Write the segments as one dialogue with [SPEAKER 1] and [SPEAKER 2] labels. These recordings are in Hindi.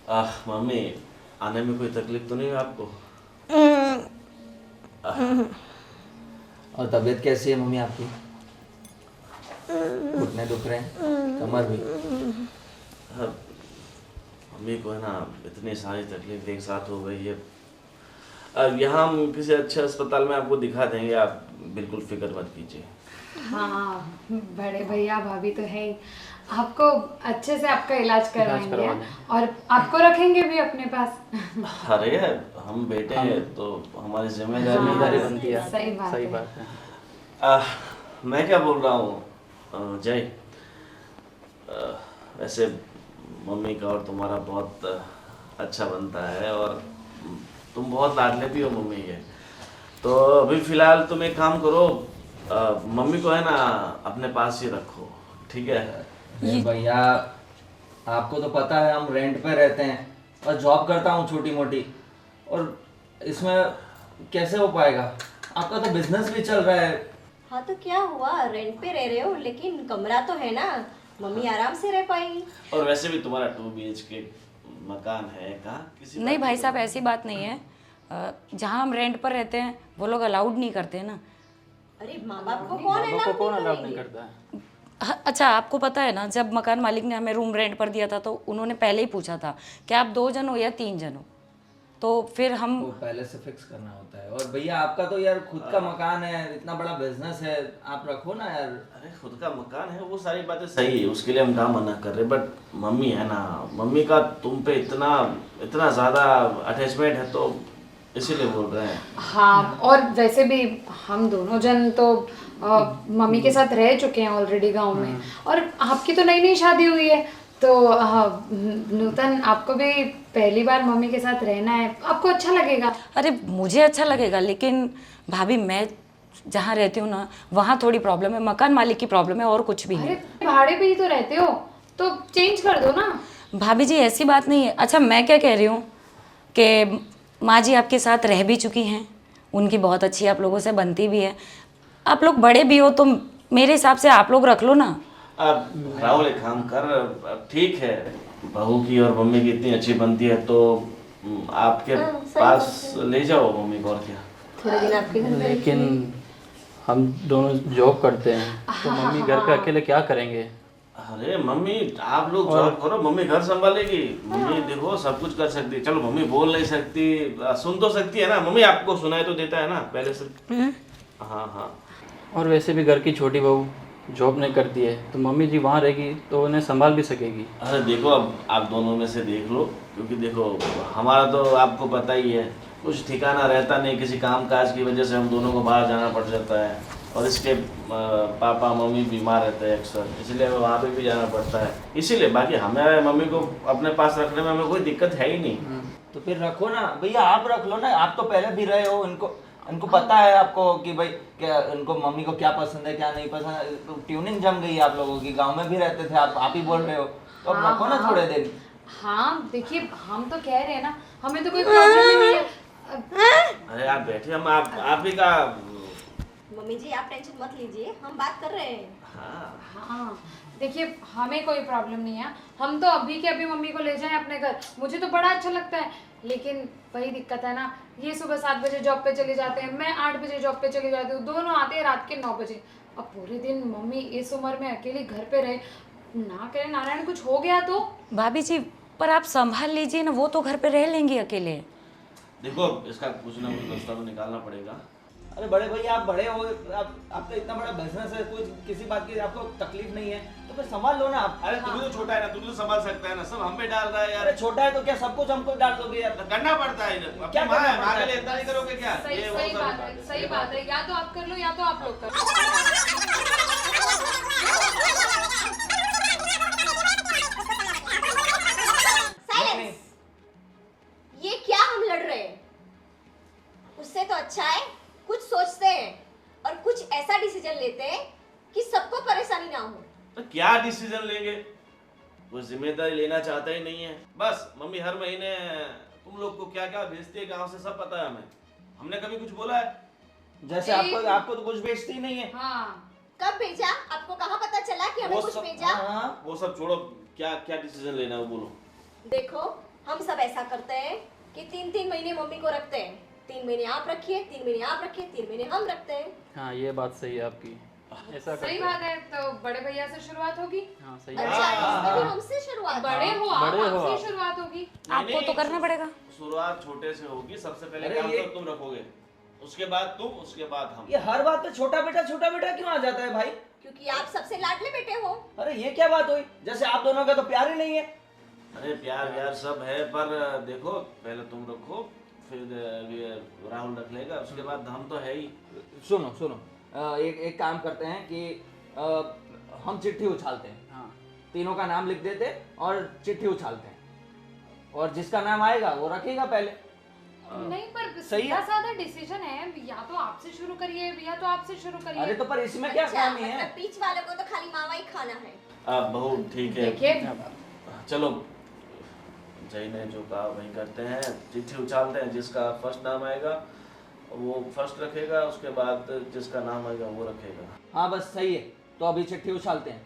[SPEAKER 1] मम्मी, आने में कोई तकलीफ तो नहीं है आपको?
[SPEAKER 2] और तबीयत कैसी है मम्मी आपकी? घुटने दुख रहे हैं, कमर भी?
[SPEAKER 1] हाँ, मम्मी को है ना इतनी सारी तकलीफ एक साथ हो गई है। यहाँ हम किसी अच्छे अस्पताल में आपको दिखा देंगे, आप बिल्कुल फिक्र मत कीजिए।
[SPEAKER 3] हाँ, बड़े भैया भाभी तो है ही, आपको अच्छे से आपका इलाज करवाएंगे और आपको रखेंगे भी अपने पास।
[SPEAKER 1] अरे हम बेटे हैं तो हमारी जिम्मेदारी बनती है।
[SPEAKER 3] सही बात
[SPEAKER 2] है।
[SPEAKER 1] मैं क्या बोल रहा हूँ जय, वैसे मम्मी का और तुम्हारा बहुत अच्छा बनता है और तुम बहुत लाडले भी हो मम्मी के। तो अभी फिलहाल तुम एक काम करो, मम्मी को है ना अपने पास ही रखो, ठीक है?
[SPEAKER 2] अरे भैया, आपको तो पता है हम रेंट पे रहते हैं और जॉब करता हूँ छोटी मोटी, और इसमें कैसे हो पाएगा? आपका तो बिजनेस भी चल रहा है।
[SPEAKER 4] हाँ तो क्या हुआ, रेंट पे रह रहे हो लेकिन कमरा तो है ना, मम्मी आराम से रह पाएगी।
[SPEAKER 1] और वैसे भी तुम्हारा 2 BHK मकान है, कहाँ किसी
[SPEAKER 5] नहीं भाई साहब, ऐसी बात नहीं है। जहाँ हम रेंट पर रहते हैं वो लोग अलाउड नहीं करते ना।
[SPEAKER 4] अरे माँ बाप को कौन अलाउड नहीं करता है?
[SPEAKER 5] अच्छा, आपको पता है ना, जब मकान मालिक ने हमें रूम रेंट पर दिया था तो उन्होंने पहले ही पूछा था कि आप 2 जन हो या 3 जन हो, तो फिर हम
[SPEAKER 2] वो पहले से फिक्स करना होता है। और भैया आपका तो यार खुद का मकान है, इतना बड़ा बिजनेस है, आप रखो ना यार।
[SPEAKER 1] अरे खुद का मकान है, वो सारी बातें सही है, उसके लिए हम काम मना कर रहे, बट मम्मी है ना, मम्मी का तुम पे इतना ज़्यादा अटैचमेंट है तो इसीलिए बोल रहे हैं।
[SPEAKER 3] हाँ, और वैसे भी हम दोनों जन तो मम्मी के साथ रह चुके हैं ऑलरेडी गांव में, और आपकी तो नई शादी हुई है, तो नूतन आपको भी पहली बार मम्मी के साथ रहना है, आपको अच्छा लगेगा।
[SPEAKER 5] अरे मुझे अच्छा लगेगा, लेकिन भाभी मैं जहाँ रहती हूँ ना वहाँ थोड़ी प्रॉब्लम है, मकान मालिक की प्रॉब्लम है, और कुछ भी नहीं।
[SPEAKER 3] अरे भाड़े पे ही तो रहते हो तो चेंज कर दो ना।
[SPEAKER 5] भाभी जी ऐसी बात नहीं है। अच्छा, मैं क्या कह रही हूँ कि माँ जी आपके साथ रह भी चुकी हैं, उनकी बहुत अच्छी आप लोगों से बनती भी है, आप लोग बड़े भी हो, तो मेरे हिसाब से आप लोग रख लो ना।
[SPEAKER 1] अब राहुल एक काम कर, अब ठीक है, बहू की और मम्मी की इतनी अच्छी बनती है तो आपके पास ले जाओ मम्मी को, और क्या।
[SPEAKER 4] थोड़े दिन आपके घर में।
[SPEAKER 6] लेकिन हम दोनों जॉब करते हैं तो मम्मी घर पे अकेले क्या करेंगे?
[SPEAKER 1] अरे मम्मी आप लोग जॉब करो, मम्मी घर संभालेगी। मम्मी देखो सब कुछ कर सकती है, चलो मम्मी बोल नहीं सकती, सुन तो सकती है ना, मम्मी आपको सुनाई तो देता है ना पहले से। हाँ हाँ।
[SPEAKER 6] और वैसे भी घर की छोटी बहू जॉब नहीं करती है तो मम्मी जी वहाँ रहेगी तो उन्हें संभाल भी सकेगी।
[SPEAKER 1] अरे देखो, अब आप दोनों में से देख लो, क्योंकि देखो हमारा तो आपको पता ही है, कुछ ठिकाना रहता नहीं, किसी काम काज की वजह से हम दोनों को बाहर जाना पड़ जाता है, और इसके पापा मम्मी बीमार रहते हैं अक्सर, इसलिए हमें वहाँ पे भी जाना पड़ता है, इसीलिए। बाकी हमें मम्मी को अपने पास रखने में हमें कोई दिक्कत है ही नहीं।
[SPEAKER 2] तो फिर रखो ना भैया, आप रख लो ना, आप तो पहले भी रहे हो, इनको पता है आपको कि भाई क्या इनको मम्मी को क्या पसंद है क्या नहीं पसंद है, तो ट्यूनिंग जम गई आप लोगों की। गांव में भी रहते थे आप ही बोल रहे हो, तो अब रखो ना थोड़े दिन।
[SPEAKER 3] हाँ देखिए, हम तो कह रहे हैं ना, हमें तो कोई प्रॉब्लम ही नहीं है।
[SPEAKER 1] अरे आप बैठे, हम आप ही का।
[SPEAKER 4] मम्मी जी आप टेंशन मत लीजिए, हम बात कर रहे हैं।
[SPEAKER 3] हाँ देखिए, हमें कोई प्रॉब्लम नहीं है, हम तो अभी के अभी मम्मी को ले जाएं अपने घर, मुझे तो बड़ा अच्छा लगता है। लेकिन वही दिक्कत है ना, ये सुबह 7 बजे जॉब पे चले जाते हैं, मैं 8 बजे जॉब पे चली जाती हूँ, दोनों आते हैं रात के 9 बजे। अब पूरे दिन मम्मी इस उम्र में अकेली घर पे रहे, ना करे नारायण कुछ हो गया तो।
[SPEAKER 5] भाभी जी पर आप संभाल लीजिए ना, वो तो घर पे रह लेंगी अकेले।
[SPEAKER 1] देखो इसका कुछ ना कुछ रास्ता तो निकालना पड़ेगा।
[SPEAKER 2] अरे बड़े भैया आप बड़े हो, आपका इतना बड़ा बिजनेस है, कुछ किसी बात की आपको तकलीफ नहीं है तो फिर संभाल लो ना आप।
[SPEAKER 1] अरे तू भी तो छोटा है ना, तू भी तो संभाल सकता है ना, सब हम पे डाल रहा है यार।
[SPEAKER 2] अरे छोटा है तो क्या सब कुछ हमको डाल दोगे यार?
[SPEAKER 1] करना पड़ता है,
[SPEAKER 2] क्या करना पड़ता है?
[SPEAKER 1] आगे इतना नहीं करोगे क्या? ये वो
[SPEAKER 3] सही
[SPEAKER 1] सब-
[SPEAKER 3] बात है, सही बात है, या तो आप कर लो या तो आप लोग कर लो।
[SPEAKER 4] साइलेंस! ये क्या हम लड़ रहे हैं? उससे तो अच्छा है कुछ सोचते हैं और कुछ ऐसा डिसीजन लेते हैं कि सबको परेशानी ना हो।
[SPEAKER 1] तो क्या डिसीजन लेंगे? वो जिम्मेदारी लेना चाहता ही नहीं है। बस मम्मी हर महीने तुम लोग को क्या क्या भेजती है गांव से, सब पता है हमें। हमने कभी कुछ बोला है?
[SPEAKER 2] जैसे आपको तो कुछ बेचती ही नहीं है।
[SPEAKER 3] हाँ,
[SPEAKER 4] कब भेजा? आपको कहाँ पता चला कि हमें कुछ भेजा?
[SPEAKER 1] वो सब छोड़ो, क्या क्या डिसीजन लेना है वो बोलो।
[SPEAKER 4] देखो हम ऐसा करते हैं कि 3-3 महीने मम्मी को रखते हैं, 3 महीने आप रखिए, 3 महीने आप रखिए, 3 महीने हम रखते हैं।
[SPEAKER 6] हाँ ये बात सही है आपकी, ऐसा करते
[SPEAKER 3] सही
[SPEAKER 6] हैं।
[SPEAKER 3] बात है, तो बड़े भैया से शुरुआत होगी।
[SPEAKER 6] हाँ सही है।
[SPEAKER 4] अच्छा, इसमें भी हमसे शुरुआत।
[SPEAKER 3] बड़े हो आप,
[SPEAKER 6] बड़े हो
[SPEAKER 3] आपसे
[SPEAKER 6] आप।
[SPEAKER 3] ही शुरुआत होगी।
[SPEAKER 5] आपको तो करना पड़ेगा।
[SPEAKER 1] शुरुआत छोटे से होगी, सबसे पहले
[SPEAKER 2] अरे
[SPEAKER 1] काम
[SPEAKER 2] ये-
[SPEAKER 1] तो तुम रखोगे, उसके बाद तुम, उसके बाद हम।
[SPEAKER 2] ये हर बात पे छोटा बेटा क्यों आ जाता है भाई?
[SPEAKER 4] क्योंकि आप सबसे लाडले बेटे हो।
[SPEAKER 2] अरे ये क्या बात हुई? जैसे आप दोनों का तो प्यार ही नहीं है।
[SPEAKER 1] अरे प्यार व्यार सब है, पर देखो पहले तुम रखो, फिर ये राहुल रख लेगा, उसके बाद हम तो है ही।
[SPEAKER 2] सुनो सुनो, एक काम करते हैं कि हम चिट्ठी उछालते हैं,
[SPEAKER 6] हाँ
[SPEAKER 2] तीनों का नाम लिख देते और चिट्ठी उछालते हैं, और जिसका नाम आएगा वो रखेगा पहले।
[SPEAKER 3] नहीं, पर
[SPEAKER 2] सही है।
[SPEAKER 3] सीधा साधा डिसीजन है, या तो आपसे शुरू करिए या तो आपसे शुरू
[SPEAKER 2] अरे
[SPEAKER 3] करिए।
[SPEAKER 2] तो पर इसमें क्या
[SPEAKER 4] अच्छा,
[SPEAKER 2] कमी है?
[SPEAKER 4] मतलब बीच वालों को तो खाली मावा ही खाना है।
[SPEAKER 1] अब बहू ठीक है,
[SPEAKER 3] देखिए,
[SPEAKER 1] चलो जय ने जो कहा वही करते हैं, चिट्ठी उछालते हैं, जिसका फर्स्ट नाम आएगा वो फर्स्ट रखेगा, उसके बाद जिसका नाम आएगा वो रखेगा।
[SPEAKER 2] हाँ बस सही है, तो अभी चिट्ठी उछालते हैं,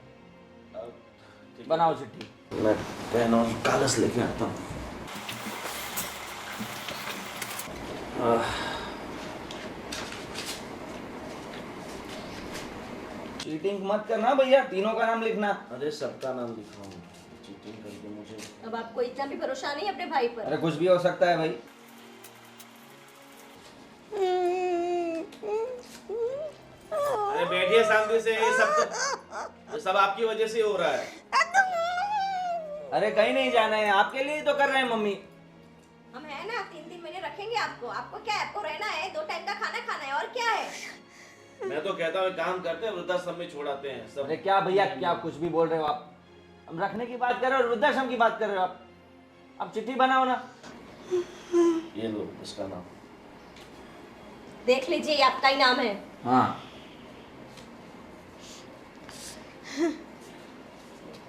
[SPEAKER 1] अब ठीक है।
[SPEAKER 2] बनाओ चिट्ठी।
[SPEAKER 1] मैं पेन और कागज लेके आता हूँ।
[SPEAKER 2] चीटिंग मत करना भैया, तीनों का नाम लिखना।
[SPEAKER 1] अरे सबका नाम लिखाऊंगा, चीटिंग करके मुझे।
[SPEAKER 4] अब आपको इतना भी भरोसा नहीं है अपने भाई पर।
[SPEAKER 2] अरे कुछ भी हो सकता है भाई।
[SPEAKER 1] अरे बैठिए शांति से, ये सब आपकी वजह से हो रहा है।
[SPEAKER 2] अरे कहीं नहीं जाना है, आपके लिए ही तो कर रहे हैं मम्मी।
[SPEAKER 4] हम है ना, 3-3 महीने रखेंगे आपको। आपको क्या है? आपको रहना है, 2 टाइम का खाना खाना है, और क्या है?
[SPEAKER 1] मैं तो कहता हूँ काम करते हैं, वृद्धाश्रम में छोड़ाते हैं सब।
[SPEAKER 2] अरे क्या भैया, क्या कुछ भी बोल रहे हो आप? हम रखने की बात कर रहे हो और वृद्धाश्रम की बात कर रहे हो आप। अब चिट्ठी बनाओ ना।
[SPEAKER 1] ये लो इसका नाम।
[SPEAKER 4] देख लीजिए, ये आपका ही नाम है।
[SPEAKER 2] हाँ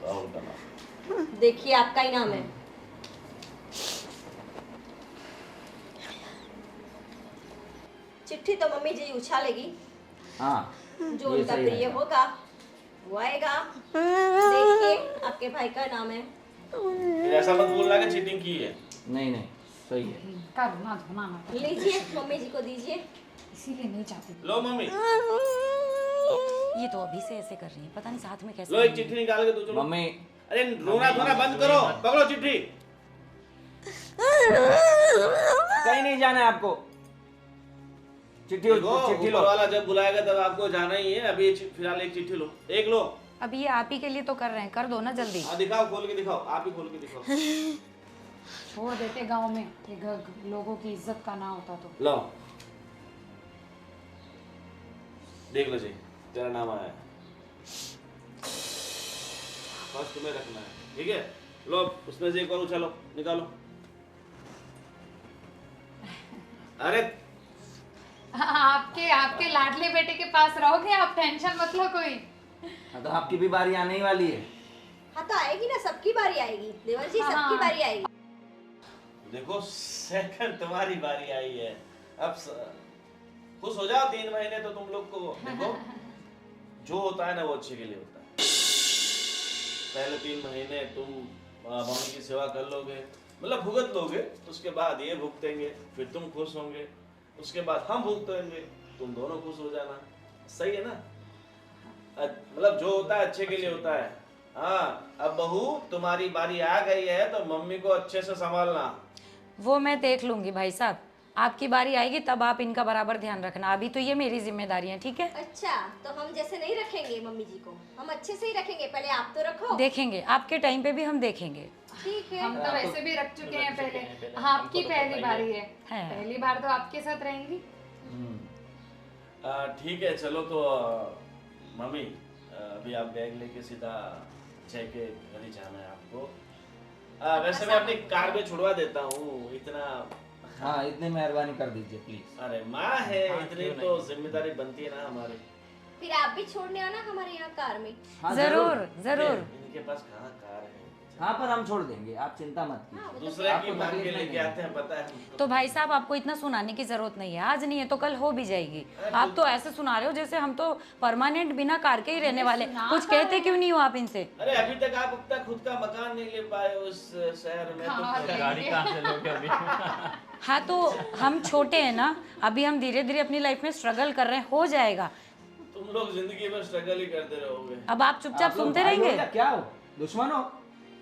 [SPEAKER 1] राहुल का नाम।
[SPEAKER 4] देखिए, आपका ही नाम है। चिट्ठी तो मम्मी जी उछालेगी,
[SPEAKER 2] हाँ
[SPEAKER 4] जो
[SPEAKER 2] ये
[SPEAKER 4] उनका
[SPEAKER 2] सही
[SPEAKER 4] प्रिय
[SPEAKER 2] रहेगा।
[SPEAKER 4] होगा वो आएगा। देखिए, आपके भाई का नाम है।
[SPEAKER 1] फिर ऐसा मत बोलना कि चीटिंग की है।
[SPEAKER 2] नहीं नहीं सही है।
[SPEAKER 3] करना धोना ना,
[SPEAKER 4] लीजिए, मम्मी जी को दीजिए।
[SPEAKER 3] इसीलिए नहीं चाहती।
[SPEAKER 1] लो मम्मी,
[SPEAKER 5] ये तो अभी से ऐसे कर रही है, पता नहीं साथ में कैसे
[SPEAKER 1] लो एक चिट्ठी निकाल के दो, चलो।
[SPEAKER 2] मम्मी
[SPEAKER 1] अरे रोना धोना बंद करो, पकड़ो चिट्ठी।
[SPEAKER 2] कहीं नहीं जाना है आपको। चिट्ठी
[SPEAKER 1] देखो,
[SPEAKER 2] चिट्ठी
[SPEAKER 1] ऊपर
[SPEAKER 2] लो।
[SPEAKER 1] वाला जब बुलाएगा तब आपको जाना ही है। अभी फिलहाल एक चिट्ठी लो, एक लो।
[SPEAKER 5] अब ये आप ही के लिए तो कर रहे हैं, कर दो ना जल्दी।
[SPEAKER 1] हाँ दिखाओ, खोल के दिखाओ, आप ही खोल के दिखाओ।
[SPEAKER 3] छोड़ देते गांव में, ये लोगों की इज्जत का ना होता तो।
[SPEAKER 1] लो देख लो जी, तेरा नाम आया है, फर्स्ट तुम्हें रखना है, ठीक है? लो उसमें से एक और उछालो, निकालो। अरे
[SPEAKER 3] आपके आपके लाडले बेटे के पास रहोगे आप, टेंशन मत लो कोई।
[SPEAKER 2] हाँ तो आपकी भी बारी आने ही वाली है।
[SPEAKER 4] हाँ तो आएगी ना, सबकी बारी आएगी देवर जी, सबकी
[SPEAKER 3] हाँ।
[SPEAKER 4] बारी आएगी।
[SPEAKER 1] देखो सेकंड तुम्हारी बारी आई है, अब खुश हो जाओ। 3 महीने तो तुम लोग को देखो, जो होता है ना वो अच्छे के लिए होता है। पहले 3 महीने तुम मम्मी की सेवा कर लोगे, मतलब भुगत लोगे, उसके बाद ये भुगतेंगे, फिर तुम खुश होंगे, उसके बाद हम भुगतेंगे, तुम दोनों खुश हो जाना। सही है ना? मतलब जो होता है अच्छे के लिए होता है। हाँ, अब बहू तुम्हारी बारी आ गई है तो मम्मी को अच्छे से संभालना।
[SPEAKER 5] वो मैं देख लूंगी भाई साहब, आपकी बारी आएगी तब आप इनका बराबर ध्यान रखना, अभी तो ये मेरी जिम्मेदारी है, ठीक है?
[SPEAKER 4] अच्छा, तो हम जैसे नहीं रखेंगे मम्मी जी को, हम अच्छे से ही रखेंगे। पहले आप तो रखो।
[SPEAKER 5] देखेंगे, आपके टाइम पे भी हम देखेंगे।
[SPEAKER 4] ठीक है।
[SPEAKER 3] हम तो वैसे भी रख चुके हैं पहले, आपकी पहली बारी है, पहली बार तो आपके साथ रहेंगी।
[SPEAKER 1] ठीक है, चलो तो मम्मी अभी आप बैग लेके सीधा जय के घर ही जाना है आपको। वैसे मैं अपनी कार में छुड़वा देता हूँ, इतना।
[SPEAKER 2] हाँ इतनी मेहरबानी कर दीजिए प्लीज।
[SPEAKER 1] अरे माँ है,
[SPEAKER 6] हाँ,
[SPEAKER 1] इतनी
[SPEAKER 6] क्यों
[SPEAKER 1] तो जिम्मेदारी बनती है ना हमारी।
[SPEAKER 4] फिर आप भी छोड़ने आना हमारे यहाँ कार में।
[SPEAKER 2] हाँ
[SPEAKER 5] जरूर जरूर।
[SPEAKER 1] इनके पास कहाँ कार है,
[SPEAKER 2] हाँ पर हम छोड़ देंगे, आप चिंता मत कीजिए।
[SPEAKER 1] दूसरे की मांग के लेके आते हैं, पता है हमको।
[SPEAKER 5] तो भाई साहब आपको इतना सुनाने की जरूरत नहीं है, आज नहीं है तो कल हो भी जाएगी। आप तो ऐसे सुना रहे हो जैसे हम तो परमानेंट बिना कार के ही रहने वाले। कुछ कहते क्यों नहीं हो आप इनसे?
[SPEAKER 1] अरे अभी तक आप अपना खुद का मकान नहीं ले पाए उस शहर में, तो
[SPEAKER 6] गाड़ी कहाँ से लोगे अभी?
[SPEAKER 5] हाँ तो हम छोटे हैं ना, अभी हम धीरे धीरे अपनी लाइफ में स्ट्रगल कर रहे हैं, हो जाएगा।
[SPEAKER 1] तुम लोग जिंदगी में स्ट्रगल ही करते रहोगे।
[SPEAKER 5] अब आप चुपचाप
[SPEAKER 2] आप लोग
[SPEAKER 5] सुनते
[SPEAKER 2] भाई हो
[SPEAKER 5] रहेंगे।
[SPEAKER 2] या क्या हो, दुश्मन हो?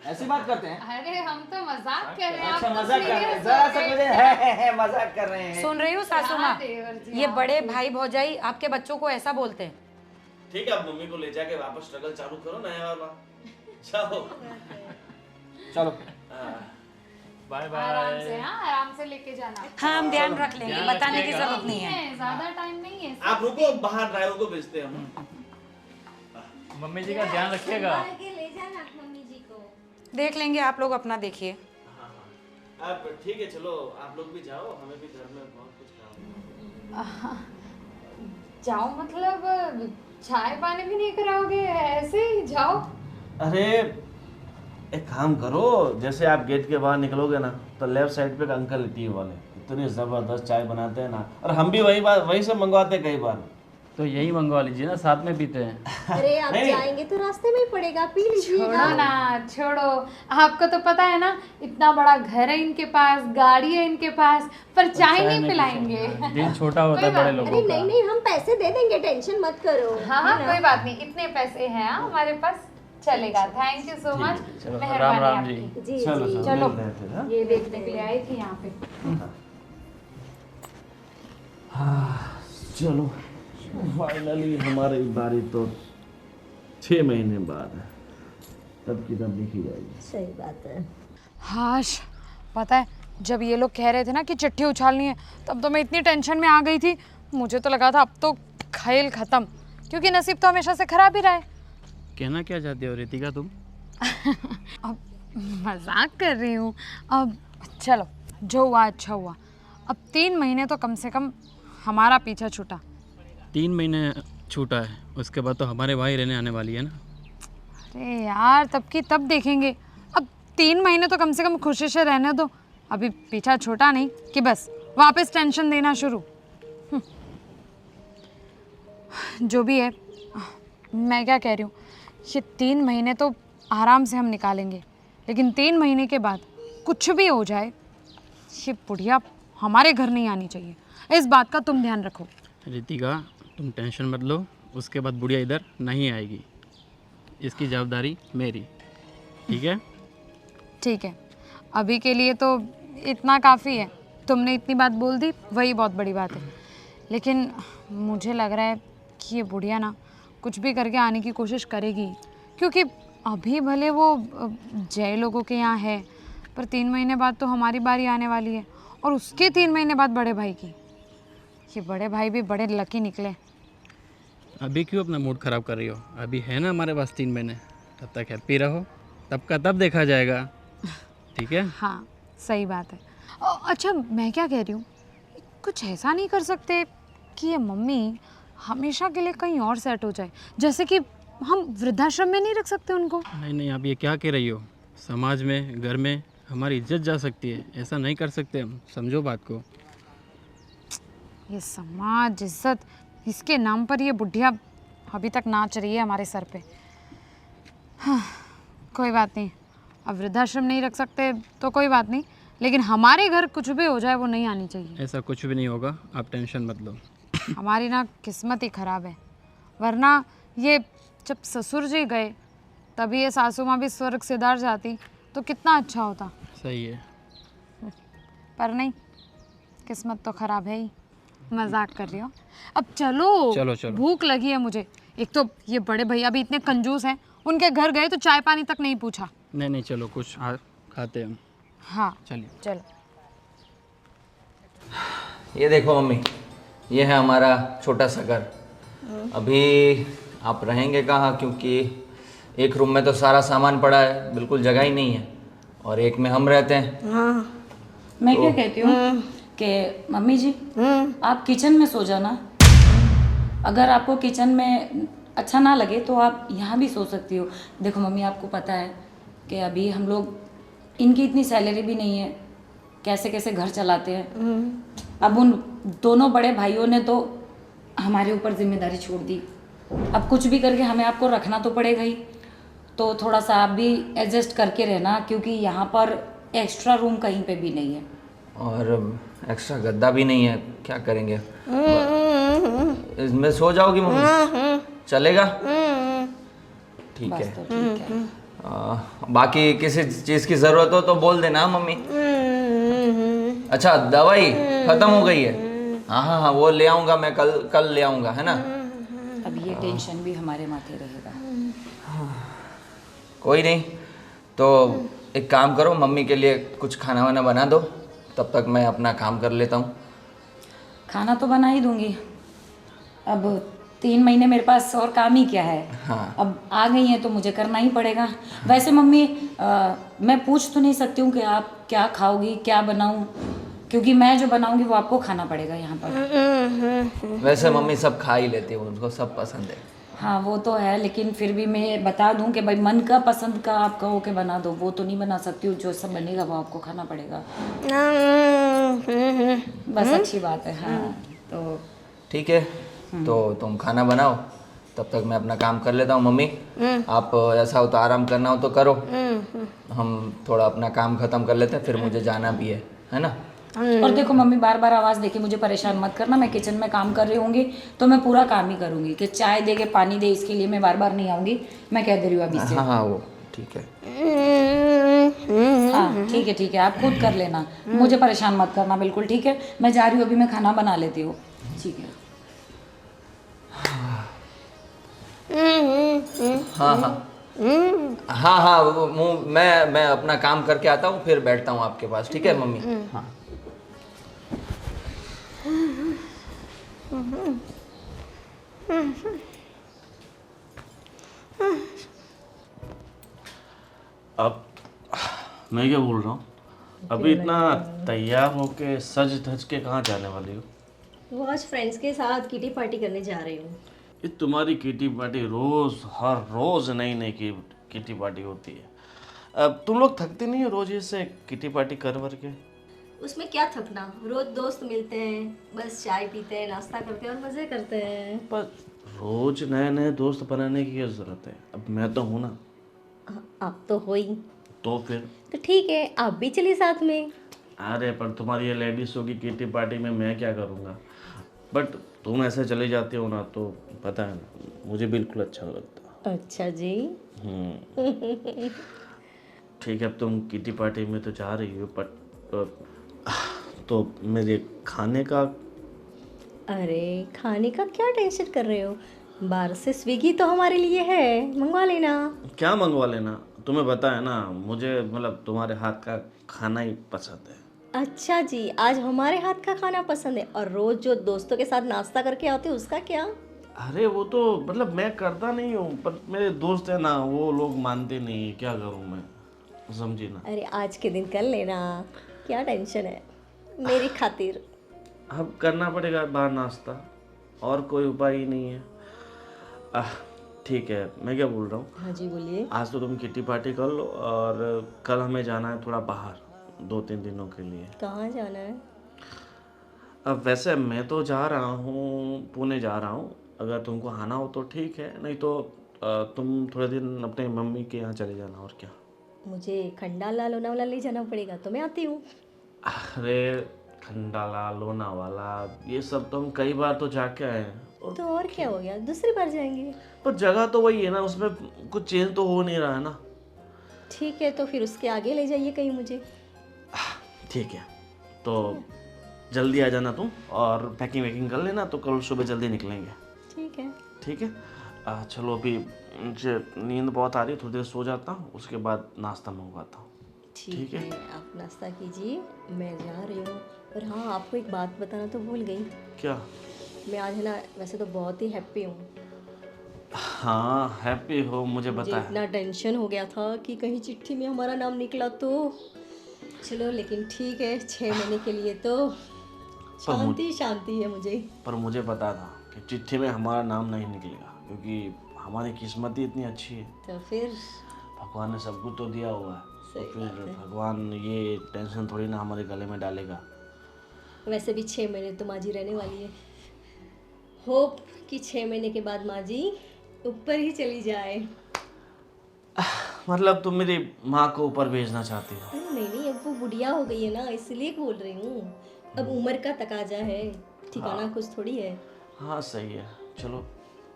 [SPEAKER 2] ऐसी बात करते हैं?
[SPEAKER 3] अरे हम तो मजाक कर रहे हैं,
[SPEAKER 2] अच्छा
[SPEAKER 3] आप तो
[SPEAKER 2] मजाक कर रहे हैं,
[SPEAKER 3] serious
[SPEAKER 2] जरा
[SPEAKER 3] हो
[SPEAKER 2] सा
[SPEAKER 3] गए।
[SPEAKER 2] मुझे है मजाक कर रहे हैं।
[SPEAKER 5] सुन रही हो सासू माँ,
[SPEAKER 3] हाँ, देवर जी,
[SPEAKER 5] ये
[SPEAKER 3] हाँ।
[SPEAKER 5] बड़े भाई भौजाई आपके बच्चों को ऐसा बोलते हैं।
[SPEAKER 1] ठीक है, अब मम्मी को ले जाके वापस स्ट्रगल चालू करो नया वाला। जाओ।
[SPEAKER 2] चलो
[SPEAKER 6] बाय
[SPEAKER 3] आराम
[SPEAKER 6] बाय।
[SPEAKER 3] से, हाँ आराम से लेके जाना।
[SPEAKER 5] हाँ हम ध्यान रख लेंगे,
[SPEAKER 6] ध्यान
[SPEAKER 5] बताने की
[SPEAKER 6] रखिएगा।
[SPEAKER 5] जरूरत नहीं है।
[SPEAKER 3] ज्यादा टाइम नहीं है।
[SPEAKER 1] आप रुको, बाहर ड्राइवर को भेजते हैं हम।
[SPEAKER 6] मम्मी जी का ध्यान रखिएगा।
[SPEAKER 4] संभाल के ले जाना मम्मी जी को।
[SPEAKER 5] देख लेंगे, आप लोग अपना देखिए।
[SPEAKER 1] आप ठीक है, चलो आप लोग भी जाओ, हमें भी घर में बहुत कुछ काम है।
[SPEAKER 3] जाओ मतलब चाय पानी भी नहीं कराओगे, ऐसे ही जाओ?
[SPEAKER 1] अरे एक काम करो, जैसे आप गेट के बाहर निकलोगे ना तो लेफ्ट साइड पे एक अंकल टी वाले इतनी जबरदस्त चाय बनाते हैं ना, और हम भी वही से मंगवाते हैं कई बार।
[SPEAKER 6] तो यही मंगवा लीजिए ना, साथ में पीते हैं।
[SPEAKER 4] अरे आप
[SPEAKER 1] नहीं।
[SPEAKER 4] जाएंगे तो रास्ते में ही पड़ेगा, पी लीजिएगा।
[SPEAKER 3] छोड़ो ना, छोड़ो। आपको तो पता है ना, इतना बड़ा घर है इनके पास, गाड़ी है इनके पास, पर चाय नहीं पिलाएंगे।
[SPEAKER 6] दिल छोटा होता है
[SPEAKER 3] कोई
[SPEAKER 6] बड़े
[SPEAKER 3] बात
[SPEAKER 6] लोगों
[SPEAKER 4] अरे
[SPEAKER 6] का।
[SPEAKER 4] नहीं नहीं, हम पैसे दे देंगे, टेंशन मत करो।
[SPEAKER 3] हाँ हाँ कोई बात नहीं, इतने पैसे हैं हाँ, हमारे पास, चलेगा। थैंक यू सो मच,
[SPEAKER 6] चलो,
[SPEAKER 3] मेहरबानी
[SPEAKER 6] राम राम जी।
[SPEAKER 3] आपकी।
[SPEAKER 4] जी
[SPEAKER 1] चलो
[SPEAKER 4] जी।
[SPEAKER 3] चलो।
[SPEAKER 1] मिलते हैं फिर, हाँ?
[SPEAKER 3] ये देखने के लिए आई थी यहाँ पे।
[SPEAKER 1] चलो फाइनली हमारी बारी तो 6 महीने बाद है, तब की तब लिखी जाएगी।
[SPEAKER 4] सही बात है।
[SPEAKER 3] हाश, पता है जब ये लोग कह रहे थे ना कि चिट्ठी उछालनी है, तब तो मैं इतनी टेंशन में आ गई थी, मुझे तो लगा था अब तो खेल खत्म, क्योंकि नसीब तो हमेशा से खराब ही रहा है।
[SPEAKER 6] कहना क्या चाहती हो रितिका तुम?
[SPEAKER 3] अब मजाक कर रही हूँ। अब चलो, जो हुआ अच्छा हुआ। अब 3 महीने तो कम से कम हमारा पीछा छूटा।
[SPEAKER 6] 3 महीने छूटा है, उसके बाद तो हमारे भाई रहने आने वाली है ना।
[SPEAKER 3] अरे यार तब की तब देखेंगे, अब 3 महीने तो कम से कम खुशी से रहने दो। अभी पीछा छोटा नहीं कि बस वापस टेंशन देना शुरू। जो भी है, मैं क्या कह रही हूँ, ये 3 महीने तो आराम से हम निकालेंगे, लेकिन 3 महीने के बाद कुछ भी हो जाए, ये बुढ़िया हमारे घर नहीं आनी चाहिए। इस बात का तुम ध्यान रखो।
[SPEAKER 6] रितिका तुम टेंशन मत लो, उसके बाद बुढ़िया इधर नहीं आएगी, इसकी जवाबदारी मेरी, ठीक है?
[SPEAKER 3] ठीक है, अभी के लिए तो इतना काफ़ी है। तुमने इतनी बात बोल दी, वही बहुत बड़ी बात है। लेकिन मुझे लग रहा है कि ये बुढ़िया ना कुछ भी करके आने की कोशिश करेगी, क्योंकि अभी भले वो जय लोगों के यहाँ है, पर 3 महीने बाद तो हमारी बारी आने वाली है, और उसके 3 महीने बाद बड़े भाई की। ये बड़े भाई भी बड़े लकी निकले।
[SPEAKER 6] अभी क्यों अपना मूड ख़राब कर रही हो? अभी है ना हमारे पास 3 महीने, तब तक हैप्पी रहो, तब का तब देखा जाएगा, ठीक है?
[SPEAKER 3] हाँ सही बात है। अच्छा मैं क्या कह रही हूँ, कुछ ऐसा नहीं कर सकते कि ये मम्मी हमेशा के लिए कहीं और सेट हो जाए, जैसे कि हम वृद्धाश्रम में नहीं रख सकते उनको?
[SPEAKER 6] नहीं नहीं, आप ये क्या कह रही हो? समाज में, घर में हमारी इज्जत जा सकती है, ऐसा नहीं कर सकते हम, समझो बात को।
[SPEAKER 3] ये समाज, इज्जत, इसके नाम पर ये बुढ़िया अभी तक नाच रही है हमारे सर पे। हाँ, कोई बात नहीं, अब वृद्धाश्रम नहीं रख सकते तो कोई बात नहीं, लेकिन हमारे घर कुछ भी हो जाए वो नहीं आनी चाहिए।
[SPEAKER 6] ऐसा कुछ भी नहीं होगा, आप टेंशन मत लो।
[SPEAKER 3] हमारी ना किस्मत ही खराब है, वरना ये जब ससुर जी गए तभी ये सासू माँ भी स्वर्ग सिधार जाती तो कितना अच्छा होता,
[SPEAKER 6] सही है।
[SPEAKER 3] पर नहीं, किस्मत तो खराब है ही। मजाक कर रही हो। अब चलो,
[SPEAKER 6] चलो, चलो।
[SPEAKER 3] भूख लगी है मुझे। एक तो ये बड़े भैया भी इतने कंजूस हैं, उनके घर गए तो चाय पानी तक नहीं पूछा।
[SPEAKER 6] नहीं नहीं, चलो कुछ खाते हैं हम,
[SPEAKER 3] हाँ
[SPEAKER 6] चलिए।
[SPEAKER 3] चलो।
[SPEAKER 2] ये देखो मम्मी, ये है हमारा छोटा सा घर। अभी आप रहेंगे कहाँ, क्योंकि एक रूम में तो सारा सामान पड़ा है, बिल्कुल जगह ही नहीं है, और एक में हम रहते हैं।
[SPEAKER 5] मैं क्या कहती हूँ कि मम्मी जी आप किचन में सो जाना, अगर आपको किचन में अच्छा ना लगे तो आप यहाँ भी सो सकती हो। देखो मम्मी, आपको पता है कि अभी हम लोग, इनकी इतनी सैलरी भी नहीं है, कैसे कैसे घर चलाते हैं। अब उन दोनों बड़े भाइयों ने तो हमारे ऊपर जिम्मेदारी छोड़ दी, अब कुछ भी करके हमें आपको रखना तो पड़ेगा ही। तो थोड़ा सा आप भी एडजस्ट करके रहना, क्योंकि यहाँ पर एक्स्ट्रा रूम कहीं पे भी नहीं है।
[SPEAKER 2] और एक्स्ट्रा गद्दा भी नहीं है, क्या करेंगे? इसमें सो जाओगी मम्मी? चलेगा? ठीक
[SPEAKER 5] बस
[SPEAKER 2] है।
[SPEAKER 5] तो ठीक है।
[SPEAKER 2] बाकी किसी चीज़ की ज़रूरत हो तो बोल देना मम्मी। अच्छा, दवाई ख़त्म हो गई है? हाँ हाँ हाँ, वो ले आऊँगा मैं, कल ले आऊँगा, है ना?
[SPEAKER 5] अब ये टेंशन भी हमारे माथे रहेगा।
[SPEAKER 2] कोई नहीं, तो एक काम करो, मम्मी के लिए कुछ खाना वाना बना दो, तब तक मैं अपना काम कर लेता हूँ।
[SPEAKER 5] खाना तो बना ही दूंगी, अब 3 महीने मेरे पास और काम ही क्या है।
[SPEAKER 2] हाँ।
[SPEAKER 5] अब आ गई हैं तो मुझे करना ही पड़ेगा। वैसे मम्मी, मैं पूछ तो नहीं सकती हूँ कि आप क्या खाओगी, क्या बनाऊँ, क्योंकि मैं जो बनाऊँगी वो आपको खाना पड़ेगा यहाँ पर।
[SPEAKER 2] वैसे मम्मी सब खा ही लेती है, उनको सब पसंद है।
[SPEAKER 5] हाँ वो तो है, लेकिन फिर भी मैं बता दूं कि भाई मन का पसंद का आप कहो कि बना दो, वो तो नहीं बना सकती हूँ। जो सब बनेगा वो आपको खाना पड़ेगा। बस अच्छी बात है। हाँ तो
[SPEAKER 2] ठीक है, तो तुम खाना बनाओ, तब तक मैं अपना काम कर लेता हूँ। मम्मी, आप ऐसा हो तो आराम करना हो तो करो, हम थोड़ा अपना काम ख़त्म कर लेते हैं, फिर मुझे जाना भी है ना?
[SPEAKER 5] और देखो मम्मी, बार बार आवाज़ देके मुझे परेशान मत करना। मैं किचन में काम कर रही होंगी तो मैं पूरा काम ही करूँगी, कि चाय दे के पानी दे, इसके लिए मैं बार बार नहीं आऊँगी। मैं कह दे रही हूँ अभी से।
[SPEAKER 2] हाँ हाँ, वो ठीक है।
[SPEAKER 5] हाँ ठीक है, आप खुद कर लेना, मुझे परेशान मत करना बिल्कुल। ठीक है, मैं जा रही हूँ, अभी मैं खाना बना लेती हूँ। ठीक है।
[SPEAKER 2] हाँ हाँ हाँ हाँ, मैं अपना काम करके आता हूँ, फिर बैठता हूँ आपके पास। ठीक है मम्मी? हाँ।
[SPEAKER 1] अब मैं क्या बोल रहा हूँ, अभी इतना तैयार होके सज धज के कहाँ जाने वाली हो?
[SPEAKER 4] वो आज फ्रेंड्स के साथ किटी पार्टी करने जा रही हूँ।
[SPEAKER 1] ये तुम्हारी किटी पार्टी रोज, हर रोज नई नई किटी पार्टी होती है। अब तुम लोग थकते नहीं हो रोज से किटी पार्टी कर के?
[SPEAKER 4] उसमें क्या थकना, रोज दोस्त मिलते हैं, बस चाय पीते हैं, नाश्ता करते हैं और मजे करते हैं।
[SPEAKER 1] पर रोज नए नए दोस्त बनाने की क्या जरूरत है? अब मैं तो हूँ ना।
[SPEAKER 4] आप तो हो ही,
[SPEAKER 1] तो फिर
[SPEAKER 4] तो ठीक है, आप भी चलिए साथ में।
[SPEAKER 1] अरे पर तुम्हारी ये लेडीज़ों की किटी पार्टी में मैं क्या करूँगा? बट तुम ऐसे चले जाते हो ना, तो पता है ना, मुझे बिल्कुल अच्छा नहीं लगता।
[SPEAKER 4] अच्छा जी।
[SPEAKER 1] ठीक है, अब तुम किटी पार्टी में तो जा रही हो, बट तो मेरे खाने का?
[SPEAKER 4] अरे खाने का क्या टेंशन कर रहे हो, बाहर से स्विगी तो हमारे लिए है, मंगवा लेना।
[SPEAKER 1] क्या मंगवा लेना? तुम्हें पता है ना, मुझे मतलब तुम्हारे हाथ का खाना ही पसंद है।
[SPEAKER 4] अच्छा जी, आज हमारे हाथ का खाना पसंद है, और रोज जो दोस्तों के साथ नाश्ता करके आते हो उसका क्या?
[SPEAKER 1] अरे वो तो मतलब मैं करता नहीं हूँ, पर मेरे दोस्त हैं ना, वो लोग मानते नहीं है, क्या करूँ मैं, समझी ना?
[SPEAKER 4] अरे आज के दिन कर लेना, क्या टेंशन है मेरी खातिर।
[SPEAKER 1] अब करना पड़ेगा बाहर नाश्ता, और कोई उपाय ही नहीं है। ठीक है, मैं क्या बोल रहा हूँ,
[SPEAKER 4] हाँ जी बोलिए।
[SPEAKER 1] आज तो तुम किटी पार्टी कर लो, और कल हमें जाना है थोड़ा बाहर 2-3 दिनों के लिए।
[SPEAKER 4] कहाँ जाना है?
[SPEAKER 1] अब वैसे मैं तो जा रहा हूँ, पुणे जा रहा हूँ, अगर तुमको आना हो तो ठीक है, नहीं तो तुम थोड़े दिन अपने मम्मी के यहाँ चले जाना, और क्या।
[SPEAKER 4] मुझे खंडाला लोनावाला ले जाना पड़ेगा, तो मैं आती हूँ।
[SPEAKER 1] अरे खंडाला लोनावाला ये सब तो हम कई बार तो जाके आए हैं,
[SPEAKER 4] तो और क्या हो गया, दूसरी बार जाएंगे।
[SPEAKER 1] पर जगह तो वही है ना, उसमें कुछ चेंज तो हो नहीं रहा है ना।
[SPEAKER 4] ठीक है, तो फिर उसके आगे ले जाइए कहीं मुझे।
[SPEAKER 1] ठीक है, तो जल्दी आ जाना तुम, और पैकिंग वैकिंग कर लेना, तो कल सुबह जल्दी निकलेंगे।
[SPEAKER 4] ठीक है।
[SPEAKER 1] ठीक है, चलो अभी मुझे नींद बहुत आ रही है, थोड़ी देर सो जाता हूँ, उसके बाद नाश्ता मंगवाता हूँ।
[SPEAKER 4] ठीक है, आप नाश्ता कीजिए, मैं जा रही हूँ। और हाँ, आपको एक बात बताना तो भूल गई।
[SPEAKER 1] क्या?
[SPEAKER 4] मैं आज है ना, वैसे तो बहुत ही हैप्पी हूँ।
[SPEAKER 1] हाँ हैप्पी हो, मुझे
[SPEAKER 4] मुझे
[SPEAKER 1] पता है।
[SPEAKER 4] इतना टेंशन हो गया था कि कहीं चिट्ठी में हमारा नाम निकला तो। चलो लेकिन ठीक है, 6 महीने के लिए तो शांति शांति है मुझे।
[SPEAKER 1] पर मुझे पता था कि चिट्ठी में हमारा नाम नहीं निकलेगा, क्योंकि हमारी किस्मत ही इतनी अच्छी है।
[SPEAKER 4] तो फिर
[SPEAKER 1] भगवान ने सब कुछ तो दिया हुआ है, तो फिर भगवान ये टेंशन थोड़ी ना हमारे गले में डालेगा।
[SPEAKER 4] वैसे भी 6 महीने तो माँ जी रहने वाली है। होप कि 6 महीने के बाद माँ जी ऊपर ही चली जाए।
[SPEAKER 1] मतलब तुम मेरी माँ को ऊपर भेजना चाहती हो?
[SPEAKER 4] नहीं नहीं, अब वो बुढ़िया हो गई है ना, इसलिए बोल रही हूँ। अब उम्र का तकाजा है, ठिकाना कुछ थोड़ी है।
[SPEAKER 1] हाँ सही है, चलो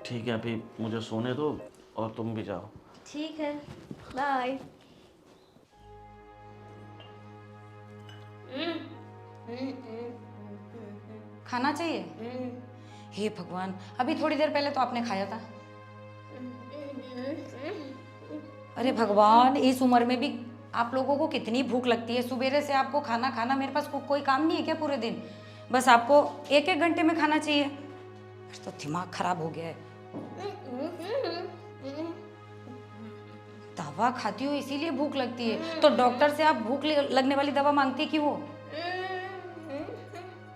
[SPEAKER 1] ठीक है, अभी मुझे सोने दो और तुम भी जाओ।
[SPEAKER 4] ठीक है, बाय।
[SPEAKER 5] खाना चाहिए? हे भगवान, अभी थोड़ी देर पहले तो आपने खाया था। अरे भगवान, इस उम्र में भी आप लोगों को कितनी भूख लगती है। सुबह से आपको खाना खाना, मेरे पास कोई काम नहीं है क्या पूरे दिन? बस आपको 1-1 घंटे में खाना चाहिए। तो दिमाग खराब हो गया है। दवा खाती हो इसीलिए भूख लगती है, तो डॉक्टर से आप भूख लगने वाली दवा मांगती क्यों हो?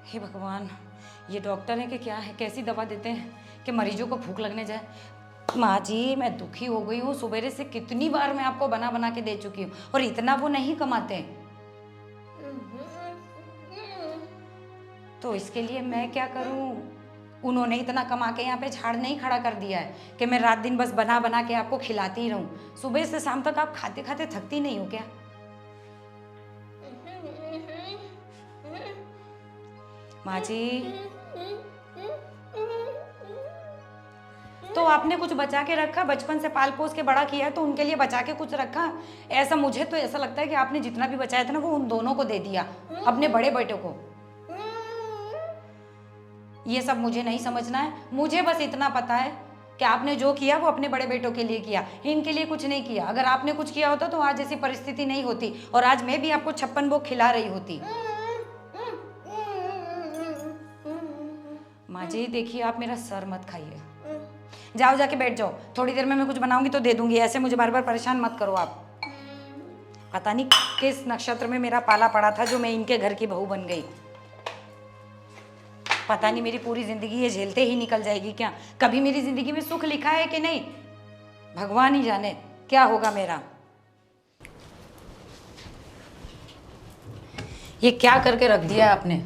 [SPEAKER 5] हे भगवान, ये डॉक्टर है कि क्या है? कैसी दवा देते हैं कि मरीजों को भूख लगने जाए? माँ जी, मैं दुखी हो गई हूँ। सुबह से कितनी बार मैं आपको बना बना के दे चुकी हूँ और इतना वो नहीं कमाते, तो इसके लिए मैं क्या करूँ? उन्होंने इतना कमा के यहाँ पे झाड़ नहीं खड़ा कर दिया है कि मैं रात दिन बस बना बना के आपको खिलाती ही रहूँ। सुबह से शाम तक आप खाते खाते थकती नहीं हो क्या? माँ जी, तो आपने कुछ बचा के रखा? बचपन से पाल पोस के बड़ा किया है तो उनके लिए बचा के कुछ रखा? ऐसा मुझे तो ऐसा लगता है कि आपने जितना भी बचाया था ना, वो उन दोनों को दे दिया, अपने बड़े बेटे को। ये सब मुझे नहीं समझना है। मुझे बस इतना पता है कि आपने जो किया वो अपने बड़े बेटों के लिए किया, इनके लिए कुछ नहीं किया। अगर आपने कुछ किया होता तो आज ऐसी परिस्थिति नहीं होती और आज मैं भी आपको 56 भोग खिला रही होती। माँ जी देखिए, आप मेरा सर मत खाइए। जाओ, जाके बैठ जाओ। थोड़ी देर में मैं कुछ बनाऊंगी तो दे दूंगी। ऐसे मुझे बार बार परेशान मत करो आप। पता नहीं किस नक्षत्र में मेरा पाला पड़ा था जो मैं इनके घर की बहू बन गई। पता नहीं मेरी पूरी जिंदगी ये झेलते ही निकल जाएगी क्या? कभी मेरी जिंदगी में सुख लिखा है कि नहीं? भगवान ही जाने क्या होगा मेरा। ये क्या करके रख दिया आपने?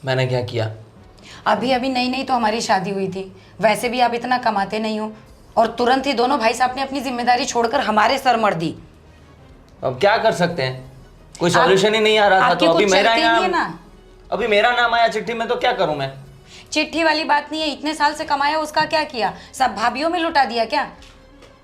[SPEAKER 2] मैंने क्या किया?
[SPEAKER 5] अभी अभी नई नई तो हमारी शादी हुई थी। वैसे भी आप इतना कमाते नहीं हो और तुरंत ही दोनों भाई साहब ने अपनी जिम्मेदारी छोड़कर हमारे सर मर दी।
[SPEAKER 2] अब क्या कर सकते हैं? कोई सॉल्यूशन ही नहीं आ रहा था, तो अभी मेरा नाम, अभी मेरा नाम आया चिट्ठी में, तो क्या करूं मैं?
[SPEAKER 5] चिट्ठी वाली बात नहीं है। इतने साल से कमाया उसका क्या किया? सब भाभीियों में लुटा दिया क्या?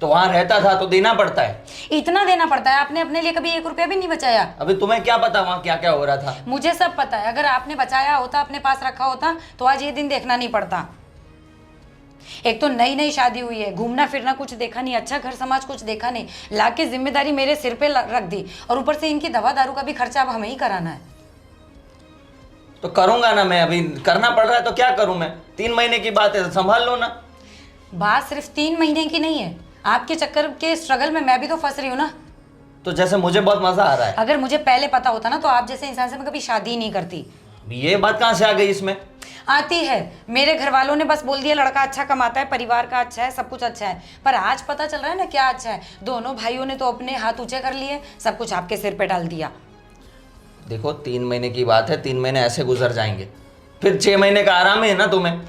[SPEAKER 2] तो वहां रहता था तो देना पड़ता है।
[SPEAKER 5] इतना देना पड़ता है? आपने अपने लिए कभी 1 रुपया भी नहीं बचाया?
[SPEAKER 2] अभी तुम्हें क्या पता वहां क्या क्या हो रहा था?
[SPEAKER 5] मुझे सब पता है। अगर आपने बचाया होता, अपने पास रखा होता, तो आज ये दिन देखना नहीं पड़ता। एक तो नई नई शादी हुई है, घूमना फिरना कुछ देखा नहीं, अच्छा घर समाज कुछ देखा नहीं, लाके जिम्मेदारी मेरे सिर पे रख दी और ऊपर से इनकी दवा दारू का भी खर्चा अब हमें ही कराना है।
[SPEAKER 2] तो करूंगा ना मैं, अभी करना पड़ रहा है तो क्या करूं मैं? 3 महीने की बात है, संभाल लो ना।
[SPEAKER 5] बात सिर्फ 3 महीने की नहीं है, आपके चक्कर के स्ट्रगल में मैं भी तो फंस रही हूँ ना।
[SPEAKER 2] तो जैसे मुझे बहुत मजा आ रहा है।
[SPEAKER 5] अगर मुझे पहले पता होता ना तो आप जैसे इंसान से मैं कभी शादी ही नहीं करती।
[SPEAKER 2] ये बात कहाँ से आ गई इसमें?
[SPEAKER 5] आती है, मेरे घर वालों ने बस बोल दिया लड़का अच्छा कमाता है, परिवार का अच्छा है, सब कुछ अच्छा है। पर आज पता चल रहा है ना क्या अच्छा है। दोनों भाइयों ने तो अपने हाथ ऊंचे कर लिए, सब कुछ आपके सिर पे डाल दिया।
[SPEAKER 2] देखो 3 महीने की बात है, 3 महीने ऐसे गुजर जाएंगे, फिर 6 महीने का आराम है ना तुम्हें।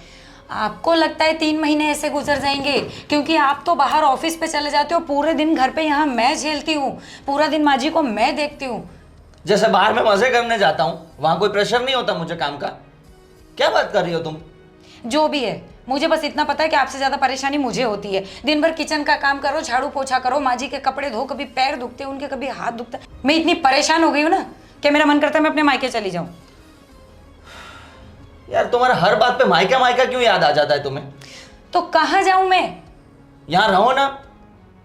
[SPEAKER 5] आपको लगता है 3 महीने ऐसे गुजर जाएंगे क्योंकि आप तो बाहर ऑफिस पे चले जाते हो, पूरे दिन घर पे यहाँ मैं झेलती हूँ, पूरा दिन माँ जी को मैं देखती हूँ।
[SPEAKER 2] जैसे बाहर में मजे करने जाता हूँ, वहां कोई प्रेशर नहीं होता मुझे काम का। क्या बात कर रही हो तुम?
[SPEAKER 5] जो भी है, मुझे बस इतना पता है कि आपसे ज्यादा परेशानी मुझे होती है। दिन भर किचन का काम करो, झाड़ू पोछा करो, माँ जी के कपड़े धो, कभी पैर दुखते उनके, कभी हाथ दुखता। मैं इतनी परेशान हो गई हूँ ना कि मेरा मन करता है मैं अपने मायके चली जाऊं।
[SPEAKER 2] यार तुम्हारा हर बात पे मायका मायका क्यों याद आ जाता है तुम्हें?
[SPEAKER 5] तो कहाँ जाऊं मैं?
[SPEAKER 2] यहाँ रहो ना,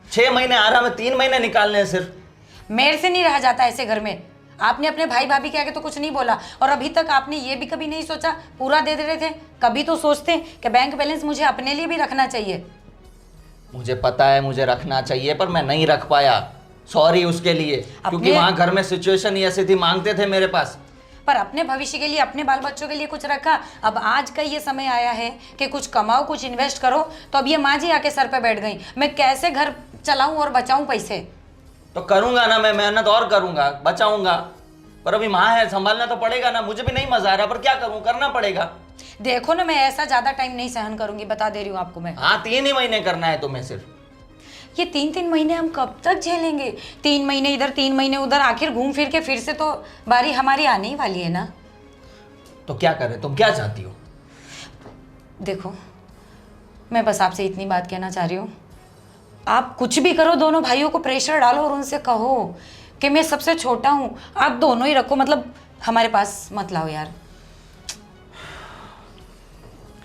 [SPEAKER 2] 6 महीने आराम है, 3 महीने निकालने हैं सिर्फ।
[SPEAKER 5] मेरे से नहीं रहा जाता ऐसे घर में। आपने अपने भाई भाभी के आगे तो कुछ नहीं बोला और अभी तक आपने ये भी कभी नहीं सोचा पूरा दे रहे थे। कभी तो सोचते कि बैंक बैलेंस मुझे अपने लिए भी रखना चाहिए।
[SPEAKER 2] मुझे पता है मुझे रखना चाहिए, पर मैं नहीं रख पाया, सॉरी उसके लिए। क्योंकि वहां घर में सिचुएशन ही ऐसी थी, मांगते थे मेरे पास।
[SPEAKER 5] पर अपने भविष्य के लिए, अपने बाल बच्चों के लिए कुछ रखा। अब आज का ये समय आया है कि कुछ कमाओ, कुछ इन्वेस्ट करो। तो अब ये माँ जी आके सर पे बैठ गई, मैं कैसे घर चलाऊं और बचाऊं पैसे?
[SPEAKER 2] तो करूंगा ना, मैं मेहनत और करूंगा, बचाऊंगा, पर अभी माँ है, संभालना तो पड़ेगा ना। मुझे भी नहीं मजा आ रहा, पर क्या करूं, करना पड़ेगा।
[SPEAKER 5] देखो ना, मैं ऐसा ज्यादा टाइम नहीं सहन करूंगी, बता दे रही हूँ आपको मैं।
[SPEAKER 2] हाँ, 3 ही महीने करना है तुम्हें सिर्फ।
[SPEAKER 5] ये 3-3 महीने हम कब तक झेलेंगे? 3 महीने इधर 3 महीने उधर, आखिर घूम फिर के फिर से तो बारी हमारी आने ही वाली है ना।
[SPEAKER 2] तो क्या करें, तुम क्या चाहती हो?
[SPEAKER 5] देखो, मैं बस आपसे इतनी बात कहना चाह रही हूँ, आप कुछ भी करो, दोनों भाइयों को प्रेशर डालो और उनसे कहो कि मैं सबसे छोटा हूँ, आप दोनों ही रखो, मतलब हमारे पास मत लाओ यार।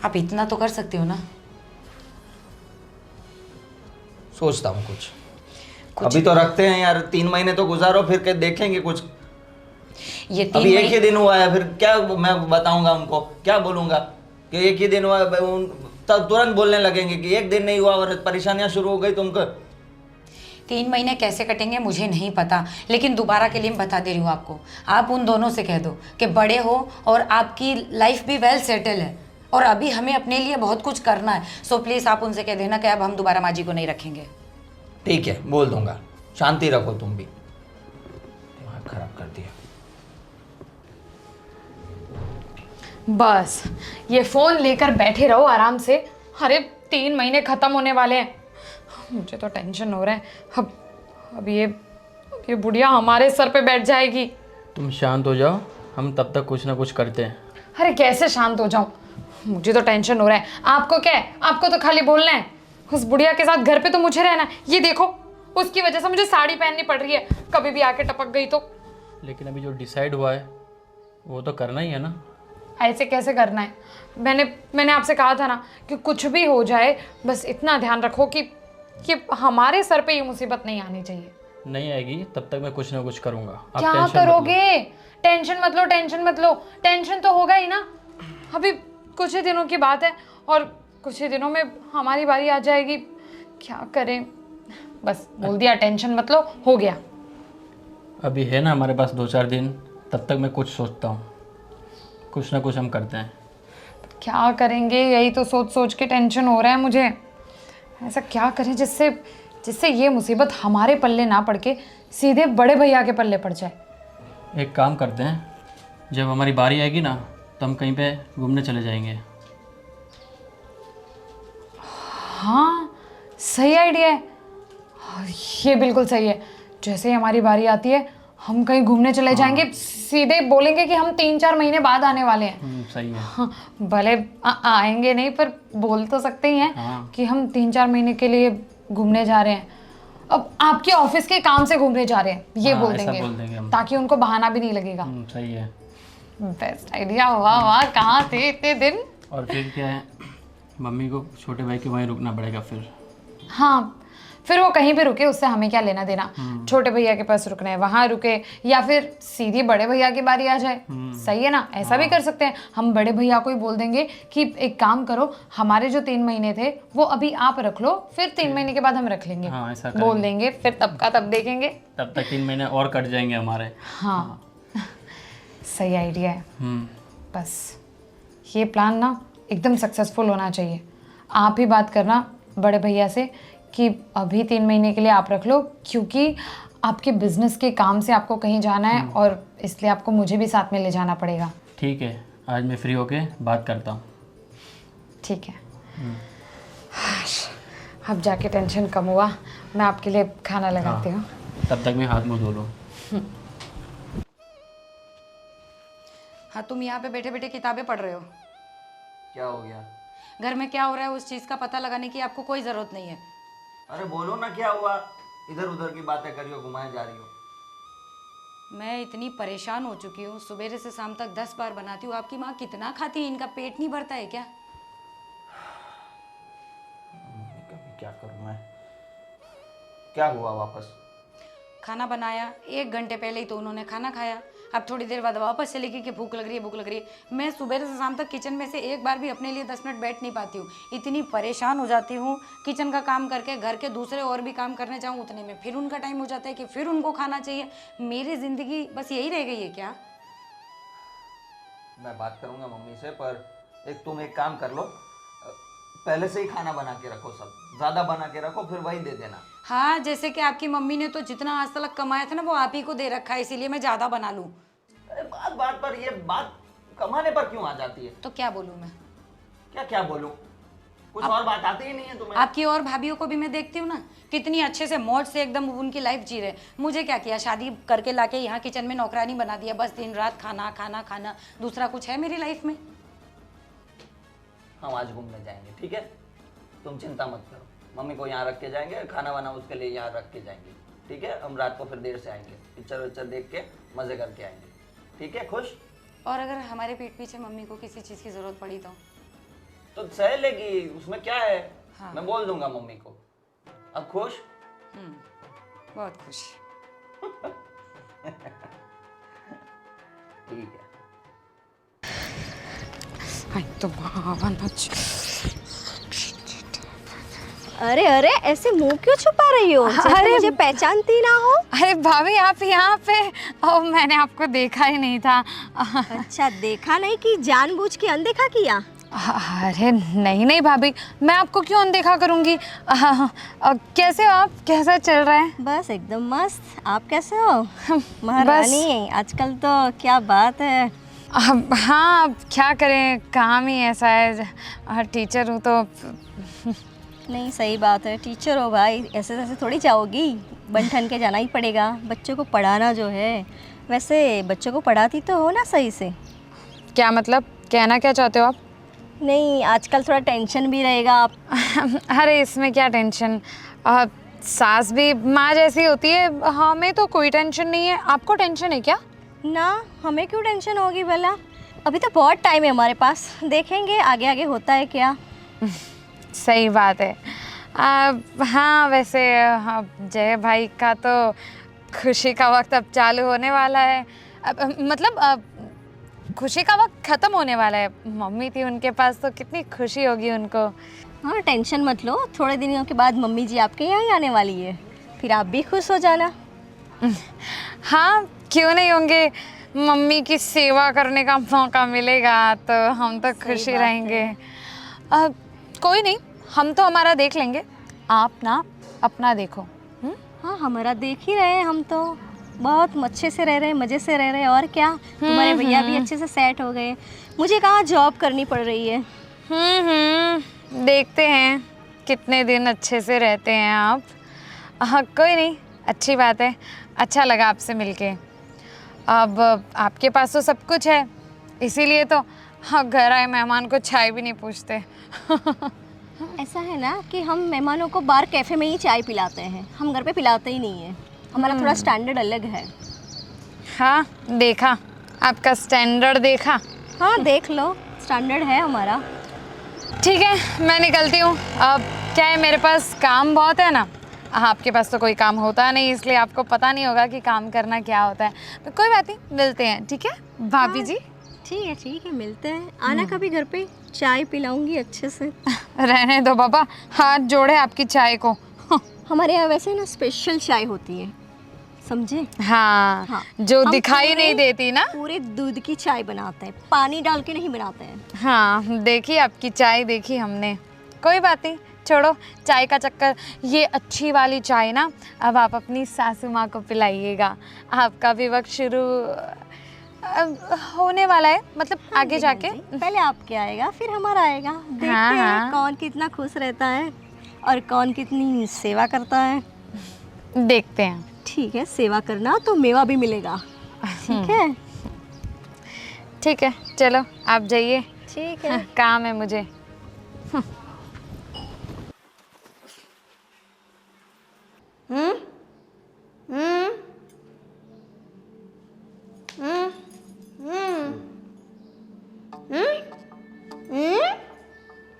[SPEAKER 5] आप इतना तो कर सकते हो ना।
[SPEAKER 2] सोचता हूँ कुछ। अभी तो रखते हैं यार, 3 महीने तो गुजारो, फिर के देखेंगे कुछ।
[SPEAKER 5] ये 3
[SPEAKER 2] अभी एक ही दिन हुआ है, फिर क्या मैं बताऊंगा उनको, क्या बोलूंगा कि एक ही दिन हुआ है, तब तुरंत बोलने लगेंगे कि एक दिन नहीं हुआ और परेशानियां शुरू हो गई तुमको।
[SPEAKER 5] 3 महीने कैसे कटेंगे मुझे नहीं पता, लेकिन दोबारा के लिए मैं बता दे रही हूँ आपको, आप उन दोनों से कह दो कि बड़े हो और आपकी लाइफ भी वेल सेटल है और अभी हमें अपने लिए बहुत कुछ करना है। सो प्लीज़ आप उनसे कह देना कि अब हम दोबारा माँ जी को नहीं रखेंगे।
[SPEAKER 2] ठीक है, बोल दूंगा। शांति रखो तुम भी, दिमाग खराब कर दिया।
[SPEAKER 3] बस ये फोन लेकर बैठे रहो आराम से। अरे 3 महीने खत्म होने वाले हैं, मुझे तो टेंशन हो रहा है। अब ये बुढ़िया हमारे सर पे बैठ जाएगी।
[SPEAKER 6] तुम शांत हो जाओ, हम तब तक कुछ ना कुछ करते हैं।
[SPEAKER 3] अरे कैसे शांत हो जाऊं, मुझे तो टेंशन हो रहा है। आपको क्या है, आपको तो खाली बोलना है। उस बुढ़िया के साथ घर पे तो मुझे रहना है। ये देखो, उसकी वजह से मुझे साड़ी पहननी पड़ रही है, कभी भी आके टपक गई तो।
[SPEAKER 6] लेकिन अभी जो डिसाइड हुआ है वो तो करना ही है ना।
[SPEAKER 3] ऐसे कैसे करना है? मैंने आपसे कहा था ना कि कुछ भी हो जाए बस इतना ध्यान रखो कि हमारे सर पे ये मुसीबत नहीं आनी चाहिए।
[SPEAKER 6] नहीं आएगी, तब तक मैं कुछ ना कुछ करूँगा। आप
[SPEAKER 3] क्या
[SPEAKER 6] टेंशन मत लो।
[SPEAKER 3] करोगे? टेंशन मत लो, टेंशन मत लो। टेंशन तो होगा ही ना। अभी कुछ ही दिनों की बात है और कुछ ही दिनों में हमारी बारी आ जाएगी। क्या करें? बस बोल दिया टेंशन मत लो, हो गया।
[SPEAKER 6] अभी है ना हमारे पास 2-4 दिन, तब तक मैं कुछ सोचता हूँ, कुछ ना कुछ हम करते हैं।
[SPEAKER 3] क्या करेंगे, यही तो सोच सोच के टेंशन हो रहा है मुझे। ऐसा क्या करें जिससे ये मुसीबत हमारे पल्ले ना पड़ के सीधे बड़े भैया के पल्ले पड़ जाए।
[SPEAKER 6] एक काम करते हैं, जब हमारी बारी आएगी ना तो हम कहीं पे घूमने चले जाएंगे।
[SPEAKER 3] हाँ, सही आइडिया है। ये बिल्कुल सही है। जैसे ही हमारी बारी आती है हम कहीं घूमने चले जाएंगे, सीधे बोलेंगे कि हम 3-4 महीने बाद आने वाले हैं।
[SPEAKER 6] सही है।
[SPEAKER 3] हाँ, भले आएंगे नहीं पर बोल तो सकते ही हैं कि हम 3-4 महीने के लिए घूमने जा रहे हैं। अब आपके ऑफिस के काम से घूमने जा रहे हैं, ये बोल
[SPEAKER 6] ऐसा
[SPEAKER 3] देंगे
[SPEAKER 6] बोल देंगे हम।
[SPEAKER 3] ताकि उनको बहाना भी नहीं लगेगा।
[SPEAKER 6] सही है।
[SPEAKER 3] Best idea. वाह वाह, कहाँ थे इतने दिन?
[SPEAKER 6] और फिर क्या है, मम्मी को छोटे भाई के वहीं रुकना पड़ेगा फिर।
[SPEAKER 3] हाँ, फिर वो कहीं भी रुके उससे हमें क्या लेना देना। छोटे भैया के पास रुकना है वहां रुके, या फिर सीधी बड़े भैया की बारी आ जाए। सही है ना? ऐसा भी कर सकते हैं। हम बड़े भैया को ही बोल देंगे कि एक काम करो, हमारे जो 3 महीने थे वो अभी आप रख लो, फिर 3 महीने के बाद हम रख लेंगे।
[SPEAKER 6] हाँ, ऐसा
[SPEAKER 3] बोल देंगे, फिर तब का तब देखेंगे।
[SPEAKER 6] तब तक 3 महीने और कट जाएंगे हमारे।
[SPEAKER 3] हाँ, सही आइडिया है। बस ये प्लान ना एकदम सक्सेसफुल होना चाहिए। आप ही बात करना बड़े भैया से कि अभी 3 महीने के लिए आप रख लो, क्योंकि आपके बिजनेस के काम से आपको कहीं जाना है और इसलिए आपको मुझे भी साथ में ले जाना पड़ेगा।
[SPEAKER 6] ठीक है, आज मैं फ्री होके बात करता हूँ।
[SPEAKER 3] ठीक है। अब जाके टेंशन कम हुआ, मैं आपके लिए खाना लगाती हूँ।
[SPEAKER 6] तब तक मैं हाथ मुँह धो लूँ।
[SPEAKER 5] हाँ, तुम यहाँ पे बैठे बैठे किताबें पढ़ रहे हो।
[SPEAKER 2] क्या हो गया?
[SPEAKER 5] घर में क्या हो रहा है उस चीज़ का पता लगाने की आपको कोई ज़रूरत नहीं है।
[SPEAKER 2] अरे बोलो ना, क्या हुआ? इधर उधर की बातें करियो, घुमाए जा रही हो।
[SPEAKER 5] मैं इतनी परेशान हो चुकी हूँ, सुबह से शाम तक 10 बार बनाती हूँ। आपकी माँ कितना खाती है, इनका पेट नहीं भरता है क्या?
[SPEAKER 2] कभी क्या करूं मैं? क्या हुआ वापस?
[SPEAKER 5] खाना बनाया, 1 घंटे पहले ही तो उन्होंने खाना खाया। अब थोड़ी देर बाद वापस चली गई कि भूख लग रही है, भूख लग रही है। मैं सुबह से शाम तक किचन में से एक बार भी अपने लिए 10 मिनट बैठ नहीं पाती हूँ। इतनी परेशान हो जाती हूँ, किचन का काम करके घर के दूसरे और भी काम करने जाऊँ उतने में फिर उनका टाइम हो जाता है कि फिर उनको खाना चाहिए। मेरी ज़िंदगी बस यही रह गई है क्या?
[SPEAKER 2] मैं बात करूंगा मम्मी से, पर तुम एक काम कर लो, पहले से ही खाना बना के रखो, सब ज्यादा बना के रखो, फिर वही दे देना।
[SPEAKER 5] हाँ, जैसे कि आपकी मम्मी ने तो जितना आज तक कमाया था ना वो आप ही को दे रखा है, इसीलिए मैं ज़्यादा बना लूँ।
[SPEAKER 2] अरे बात बात पर ये बात कमाने पर क्यों आ जाती है?
[SPEAKER 5] तो क्या बोलूँ मैं?
[SPEAKER 2] क्या क्या बोलूं? कुछ और बात आती ही नहीं है तुम्हें?
[SPEAKER 5] आपकी और भाभीियों को भी मैं देखती हूँ ना, कितनी अच्छे से मौज से एकदम उनकी लाइफ जी रहे। मुझे क्या किया, शादी करके लाके यहाँ किचन में नौकरानी बना दिया, बस दिन रात खाना खाना खाना, दूसरा कुछ है मेरी लाइफ में?
[SPEAKER 2] हम आज घूमने जाएंगे, ठीक है? तुम चिंता मत करो, मम्मी को यहाँ रख के जाएंगे, खाना वाना उसके लिए यहाँ रख के जाएंगे, ठीक है? हम रात को फिर देर से आएंगे, पिक्चर विक्चर देख के मजे करके आएंगे, ठीक है? खुश?
[SPEAKER 5] और अगर हमारे पीठ पीछे मम्मी को किसी चीज़ की ज़रूरत पड़ी
[SPEAKER 2] तो सह लेगी, उसमें क्या है?
[SPEAKER 5] हाँ।
[SPEAKER 2] मैं बोल दूंगा मम्मी को। अब खुश?
[SPEAKER 5] बहुत खुश।
[SPEAKER 2] ठीक है।
[SPEAKER 5] तो
[SPEAKER 4] अरे अरे, ऐसे मुंह क्यों छुपा रही हो? जैसे मुझे पहचानती ना हो।
[SPEAKER 3] अरे भाभी आप यहाँ पे? मैंने आपको देखा ही नहीं था।
[SPEAKER 4] अच्छा, देखा नहीं कि जानबूझ के अनदेखा किया?
[SPEAKER 3] अरे नहीं नहीं भाभी, मैं आपको क्यों अनदेखा करूँगी? कैसे हो आप? कैसा चल रहा है?
[SPEAKER 4] बस एकदम मस्त। आप कैसे हो? महारानी, आजकल तो क्या बात है।
[SPEAKER 3] हाँ, अब क्या करें, काम ही ऐसा है। टीचर हूँ तो।
[SPEAKER 4] नहीं, सही बात है, टीचर हो भाई, ऐसे ऐसे थोड़ी जाओगी, बन ठन के जाना ही पड़ेगा। बच्चों को पढ़ाना जो है, वैसे बच्चों को पढ़ाती तो हो ना सही से?
[SPEAKER 3] क्या मतलब, कहना क्या चाहते हो आप?
[SPEAKER 4] नहीं, आजकल थोड़ा टेंशन भी रहेगा आप।
[SPEAKER 3] अरे इसमें क्या टेंशन, सास भी माँ जैसी होती है, हमें तो कोई टेंशन नहीं है। आपको टेंशन है क्या?
[SPEAKER 4] ना, हमें क्यों टेंशन होगी भला? अभी तो बहुत टाइम है हमारे पास, देखेंगे आगे आगे होता है क्या।
[SPEAKER 3] सही बात है। हाँ वैसे जय भाई का तो खुशी का वक्त अब चालू होने वाला है। मतलब खुशी का वक्त ख़त्म होने वाला है। मम्मी थी उनके पास तो कितनी खुशी होगी उनको।
[SPEAKER 4] हाँ, टेंशन मत लो, थोड़े दिनों के बाद मम्मी जी आपके यहाँ ही आने वाली है, फिर आप भी खुश हो जाना।
[SPEAKER 3] हाँ, क्यों नहीं होंगे। मम्मी की सेवा करने का मौका मिलेगा तो हम तो खुश ही रहेंगे। कोई नहीं, हम तो हमारा देख लेंगे, आप ना अपना देखो।
[SPEAKER 4] हाँ, हमारा देख ही रहे हैं, हम तो बहुत अच्छे से रह रहे हैं, मज़े से रह रहे हैं। और क्या, तुम्हारे भैया भी अच्छे से सेट हो गए, मुझे कहाँ जॉब करनी पड़ रही है।
[SPEAKER 3] देखते हैं कितने दिन अच्छे से रहते हैं आप। हाँ कोई नहीं, अच्छी बात है, अच्छा लगा आपसे मिलके। अब आपके पास तो सब कुछ है, इसीलिए तो हाँ घर आए मेहमान को चाय भी नहीं पूछते।
[SPEAKER 4] ऐसा है ना कि हम मेहमानों को बार कैफ़े में ही चाय पिलाते हैं, हम घर पे पिलाते ही नहीं है। हमारा थोड़ा स्टैंडर्ड अलग है।
[SPEAKER 3] हाँ देखा, आपका स्टैंडर्ड देखा।
[SPEAKER 4] हाँ देख लो, स्टैंडर्ड है हमारा।
[SPEAKER 3] ठीक है, मैं निकलती हूँ। अब क्या है, मेरे पास काम बहुत है ना। आपके पास तो कोई काम होता नहीं, इसलिए आपको पता नहीं होगा कि काम करना क्या होता है। तो कोई बात नहीं, मिलते हैं, ठीक है भाभी जी?
[SPEAKER 4] ठीक है, मिलते हैं। आना कभी घर पे, चाय पिलाऊंगी अच्छे से।
[SPEAKER 3] रहने दो बाबा, हाथ जोड़े आपकी चाय को।
[SPEAKER 4] हमारे यहाँ वैसे ना स्पेशल चाय होती है, समझे?
[SPEAKER 3] हाँ, जो
[SPEAKER 4] हम
[SPEAKER 3] दिखाई नहीं देती ना।
[SPEAKER 4] पूरे दूध की चाय बनाते हैं, पानी डाल के नहीं बनाते हैं।
[SPEAKER 3] हाँ देखी आपकी चाय, देखी हमने। कोई बात नहीं, छोड़ो चाय का चक्कर। ये अच्छी वाली चाय ना अब आप अपनी सासू माँ को पिलाइएगा। आपका भी वक्त शुरू होने वाला है, मतलब
[SPEAKER 4] हाँ
[SPEAKER 3] आगे जाके।
[SPEAKER 4] पहले आपके आएगा, फिर हमारा आएगा। देखते हैं कौन कितना खुश रहता है और कौन कितनी सेवा करता है।
[SPEAKER 3] देखते हैं।
[SPEAKER 4] ठीक है, सेवा करना तो मेवा भी मिलेगा, ठीक है?
[SPEAKER 3] ठीक है, चलो आप जाइए,
[SPEAKER 4] ठीक है।
[SPEAKER 3] काम है मुझे।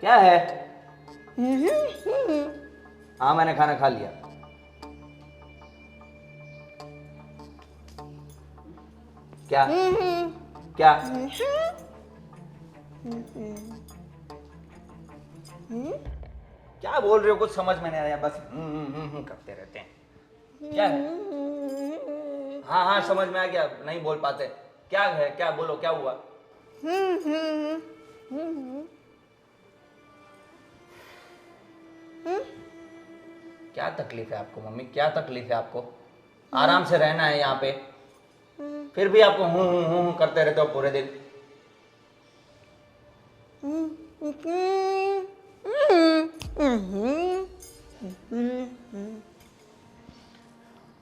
[SPEAKER 2] क्या है? हाँ, मैंने खाना खा लिया। क्या क्या? क्या बोल रहे हो? कुछ समझ में नहीं आया, बस करते रहते हैं। क्या है? हाँ हाँ समझ में आ गया, नहीं बोल पाते। क्या है? क्या बोलो, क्या हुआ? क्या तकलीफ है आपको मम्मी, क्या तकलीफ है आपको? आराम से रहना है यहाँ पे, फिर भी आपको हूँ करते रहते हो पूरे दिन।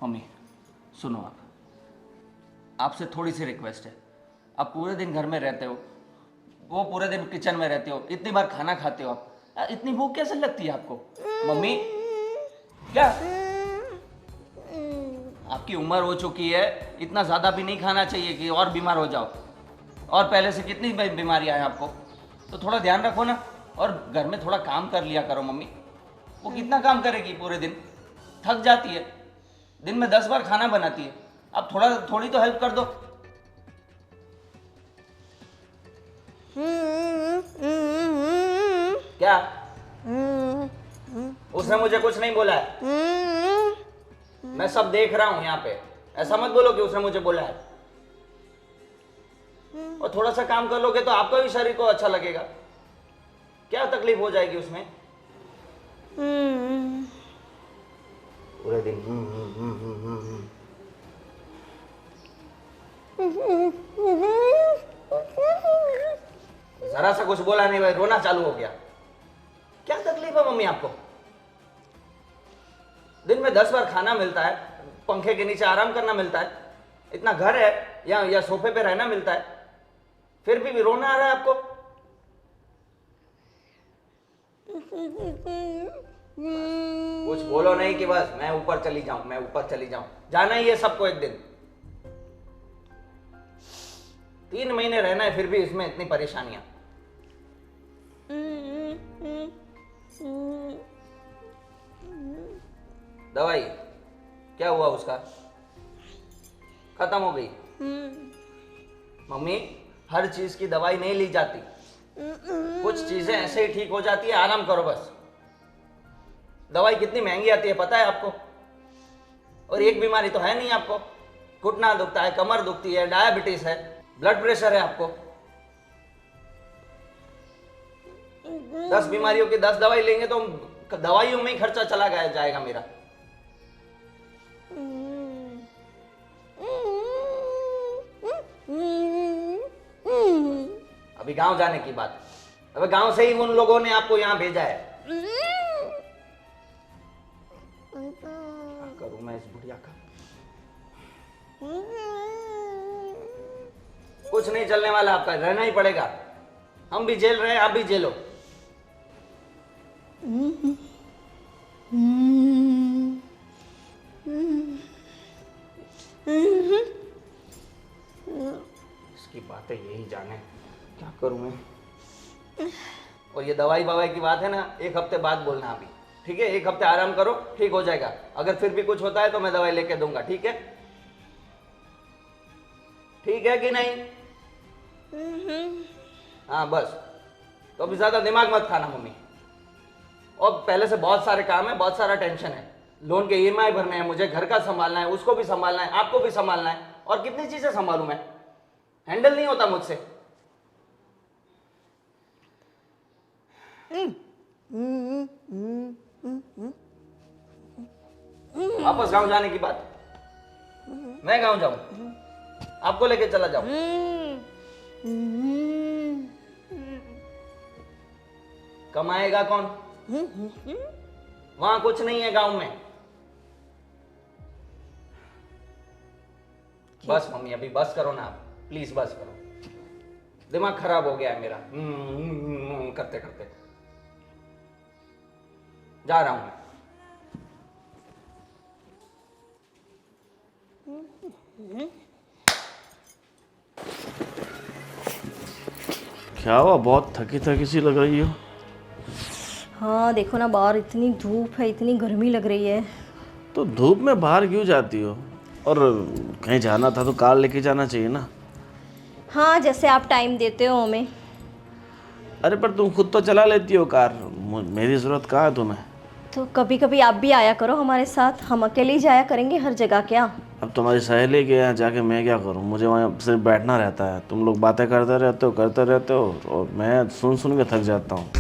[SPEAKER 2] मम्मी सुनो, आपसे थोड़ी सी रिक्वेस्ट है। आप पूरे दिन घर में रहते हो, वो पूरे दिन किचन में रहते हो, इतनी बार खाना खाते हो आप, इतनी भूख कैसे लगती है आपको? मम्मी क्या आपकी उम्र हो चुकी है, इतना ज़्यादा भी नहीं खाना चाहिए कि और बीमार हो जाओ। और पहले से कितनी बीमारियां हैं आपको, तो थोड़ा ध्यान रखो ना। और घर में थोड़ा काम कर लिया करो मम्मी। वो कितना काम करेगी पूरे दिन, थक जाती है, दिन में 10 बार खाना बनाती है। आप थोड़ी तो हेल्प कर दो। क्या उसने मुझे कुछ नहीं बोला है, मैं सब देख रहा हूं यहाँ पे। ऐसा मत बोलो कि उसने मुझे बोला है। और थोड़ा सा काम कर लोगे तो आपका भी शरीर को अच्छा लगेगा। क्या तकलीफ हो जाएगी उसमें? पूरे दिन जरा सा कुछ बोला नहीं भाई, रोना चालू हो गया। क्या तकलीफ है मम्मी आपको? दिन में 10 बार खाना मिलता है, पंखे के नीचे आराम करना मिलता है, इतना घर है या सोफे पे रहना मिलता है, फिर भी रोना आ रहा है आपको? कुछ बोलो नहीं कि बस मैं ऊपर चली जाऊं, मैं ऊपर चली जाऊं। जाना ही है सबको एक दिन। 3 महीने रहना है, फिर भी इसमें इतनी परेशानियां। दवाई क्या हुआ उसका? खत्म हो गई? मम्मी हर चीज की दवाई नहीं ली जाती, कुछ चीजें ऐसे ही ठीक हो जाती है। आराम करो बस। दवाई कितनी महंगी आती है पता है आपको? और एक बीमारी तो है नहीं आपको, घुटना दुखता है, कमर दुखती है, डायबिटीज है, ब्लड प्रेशर है आपको। 10 बीमारियों की 10 दवाई लेंगे तो दवाइयों में ही खर्चा चला जाएगा मेरा। अभी गांव जाने की बात, अबे गांव से ही उन लोगों ने आपको यहाँ भेजा है। क्या करूं मैं इस बुढ़िया का? कुछ नहीं चलने वाला आपका, रहना ही पड़ेगा। हम भी झेल रहे हैं, आप भी झेलो। इसकी बातें यही जाने, क्या करूं मैं? और ये दवाई बवाई की बात है ना, 1 हफ्ते बाद बोलना अभी, ठीक है? 1 हफ्ते आराम करो, ठीक हो जाएगा। अगर फिर भी कुछ होता है तो मैं दवाई लेके दूंगा, ठीक है? ठीक है कि नहीं? हाँ बस। तो अभी ज्यादा दिमाग मत खाना मम्मी। और पहले से बहुत सारे काम है, बहुत सारा टेंशन है। लोन के EMI भरने हैं मुझे, घर का संभालना है, उसको भी संभालना है, आपको भी संभालना है, और कितनी चीजें संभालूं मैं? हैंडल नहीं होता मुझसे। वापस गांव जाने की बात, मैं गांव जाऊं, आपको लेके चला जाऊं? कमाएगा कौन? वहां कुछ नहीं है गांव में। बस मम्मी अभी बस करो ना आप, प्लीज बस करो। दिमाग खराब हो गया है मेरा करते करते। जा रहा हूं मैं।
[SPEAKER 1] क्या हुआ, बहुत थकी थकी सी लग रही हो?
[SPEAKER 4] हाँ देखो ना, बाहर इतनी धूप है, इतनी गर्मी लग रही है।
[SPEAKER 1] तो धूप में बाहर क्यों जाती हो? और कहीं जाना था तो कार लेके जाना चाहिए ना।
[SPEAKER 4] हाँ जैसे आप टाइम देते हो हमें।
[SPEAKER 1] अरे पर तुम खुद तो चला लेती हो कार, मेरी ज़रूरत कहाँ है तुम्हें?
[SPEAKER 4] तो कभी कभी आप भी आया करो हमारे साथ, हम अकेले ही जाया करेंगे हर जगह क्या?
[SPEAKER 1] अब तुम्हारी सहेली के यहाँ जाके मैं क्या करूँ? मुझे वहाँ सिर्फ बैठना रहता है, तुम लोग बातें करते रहते हो और मैं सुन सुन के थक जाता हूँ।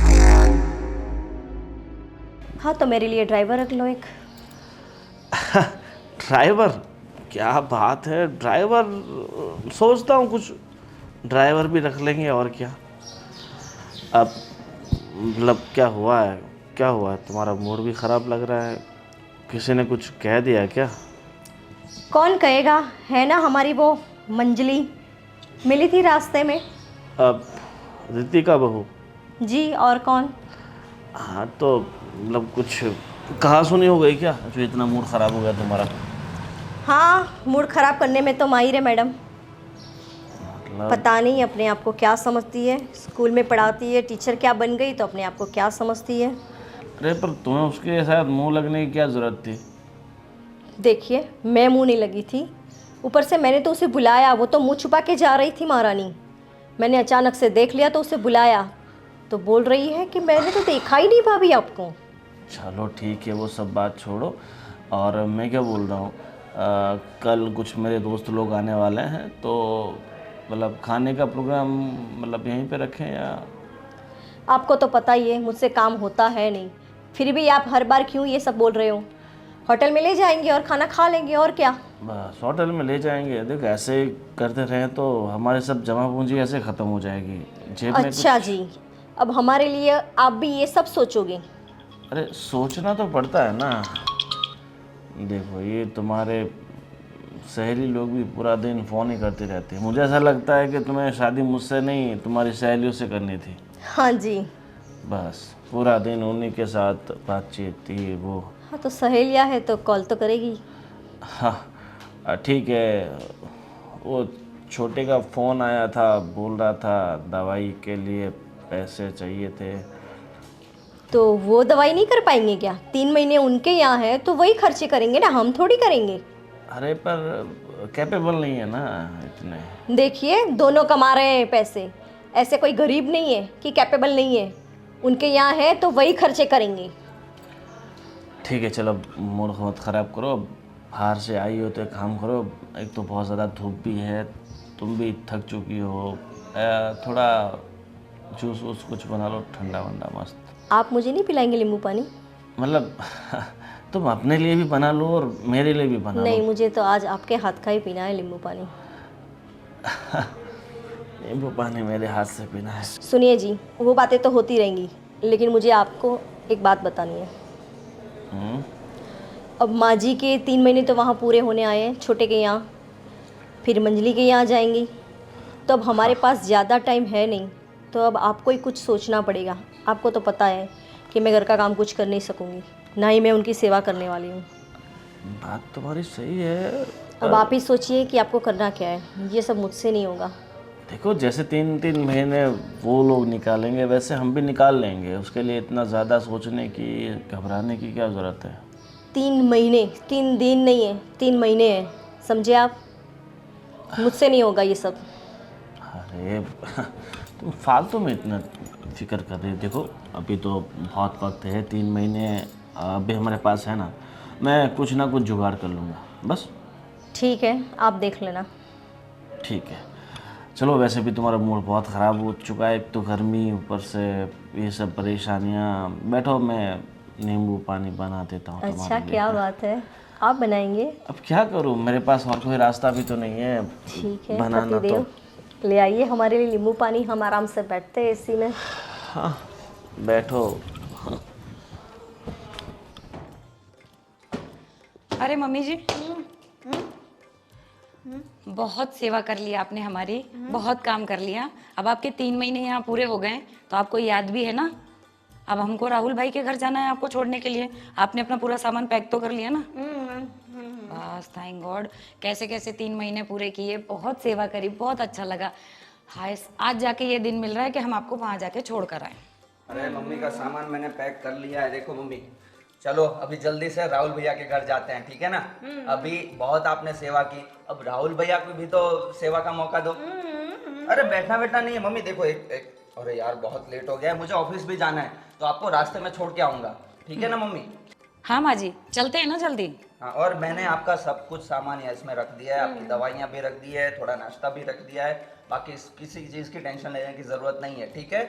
[SPEAKER 4] हाँ तो मेरे लिए ड्राइवर रख लो एक।
[SPEAKER 1] ड्राइवर? क्या बात है, ड्राइवर? सोचता हूँ कुछ ड्राइवर भी रख लेंगे और क्या। अब मतलब क्या हुआ है, क्या हुआ है? तुम्हारा मूड भी ख़राब लग रहा है, किसी ने कुछ कह दिया क्या?
[SPEAKER 4] कौन कहेगा, है ना हमारी वो मंजली, मिली थी रास्ते में।
[SPEAKER 1] अब रितिका बहू?
[SPEAKER 4] जी, और कौन।
[SPEAKER 1] हाँ तो मतलब कुछ कहा सुनी हो गई क्या जो इतना मूड ख़राब हो गया तुम्हारा?
[SPEAKER 4] हाँ, मूड ख़राब करने में तो माहिर है मैडम।
[SPEAKER 1] मतलब
[SPEAKER 4] पता नहीं अपने आप को क्या समझती है, स्कूल में पढ़ाती है, टीचर क्या बन गई तो अपने आप को क्या समझती है।
[SPEAKER 1] अरे पर तुम्हें उसके साथ मुंह लगने की क्या ज़रूरत थी?
[SPEAKER 4] देखिए, मैं मुंह नहीं लगी थी, ऊपर से मैंने तो उसे बुलाया, वो तो मुंह छुपा के जा रही थी महारानी। मैंने अचानक से देख लिया तो उसे बुलाया, तो बोल रही है कि मैंने तो देखा ही नहीं भाभी आपको।
[SPEAKER 1] चलो ठीक है, वो सब बात छोड़ो। और मैं क्या बोल रहा हूँ, कल कुछ मेरे दोस्त लोग आने वाले हैं, तो मतलब खाने का प्रोग्राम मतलब यहीं पे रखें या?
[SPEAKER 4] आपको तो पता ही है मुझसे काम होता है नहीं, फिर भी आप हर बार क्यों ये सब बोल रहे हो। होटल में ले जाएंगे और खाना खा लेंगे, और क्या।
[SPEAKER 1] बस होटल में ले जाएंगे। देख ऐसे करते रहें तो हमारे सब जमा पूंजी ऐसे ख़त्म हो जाएगी, जेब में
[SPEAKER 4] अच्छा जी, अब हमारे लिए आप भी ये सब सोचोगे।
[SPEAKER 1] अरे सोचना तो पड़ता है ना। देखो ये तुम्हारे सहेली लोग भी पूरा दिन फ़ोन ही करती रहती है। मुझे ऐसा लगता है कि तुम्हें शादी मुझसे नहीं तुम्हारी सहेलियों से करनी थी।
[SPEAKER 4] हाँ जी।
[SPEAKER 1] बस पूरा दिन उन्हीं के साथ बातचीत थी वो।
[SPEAKER 4] हाँ तो सहेलियाँ है तो कॉल तो करेगी।
[SPEAKER 1] हाँ ठीक है। वो छोटे का फ़ोन आया था, बोल रहा था दवाई के लिए पैसे चाहिए थे।
[SPEAKER 4] तो वो दवाई नहीं कर पाएंगे क्या? 3 महीने उनके यहाँ है तो वही खर्चे करेंगे ना, हम थोड़ी करेंगे।
[SPEAKER 1] अरे पर कैपेबल नहीं है ना इतने।
[SPEAKER 4] देखिए, दोनों कमा रहे हैं पैसे, ऐसे कोई गरीब नहीं है कि कैपेबल नहीं है। उनके यहाँ है तो वही खर्चे करेंगे।
[SPEAKER 1] ठीक है चलो, मूड मत ख़राब करो। बाहर से आई हो तो एक काम करो, एक तो बहुत ज़्यादा धूप भी है, तुम भी थक चुकी हो, थोड़ा जूस वूस कुछ बना लो ठंडा वंडा मस्त।
[SPEAKER 4] आप मुझे नहीं पिलाएंगे नींबू पानी?
[SPEAKER 1] मतलब तुम अपने लिए भी बना लो और मेरे लिए भी बना
[SPEAKER 4] नहीं,
[SPEAKER 1] लो।
[SPEAKER 4] मुझे तो आज आपके हाथ का ही पीना है नींबू पानी।
[SPEAKER 1] नींबू पानी मेरे हाथ से पीना है?
[SPEAKER 4] सुनिए जी, वो बातें तो होती रहेंगी, लेकिन मुझे आपको एक बात बतानी है। अब माँ जी के 3 महीने तो वहाँ पूरे होने आए हैं छोटे के यहाँ, फिर मंजली के यहाँ जाएंगी, तो अब हमारे पास ज़्यादा टाइम है नहीं, तो अब आपको ही कुछ सोचना पड़ेगा। आपको तो पता है कि मैं घर का काम कुछ कर नहीं सकूँगी, ना ही मैं उनकी सेवा करने वाली हूँ।
[SPEAKER 1] बात तुम्हारी सही है।
[SPEAKER 4] अब आप ही सोचिए कि आपको करना क्या है, ये सब मुझसे नहीं होगा।
[SPEAKER 1] देखो जैसे 3 महीने वो लोग निकालेंगे वैसे हम भी निकाल लेंगे, उसके लिए इतना ज़्यादा सोचने की घबराने की क्या ज़रूरत है।
[SPEAKER 4] 3 महीने, 3 दिन नहीं है, 3 महीने हैं, समझे आप। मुझसे नहीं होगा ये सब।
[SPEAKER 1] अरे तुम फालतू में इतना फिक्र कर रही हो। देखो अभी तो बहुत वक्त है, 3 महीने अभी हमारे पास है ना, मैं कुछ ना कुछ जुगाड़ कर लूँगा बस।
[SPEAKER 4] ठीक है, आप देख लेना।
[SPEAKER 1] ठीक है चलो, वैसे भी तुम्हारा मूड बहुत ख़राब हो चुका है, एक तो गर्मी ऊपर से ये सब परेशानियाँ। बैठो मैं नींबू पानी बना देता हूँ
[SPEAKER 4] अच्छा, क्या बात है, आप बनाएंगे?
[SPEAKER 1] अब क्या करूँ, मेरे पास और कोई रास्ता भी तो नहीं है
[SPEAKER 4] ठीक है,
[SPEAKER 1] बनाना।
[SPEAKER 4] पतिदेव ले आइए हमारे लिए नींबू पानी, हम आराम से बैठते हैं एसी में।
[SPEAKER 1] हाँ बैठो।
[SPEAKER 5] अरे मम्मी जी, बहुत सेवा कर लिया आपने हमारी, बहुत काम कर लिया। अब आपके 3 महीने यहाँ पूरे हो गए, तो आपको याद भी है ना। अब हमको राहुल भाई के घर जाना है आपको छोड़ने के लिए। आपने अपना पूरा सामान पैक तो कर लिया ना? बस थैंक गॉड। कैसे कैसे 3 महीने पूरे किए, बहुत सेवा करी, बहुत अच्छा लगा। हाय, आज जाके ये दिन मिल रहा है कि हम आपको वहाँ जाके छोड़ कर आए।
[SPEAKER 2] अरे मम्मी का सामान मैंने पैक कर लिया है। देखो मम्मी, चलो अभी जल्दी से राहुल भैया के घर जाते हैं, ठीक है ना। अभी बहुत आपने सेवा की, अब राहुल भैया को भी तो सेवा का मौका दो। अरे बैठना बैठना नहीं है मम्मी, देखो एक अरे यार बहुत लेट हो गया है, मुझे ऑफिस भी जाना है, तो आपको रास्ते में छोड़ के आऊंगा, ठीक है ना मम्मी।
[SPEAKER 5] हाँ माँ जी, चलते हैं ना जल्दी।
[SPEAKER 2] हाँ, और मैंने आपका सब कुछ सामान यहाँ इसमें रख दिया है, आपकी दवाइयाँ भी रख दी है, थोड़ा नाश्ता भी रख दिया है, बाकी किसी चीज़ की टेंशन लेने की ज़रूरत नहीं है, ठीक है।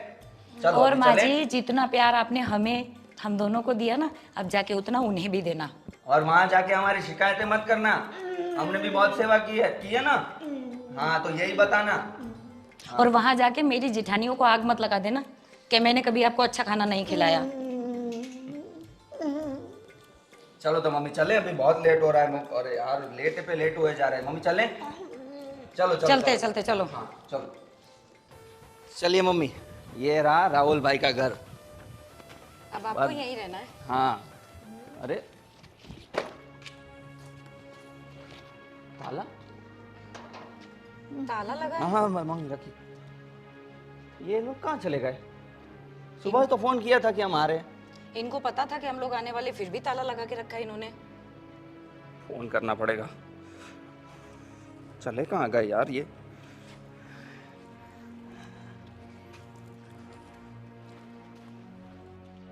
[SPEAKER 2] चलो
[SPEAKER 5] और
[SPEAKER 2] अभी
[SPEAKER 5] माँ
[SPEAKER 2] चलें?
[SPEAKER 5] जी, जितना प्यार आपने हमें हम दोनों को दिया ना, अब जाके उतना उन्हें भी देना।
[SPEAKER 2] और वहां जाके हमारी शिकायतें मत करना, हमने भी बहुत सेवा की है ना। हाँ तो यही बताना।
[SPEAKER 5] और वहां जाके मेरी जिठानियों को आग मत लगा देना कि मैंने कभी आपको अच्छा खाना नहीं खिलाया।
[SPEAKER 2] चलो तो मम्मी चले, अभी बहुत लेट हो रहा है। और यार लेट पे लेट हुए जा रहे हैं। मम्मी चले, चलो चलो
[SPEAKER 5] चलते
[SPEAKER 2] चलो।
[SPEAKER 5] चलते चलो।
[SPEAKER 2] हाँ चलो, चलिए मम्मी। ये रहा राहुल भाई का घर।
[SPEAKER 5] अब आपको यहीं रहना है?
[SPEAKER 2] हाँ। अरे ताला,
[SPEAKER 5] ताला लगा है?
[SPEAKER 2] हाँ मम्मी रखी। ये लोग कहाँ चले गए? सुबह तो फोन किया था कि हम आ रहे हैं।
[SPEAKER 5] इनको पता था कि हम लोग आने वाले, फिर भी ताला लगा के रखा है इन्होंने।
[SPEAKER 2] फोन करना पड़ेगा। चले कहाँ गए यार ये?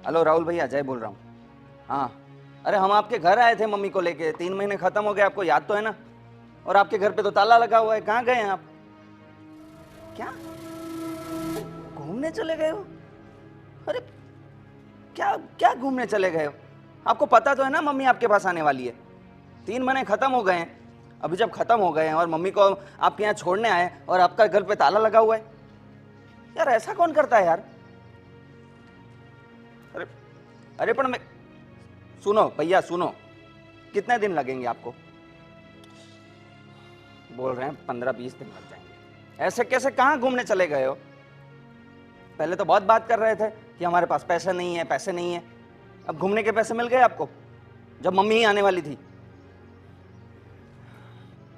[SPEAKER 2] हेलो राहुल भैया, जय बोल रहा हूँ। हाँ अरे हम आपके घर आए थे मम्मी को लेके। 3 महीने खत्म हो गए, आपको याद तो है ना? और आपके घर पे तो ताला लगा हुआ है। कहाँ गए हैं आप? क्या घूमने चले गए हो? अरे क्या क्या घूमने चले गए हो? आपको पता तो है ना मम्मी आपके पास आने वाली है। 3 महीने खत्म हो गए हैं। अभी जब खत्म हो गए हैं और मम्मी को आपके यहाँ छोड़ने आए और आपका घर पे ताला लगा हुआ है, यार ऐसा कौन करता है यार? अरे अरे पर मैं, सुनो भैया सुनो, कितने दिन लगेंगे आपको? बोल रहे हैं 15-20 दिन लग जाएंगे। ऐसे कैसे? कहाँ घूमने चले गए हो? पहले तो बहुत बात कर रहे थे कि हमारे पास पैसे नहीं है, पैसे नहीं है। अब घूमने के पैसे मिल गए आपको, जब मम्मी ही आने वाली थी।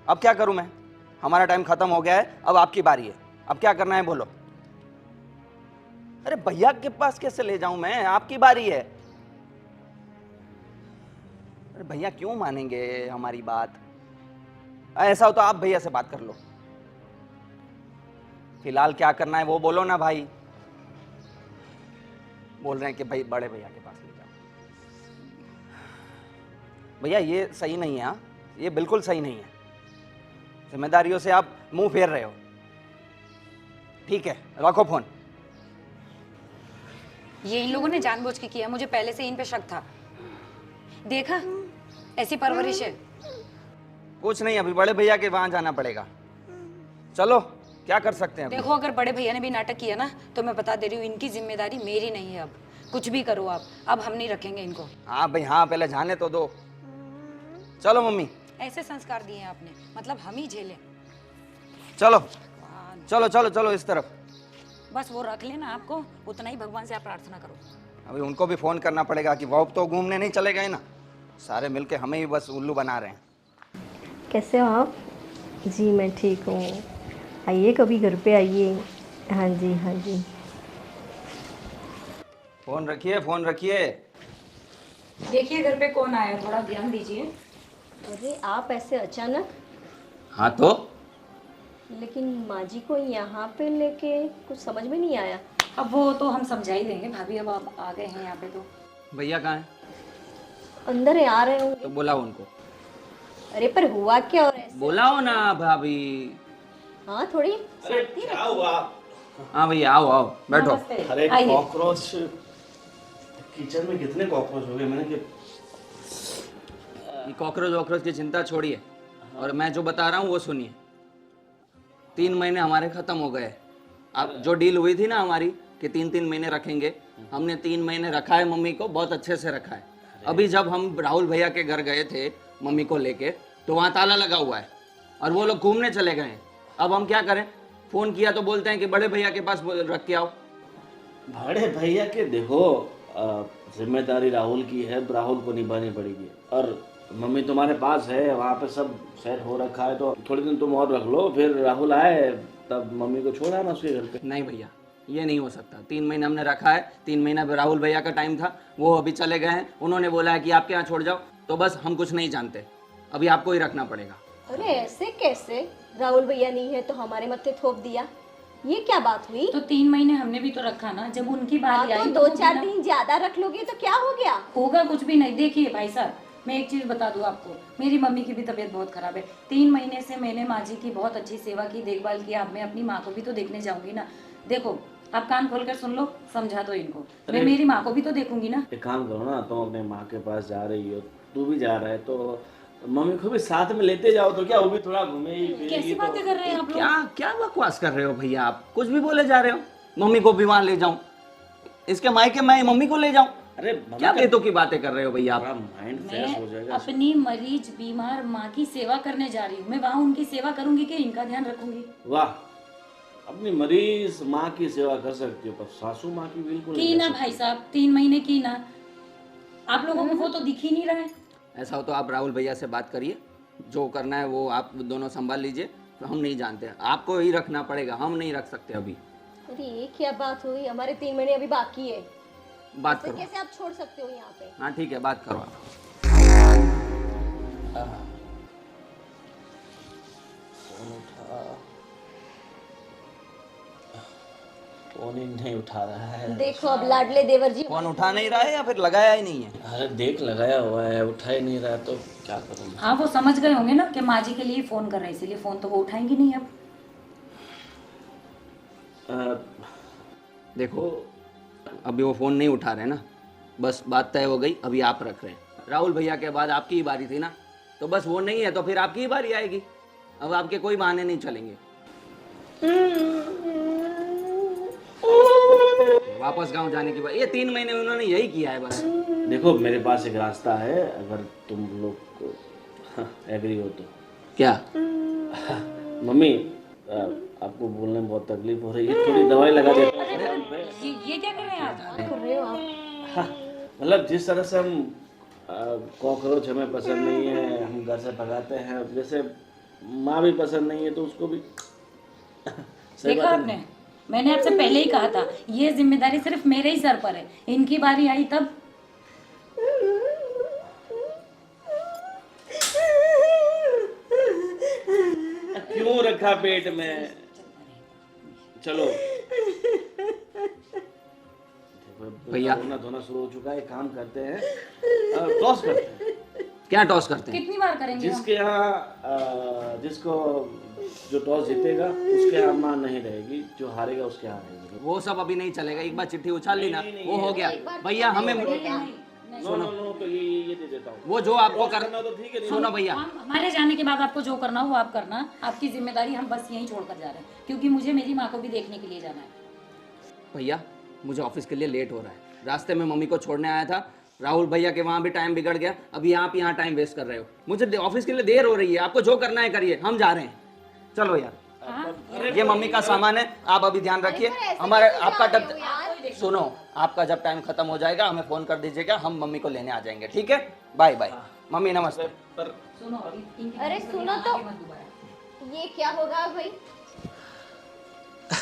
[SPEAKER 2] अब क्या करूं मैं? हमारा टाइम खत्म हो गया है, अब आपकी बारी है। अब क्या करना है बोलो? अरे भैया के पास कैसे ले जाऊं मैं? आपकी बारी है। अरे भैया क्यों मानेंगे हमारी बात? ऐसा हो तो आप भैया से बात कर लो। फिलहाल क्या करना है वो बोलो ना भाई। बोल रहे हैं कि भाई बड़े भैया के पास ले जाओ। भैया ये सही नहीं है। हाँ ये बिल्कुल सही नहीं है। जिम्मेदारियों से आप मुंह फेर रहे हो। ठीक है रखो फोन।
[SPEAKER 5] ये इन लोगों ने जानबूझ के किया, मुझे पहले से इन पे शक था। देखा, ऐसी परवरिश है।
[SPEAKER 2] कुछ नहीं, अभी बड़े भैया के वहां जाना पड़ेगा। चलो क्या कर सकते हैं अभी?
[SPEAKER 5] देखो अगर बड़े भैया ने भी नाटक किया ना, तो मैं बता दे रही हूँ, इनकी जिम्मेदारी मेरी नहीं है। अब कुछ भी करो आप, अब हम नहीं रखेंगे इनको।
[SPEAKER 2] हाँ भाई हाँ, पहले जाने तो दो। चलो मम्मी।
[SPEAKER 5] ऐसे संस्कार दिए हैं आपने, मतलब हम ही झेले।
[SPEAKER 2] चलो चलो चलो चलो इस तरफ।
[SPEAKER 5] बस वो रख लेना आपको, उतना ही भगवान से आप प्रार्थना करो।
[SPEAKER 2] अभी उनको भी फोन करना पड़ेगा कि वो तो घूमने नहीं चले गए ना। सारे मिलके हमें ही बस उल्लू बना रहे हैं।
[SPEAKER 7] कैसे हो आप? जी मैं ठीक हूँ। आइए कभी घर पे आइए। हाँ जी हाँ जी।
[SPEAKER 2] फोन रखिए, फोन रखिए।
[SPEAKER 5] देखिए घर पे कौन आया, थोड़ा ध्यान दीजिए।
[SPEAKER 7] अरे आप ऐसे अचानक?
[SPEAKER 2] हाँ तो
[SPEAKER 7] लेकिन माँ जी को यहाँ पे लेके कुछ समझ में नहीं आया।
[SPEAKER 5] अब वो तो हम समझा ही देंगे भाभी, अब आप आ गए हैं यहाँ पे तो।
[SPEAKER 2] भैया कहाँ हैं?
[SPEAKER 7] अंदर ही आ रहे होंगे।
[SPEAKER 2] तो बुलाओ उनको।
[SPEAKER 7] अरे पर हुआ क्या? और ऐसे?
[SPEAKER 2] बुलाओ ना भाभी।
[SPEAKER 7] हाँ थोड़ी
[SPEAKER 1] क्या हुआ?
[SPEAKER 2] हाँ भैया आओ आओ बैठो।
[SPEAKER 1] अरे
[SPEAKER 5] आइए।
[SPEAKER 1] कॉकरोच किचन में कितने कॉकरोच हो गए मैंने कि
[SPEAKER 2] ये कॉकरोच वॉकरोच की चिंता छोड़िए और मैं जो बता रहा हूँ वो सुनिए। 3 महीने हमारे खत्म हो गए। अब जो डील हुई थी ना हमारी कि 3-3 महीने रखेंगे, हमने 3 महीने रखा है। मम्मी को बहुत अच्छे से रखा है। अभी जब हम राहुल भैया के घर गए थे मम्मी को लेके, तो वहाँ ताला लगा हुआ है और वो लोग घूमने चले गए हैं। अब हम क्या करें? फोन किया तो बोलते हैं कि बड़े भैया के पास रख के आओ।
[SPEAKER 1] बड़े भैया के देखो, जिम्मेदारी राहुल की है, राहुल को निभानी पड़ेगी। और मम्मी तुम्हारे पास है, वहाँ पे सब सेट हो रखा है, तो थोड़े दिन तुम और रख लो, फिर राहुल आए तब मम्मी को छोड़ आना उसके घर पे।
[SPEAKER 2] नहीं भैया ये नहीं हो सकता। 3 महीने हमने रखा है। 3 महीना राहुल भैया का टाइम था, वो अभी चले गए हैं। उन्होंने बोला है कि आपके यहाँ छोड़ जाओ, तो बस हम कुछ नहीं जानते। अभी आपको ही रखना पड़ेगा।
[SPEAKER 7] अरे ऐसे कैसे? राहुल भैया नहीं है तो हमारे मत्थे थोप दिया, ये क्या बात हुई?
[SPEAKER 5] तो 3 महीने हमने भी तो रखा ना, जब उनकी बारी
[SPEAKER 7] हाँ,
[SPEAKER 5] आई
[SPEAKER 7] तो
[SPEAKER 5] वो
[SPEAKER 7] 2-4
[SPEAKER 5] बिना-
[SPEAKER 7] दिन ज्यादा रख लोगे तो क्या हो गया?
[SPEAKER 5] होगा कुछ भी नहीं। देखिए भाई साहब, मैं एक चीज़ बता दूं आपको, मेरी मम्मी की भी तबीयत बहुत ख़राब है। 3 महीने से मैंने माँ जी की बहुत अच्छी सेवा की, देखभाल की। अब मैं अपनी माँ को भी तो देखने जाऊंगी ना। देखो आप कान खोल कर सुन लो, समझा दो इनको। मैं मेरी माँ को भी तो देखूंगी ना।
[SPEAKER 1] एक काम करो ना, तुम अपने माँ के पास जा रही हो, तू भी जा रहा है, तो मम्मी को भी साथ में लेते जाओ, तो क्या वो भी थोड़ा घूमेगी फिरेगी।
[SPEAKER 5] कैसी बातें कर रहे हैं आप लोग?
[SPEAKER 2] क्या क्या बकवास कर रहे हो भैया, आप कुछ भी बोले जा रहे हो। मम्मी को भी वहां ले जाऊं, इसके मायके मैं मम्मी को ले जाऊं?
[SPEAKER 1] अरे
[SPEAKER 2] क्या बेतों की बातें कर रहे हो भैया आप?
[SPEAKER 1] माइंड फ्रेश हो
[SPEAKER 5] मैं
[SPEAKER 1] जाएगा।
[SPEAKER 5] अपनी मरीज बीमार माँ की सेवा करने जा रही हूँ। मैं वहाँ उनकी सेवा करूंगी कि इनका ध्यान रखूंगी?
[SPEAKER 1] वाह, अपनी मरीज माँ की सेवा कर सकती हो, पर सासू माँ की बिल्कुल
[SPEAKER 5] की
[SPEAKER 1] नहीं
[SPEAKER 5] ना
[SPEAKER 1] कर
[SPEAKER 5] भाई
[SPEAKER 1] सकती।
[SPEAKER 5] साहब, 3 महीने की ना। आप लोगों को वो तो दिख ही नहीं रहा है।
[SPEAKER 2] ऐसा हो तो आप राहुल भैया से बात करिए, जो करना है वो आप दोनों संभाल लीजिए। तो हम नहीं जानते, आपको ही रखना पड़ेगा, हम नहीं रख सकते अभी।
[SPEAKER 4] अरे ये क्या बात हुई, हमारे 3 महीने अभी बाकी है,
[SPEAKER 2] बात
[SPEAKER 4] तो
[SPEAKER 2] करो।
[SPEAKER 4] कैसे आप छोड़ सकते हो यहाँ पे?
[SPEAKER 2] हाँ ठीक है, बात करो आप।
[SPEAKER 1] फोन ही नहीं उठा रहा है।
[SPEAKER 4] देखो अब लाडले देवर जी,
[SPEAKER 2] फोन उठा नहीं रहा है या फिर लगाया ही नहीं है?
[SPEAKER 1] अरे देख, लगाया हुआ है, उठा ही नहीं रहा, तो क्या करूँ मैं?
[SPEAKER 5] हाँ, वो समझ गए होंगे ना कि माँ जी के लिए फोन कर रहे हैं, इसीलिए फोन तो वो उठाएंगी नहीं अब।
[SPEAKER 2] देखो अभी वो फोन नहीं उठा रहे ना, बस बात तय हो गई, अभी आप रख रहे हैं। राहुल भैया के बाद आपकी ही बारी थी ना, तो बस वो नहीं है तो फिर आपकी ही बारी आएगी। अब आपके कोई बहाने नहीं चलेंगे। वापस गांव जाने की बात, ये 3 महीने में उन्होंने यही किया है बस।
[SPEAKER 1] देखो मेरे पास एक रास्ता है, अगर तुम लोग को एग्री हो तो।
[SPEAKER 2] क्या?
[SPEAKER 1] मम्मी, आपको बोलने में बहुत तकलीफ हो रही है, थोड़ी दवाई लगा देता हूँ।
[SPEAKER 5] ये क्या कर रहे हैं आप?
[SPEAKER 4] कर रहे हो आप?
[SPEAKER 1] हाँ, मतलब जिस तरह से हम कॉकरोच हमें पसंद नहीं है, हम घर से भगाते हैं, जैसे माँ भी पसंद नहीं है, तो उसको भी सही
[SPEAKER 5] देखा
[SPEAKER 1] बात है
[SPEAKER 5] आपने, मैंने आपसे पहले ही कहा था ये जिम्मेदारी सिर्फ मेरे ही सर पर है। इनकी बारी आई तब।
[SPEAKER 1] ना? क्यों रखा पेट में? चलो
[SPEAKER 2] भैया।
[SPEAKER 1] रोना धोना शुरू हो चुका है, एक काम करते हैं, टॉस करते हैं।
[SPEAKER 2] क्या टॉस करते हैं?
[SPEAKER 5] कितनी बार करेंगे हम?
[SPEAKER 1] जिसके यहाँ जिसको जो टॉस जीतेगा उसके यहाँ माँ नहीं रहेगी, जो हारेगा उसके यहाँ रहेगी।
[SPEAKER 2] वो सब अभी नहीं चलेगा, एक बार चिट्ठी उछाल ली ना, वो हो गया भैया। हमें
[SPEAKER 1] नो नो नो, तो ये दे देता हूँ।
[SPEAKER 2] वो जो आपको
[SPEAKER 1] करना तो ठीक है।
[SPEAKER 2] सुनो भैया,
[SPEAKER 5] हमारे जाने के बाद आपको जो करना हो वो आप करना। आपकी जिम्मेदारी हम बस यहीं छोड़कर जा रहे हैं, क्योंकि मुझे मेरी माँ को भी देखने के लिए जाना है।
[SPEAKER 2] भैया मुझे ऑफिस के लिए लेट हो रहा है, रास्ते में मम्मी को छोड़ने आया था, राहुल भैया के वहाँ भी टाइम बिगड़ गया, अभी आप यहाँ टाइम वेस्ट कर रहे हो। मुझे ऑफिस के लिए देर हो रही है, आपको जो करना है करिए, हम जा रहे हैं। चलो यार, ये मम्मी का सामान है, आप अभी ध्यान रखिए। हमारे आपका सुनो, आपका जब टाइम खत्म हो जाएगा हमें फोन कर दीजिएगा, हम मम्मी को लेने आ जाएंगे, ठीक है? Bye bye. मम्मी नमस्ते।
[SPEAKER 5] सुनो,
[SPEAKER 4] अरे सुनो तो, ये क्या होगा भाई?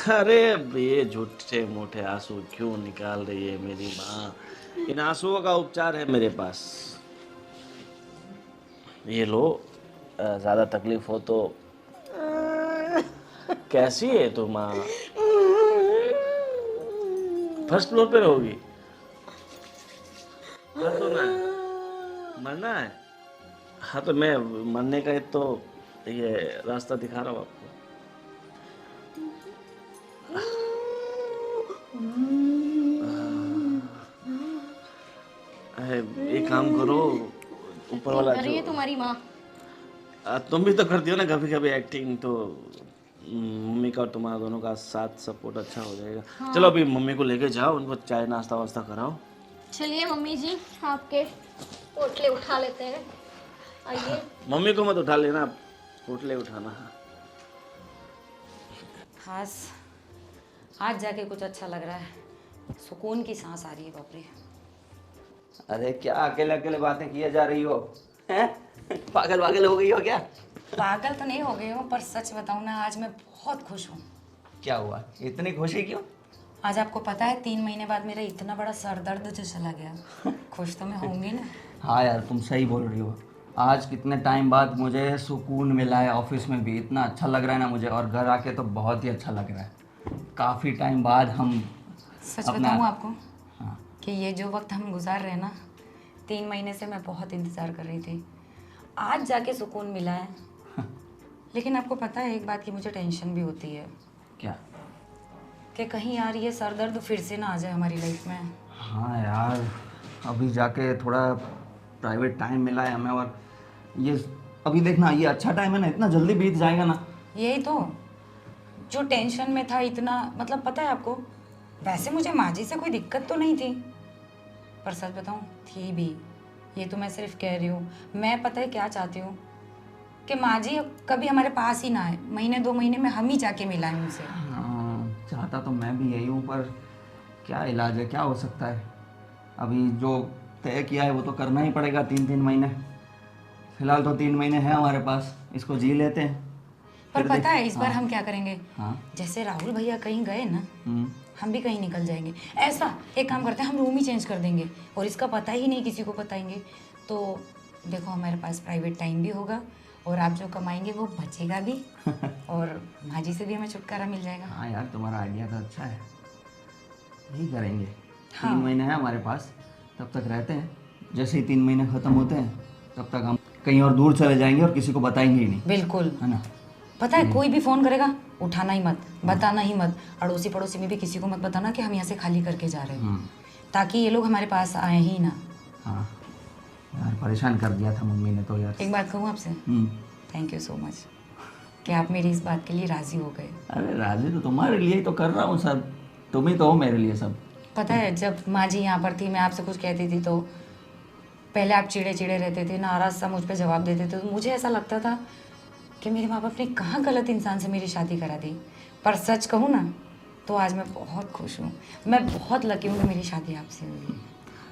[SPEAKER 1] अरे ये झूठे मोटे आंसू क्यों निकाल रही है मेरी माँ? इन आंसुओं का उपचार है मेरे पास, ये लो। ज्यादा तकलीफ हो तो। कैसी है तू माँ? फर्स्ट फ्लोर पे रहोगी? हाँ तो ना, मरना है? हाँ तो मैं मरने का तो ये रास्ता दिखा रहा हूँ आपको। एक काम करो, ऊपर वाला
[SPEAKER 4] अरे ये
[SPEAKER 1] जो
[SPEAKER 4] तुम्हारी माँ।
[SPEAKER 1] तुम भी तो करती हो ना कभी कभी एक्टिंग, तो मम्मी का और तुम्हारा दोनों का साथ सपोर्ट अच्छा हो जाएगा। हाँ। चलो अभी मम्मी को लेके जाओ, उनको चाय नाश्ता वास्ता कराओ।
[SPEAKER 4] चलिए मम्मी जी, आपके पोटले उठा लेते हैं, आइए।
[SPEAKER 1] मम्मी को मत उठा लेना, पोटले उठाना।
[SPEAKER 5] खास आज जाके कुछ अच्छा लग रहा है, सुकून की सांस आ रही है। बाप रे,
[SPEAKER 2] अरे क्या अकेले अकेले बातें किए जा रही हो, हैं? पागल वागल हो गई हो क्या?
[SPEAKER 5] पागल तो नहीं हो गई हूँ, पर सच बताऊँ ना, आज मैं बहुत खुश हूँ।
[SPEAKER 2] क्या हुआ, इतनी खुशी क्यों?
[SPEAKER 5] आज आपको पता है 3 महीने बाद मेरा इतना बड़ा सर दर्द जो चला गया। खुश तो मैं होंगी ना।
[SPEAKER 2] हाँ यार, तुम सही बोल रही हो। आज कितने टाइम बाद मुझे सुकून मिला है, ऑफिस में भी इतना अच्छा लग रहा है ना मुझे, और घर आके तो बहुत ही अच्छा लग रहा है। काफ़ी टाइम बाद हम
[SPEAKER 5] सच बताऊँ आपको, हाँ, कि ये जो वक्त हम गुजार रहे हैं ना, 3 महीने से मैं बहुत इंतज़ार कर रही थी। आज जाके सुकून मिला है। लेकिन आपको पता है एक बात की मुझे टेंशन भी होती है।
[SPEAKER 2] क्या?
[SPEAKER 5] कि कहीं यार ये सर दर्द फिर से ना आ जाए हमारी लाइफ में।
[SPEAKER 2] हाँ यार, अभी जाके थोड़ा प्राइवेट टाइम मिला है हमें, और ये अभी देखना, ये अच्छा टाइम है ना, इतना जल्दी बीत जाएगा ना।
[SPEAKER 5] यही तो, जो टेंशन में था इतना, मतलब पता है आपको, वैसे मुझे माँ जी से कोई दिक्कत तो नहीं थी, पर सच बताऊँ थी भी। ये तो मैं सिर्फ कह रही हूँ। मैं पता है क्या चाहती हूँ कि माँ जी कभी हमारे पास ही ना आए, महीने 2 महीने में हम ही जाके मिलाएं उनसे।
[SPEAKER 2] हाँ, चाहता तो मैं भी यही हूँ, पर क्या इलाज है, क्या हो सकता है। अभी जो तय किया है वो तो करना ही पड़ेगा, 3-3 महीने। फिलहाल तो 3 महीने हैं हमारे पास, इसको जी लेते हैं।
[SPEAKER 5] पर
[SPEAKER 2] फिर
[SPEAKER 5] पता है
[SPEAKER 2] देख-
[SPEAKER 5] इस बार
[SPEAKER 2] हाँ,
[SPEAKER 5] हम क्या करेंगे?
[SPEAKER 2] हाँ।
[SPEAKER 5] जैसे राहुल भैया कहीं गए ना,
[SPEAKER 2] हम्म,
[SPEAKER 5] हम भी कहीं निकल जाएंगे। ऐसा एक काम करते हैं, हम रूम ही चेंज कर देंगे और इसका पता ही नहीं किसी को बताएंगे। तो देखो हमारे पास प्राइवेट टाइम भी होगा और आप जो कमाएंगे वो बचेगा भी और माँ जी से भी हमें छुटकारा मिल जाएगा।
[SPEAKER 2] हाँ यार, तुम्हारा आइडिया तो अच्छा है, यही करेंगे।
[SPEAKER 5] हाँ।
[SPEAKER 2] 3 महीने हैं हमारे पास, तब तक रहते हैं। जैसे ही 3 महीने ख़त्म होते हैं, तब तक हम कहीं और दूर चले जाएंगे और किसी को बताएंगे ही नहीं,
[SPEAKER 5] बिल्कुल।
[SPEAKER 2] है ना।
[SPEAKER 5] पता है कोई भी फ़ोन करेगा उठाना ही मत, बताना ही मत। अड़ोसी पड़ोसी में भी किसी को मत बताना कि हम यहाँ से खाली करके जा रहे हैं, ताकि ये लोग हमारे पास आए ही ना।
[SPEAKER 2] हाँ यार, परेशान कर दिया था मम्मी ने तो यार।
[SPEAKER 5] एक बात कहूँ आपसे, थैंक यू सो मच कि आप मेरी इस बात के लिए राज़ी हो गए।
[SPEAKER 2] अरे राजी तो तुम्हारे लिए ही तो कर रहा हूँ सब, तुम ही तो हो मेरे लिए सब।
[SPEAKER 5] पता है जब माँ जी यहाँ पर थी, मैं आपसे कुछ कहती थी तो पहले आप चिड़े चिड़े रहते थे, नाराज़ सा मुझ पे जवाब देते थे, तो मुझे ऐसा लगता था कि मेरे माँ बाप ने कहाँ गलत इंसान से मेरी शादी करा दी। पर सच कहूँ ना तो आज मैं बहुत खुश हूँ, मैं बहुत लकी हूँ कि मेरी शादी आपसे हुई।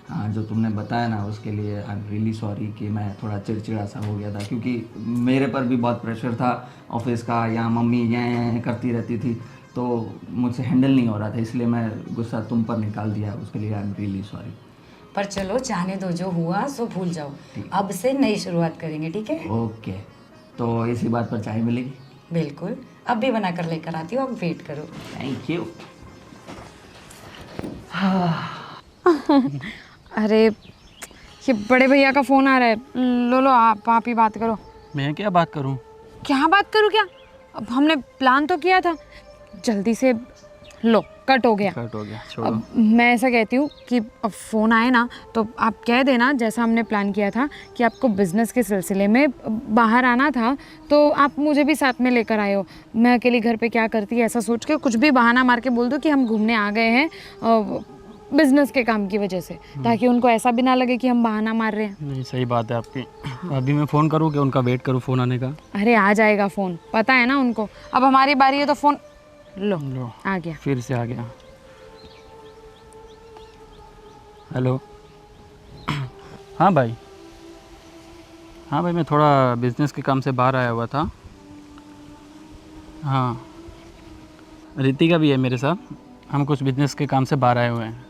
[SPEAKER 2] हाँ, जो तुमने बताया ना उसके लिए आई एम रियली सॉरी कि मैं थोड़ा चिड़चिड़ा सा हो गया था, क्योंकि मेरे पर भी बहुत प्रेशर था ऑफिस का, यहाँ मम्मी यहाँ करती रहती थी, तो मुझसे हैंडल नहीं हो रहा था, इसलिए मैं गुस्सा तुम पर निकाल दिया, उसके लिए आई एम रियली सॉरी।
[SPEAKER 5] पर चलो जाने दो, जो हुआ सो भूल जाओ, अब से नई शुरुआत करेंगे, ठीक है?
[SPEAKER 2] ओके, तो इसी बात पर चाय मिलेगी?
[SPEAKER 5] बिल्कुल, अब भी बना कर लेकर आती हूँ, अब वेट करो।
[SPEAKER 2] Thank you.
[SPEAKER 3] अरे ये बड़े भैया का फ़ोन आ रहा है, लो लो आप ही बात करो।
[SPEAKER 6] मैं क्या बात करूं?
[SPEAKER 3] क्या बात करूँ क्या? अब हमने प्लान तो किया था, जल्दी से लो कट हो गया।
[SPEAKER 6] कट हो गया, छोड़ो।
[SPEAKER 3] अब मैं ऐसा कहती हूँ कि अब फ़ोन आए ना तो आप कह देना, जैसा हमने प्लान किया था कि आपको बिज़नेस के सिलसिले में बाहर आना था, तो आप मुझे भी साथ में लेकर आए हो। मैं अकेली घर पे क्या करती, ऐसा सोच के कुछ भी बहाना मार के बोल दो कि हम घूमने आ गए हैं बिज़नेस के काम की वजह से, ताकि उनको ऐसा भी ना लगे कि हम बहाना मार रहे हैं।
[SPEAKER 6] नहीं, सही बात है आपकी। अभी मैं फ़ोन करूं कि उनका वेट करूं फ़ोन आने का?
[SPEAKER 3] अरे आ जाएगा फ़ोन, पता है ना उनको। अब हमारी बारी है तो फ़ोन लो आ गया।
[SPEAKER 6] फिर से आ गया। हेलो। हाँ भाई, मैं थोड़ा बिजनेस के काम से बाहर आया हुआ था। हाँ, रितिका भी है मेरे साथ, हम कुछ बिजनेस के काम से बाहर आए हुए हैं।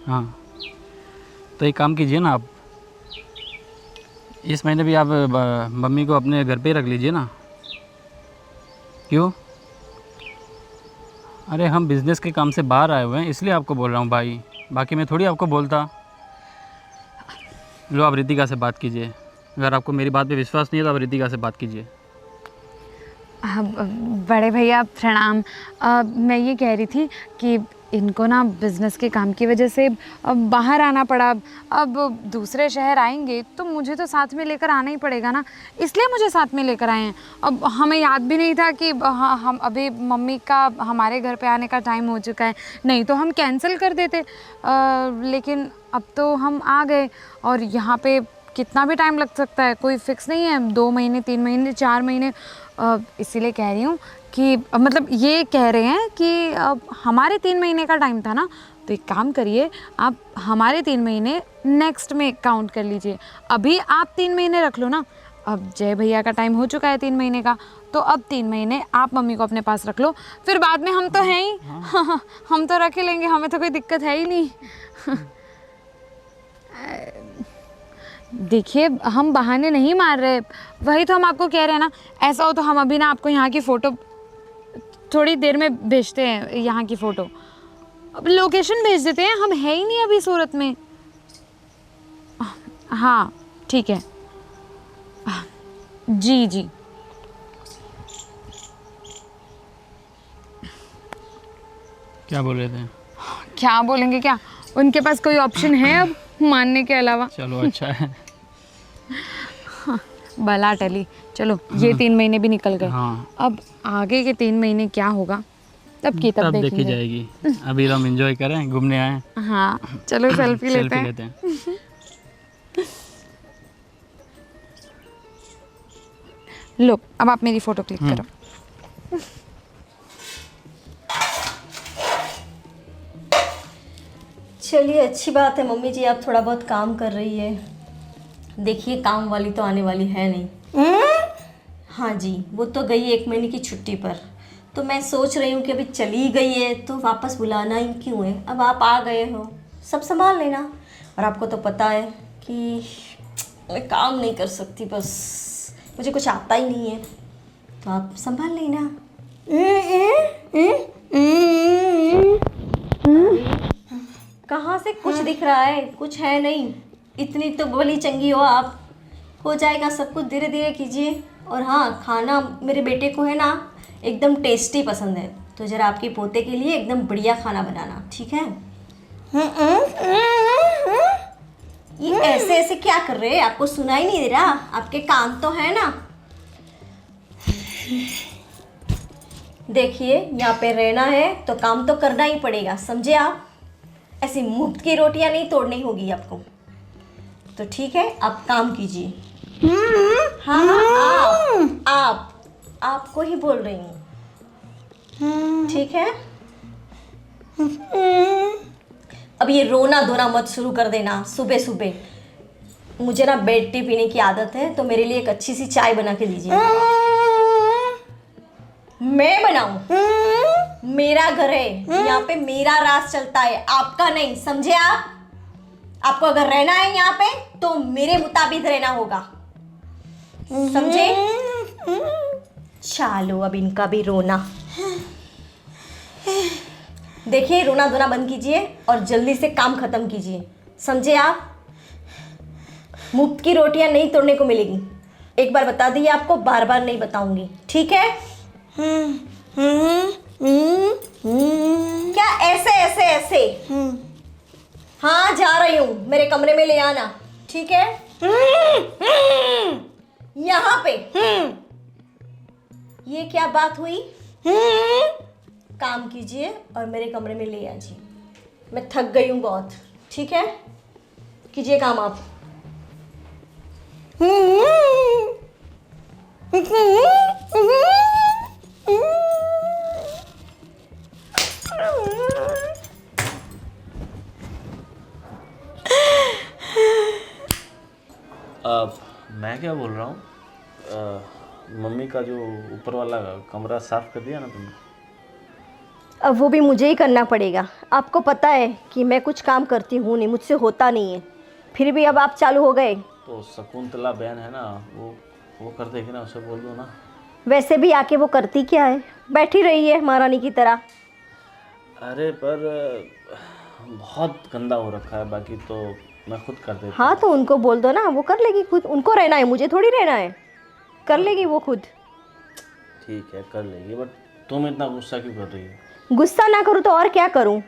[SPEAKER 6] हाँ, तो एक काम कीजिए ना, आप इस महीने भी आप मम्मी को अपने घर पे ही रख लीजिए ना। क्यों? अरे हम बिज़नेस के काम से बाहर आए हुए हैं, इसलिए आपको बोल रहा हूँ भाई, बाकी मैं थोड़ी आपको बोलता। लो आप रितिका से बात कीजिए, अगर आपको मेरी बात पे विश्वास नहीं है तो आप रितिका से बात कीजिए।
[SPEAKER 3] बड़े भैया प्रणाम। मैं ये कह रही थी कि इनको ना बिज़नेस के काम की वजह से बाहर आना पड़ा। अब दूसरे शहर आएंगे तो मुझे तो साथ में लेकर आना ही पड़ेगा ना, इसलिए मुझे साथ में लेकर आए हैं। अब हमें याद भी नहीं था कि हम अभी मम्मी का हमारे घर पे आने का टाइम हो चुका है, नहीं तो हम कैंसिल कर देते। लेकिन अब तो हम आ गए और यहाँ पे कितना भी टाइम लग सकता है, कोई फिक्स नहीं है, 2 महीने 3 महीने 4 महीने। इसीलिए कह रही हूँ कि मतलब ये कह रहे हैं कि अब हमारे 3 महीने का टाइम था ना, तो एक काम करिए, आप हमारे 3 महीने नेक्स्ट में काउंट कर लीजिए। अभी आप 3 महीने रख लो ना, अब जय भैया का टाइम हो चुका है 3 महीने का, तो अब 3 महीने आप मम्मी को अपने पास रख लो, फिर बाद में हम तो हैं ही। हम तो रख ही लेंगे, हमें तो कोई दिक्कत है ही नहीं। देखिए हम बहाने नहीं मार रहे, वही तो हम आपको कह रहे हैं ना। ऐसा हो तो हम अभी ना आपको यहाँ की फ़ोटो थोड़ी देर में भेजते हैं, यहाँ की फ़ोटो अब लोकेशन भेज देते हैं, हम है ही नहीं अभी सूरत में। हाँ ठीक है, जी जी।
[SPEAKER 6] क्या बोल रहे थे?
[SPEAKER 3] क्या बोलेंगे क्या, उनके पास कोई ऑप्शन है अब मानने के अलावा?
[SPEAKER 6] चलो अच्छा है।
[SPEAKER 3] भला टली, चलो ये 3 महीने भी निकल गए।
[SPEAKER 6] हाँ।
[SPEAKER 3] अब आगे के 3 महीने क्या होगा तब की तब
[SPEAKER 6] देखी
[SPEAKER 3] देखेंगे।
[SPEAKER 6] जाएगी। अभी हम एंजॉय करें, घूमने आए।
[SPEAKER 3] हाँ चलो सेल्फी लेते
[SPEAKER 6] सेल्फी
[SPEAKER 3] हैं।
[SPEAKER 6] लेते हैं।
[SPEAKER 3] लो अब आप मेरी फोटो क्लिक करो।
[SPEAKER 7] चलिए अच्छी बात है मम्मी जी, आप थोड़ा बहुत काम कर रही है। देखिए काम वाली तो आने वाली है नहीं। हाँ जी, वो तो गई 1 महीने की छुट्टी पर। तो मैं सोच रही हूँ कि अभी चली गई है तो वापस बुलाना ही क्यों है। अब आप आ गए हो, सब संभाल लेना। और आपको तो पता है कि मैं काम नहीं कर सकती, बस मुझे कुछ आता ही नहीं है, तो आप संभाल लेना। कहाँ से कुछ दिख रहा है? कुछ है नहीं, इतनी तो भली चंगी हो आप, हो जाएगा सब कुछ, धीरे धीरे कीजिए। और हाँ, खाना मेरे बेटे को है ना एकदम टेस्टी पसंद है, तो ज़रा आपके पोते के लिए एकदम बढ़िया खाना बनाना, ठीक है? ये ऐसे ऐसे क्या कर रहे हैं? आपको सुनाई नहीं दे रहा? आपके कान तो है ना। देखिए यहाँ पे रहना है तो काम तो करना ही पड़ेगा, समझे आप? ऐसी मुफ्त की रोटियां नहीं तोड़नी होगी आपको, तो ठीक है आप काम कीजिए। हाँ आपको ही बोल रही हूँ, ठीक है? अब ये रोना धोना मत शुरू कर देना सुबह सुबह। मुझे ना बेड टी पीने की आदत है, तो मेरे लिए एक अच्छी सी चाय बना के दीजिए। मैं बनाऊं? मेरा घर है, यहाँ पे मेरा राज चलता है, आपका नहीं, समझे आप? आपको अगर रहना है यहाँ पे तो मेरे मुताबिक रहना होगा, समझे? चलो अब इनका भी रोना। देखिए रोना धोना बंद कीजिए और जल्दी से काम खत्म कीजिए, समझे आप? मुफ्त की रोटियां नहीं तोड़ने को मिलेगी, एक बार बता दिए आपको, बार बार नहीं बताऊंगी, ठीक है? क्या ऐसे ऐसे ऐसे? हाँ जा रही हूँ, मेरे कमरे में ले आना, ठीक है? यहाँ पे ये क्या बात हुई? काम कीजिए और मेरे कमरे में ले आइए, मैं थक गई हूँ बहुत, ठीक है? कीजिए काम आप।
[SPEAKER 1] मैं क्या बोल रहा हूँ, मम्मी का जो ऊपर वाला कमरा साफ कर दिया ना तुमने?
[SPEAKER 7] अब वो भी मुझे ही करना पड़ेगा। आपको पता है कि मैं कुछ काम करती हूँ नहीं, मुझसे होता नहीं है, फिर भी अब आप चालू हो गए।
[SPEAKER 1] तो शकुंतला बहन है ना, वो कर देगी ना, उसे बोल दो ना।
[SPEAKER 7] वैसे भी आके वो करती क्या है, बैठी रही है महारानी की तरह।
[SPEAKER 1] अरे पर बहुत गंदा हो रखा है, बाकी तो मैं खुद कर देता
[SPEAKER 7] हाँ तो उनको बोल दो ना, वो कर लेगी खुद, उनको रहना है, मुझे थोड़ी रहना है, कर लेगी वो खुद।
[SPEAKER 1] ठीक है कर लेगी, बट तुम इतना गुस्सा क्यों कर रही हो?
[SPEAKER 7] गुस्सा ना करूँ तो और क्या करूँ?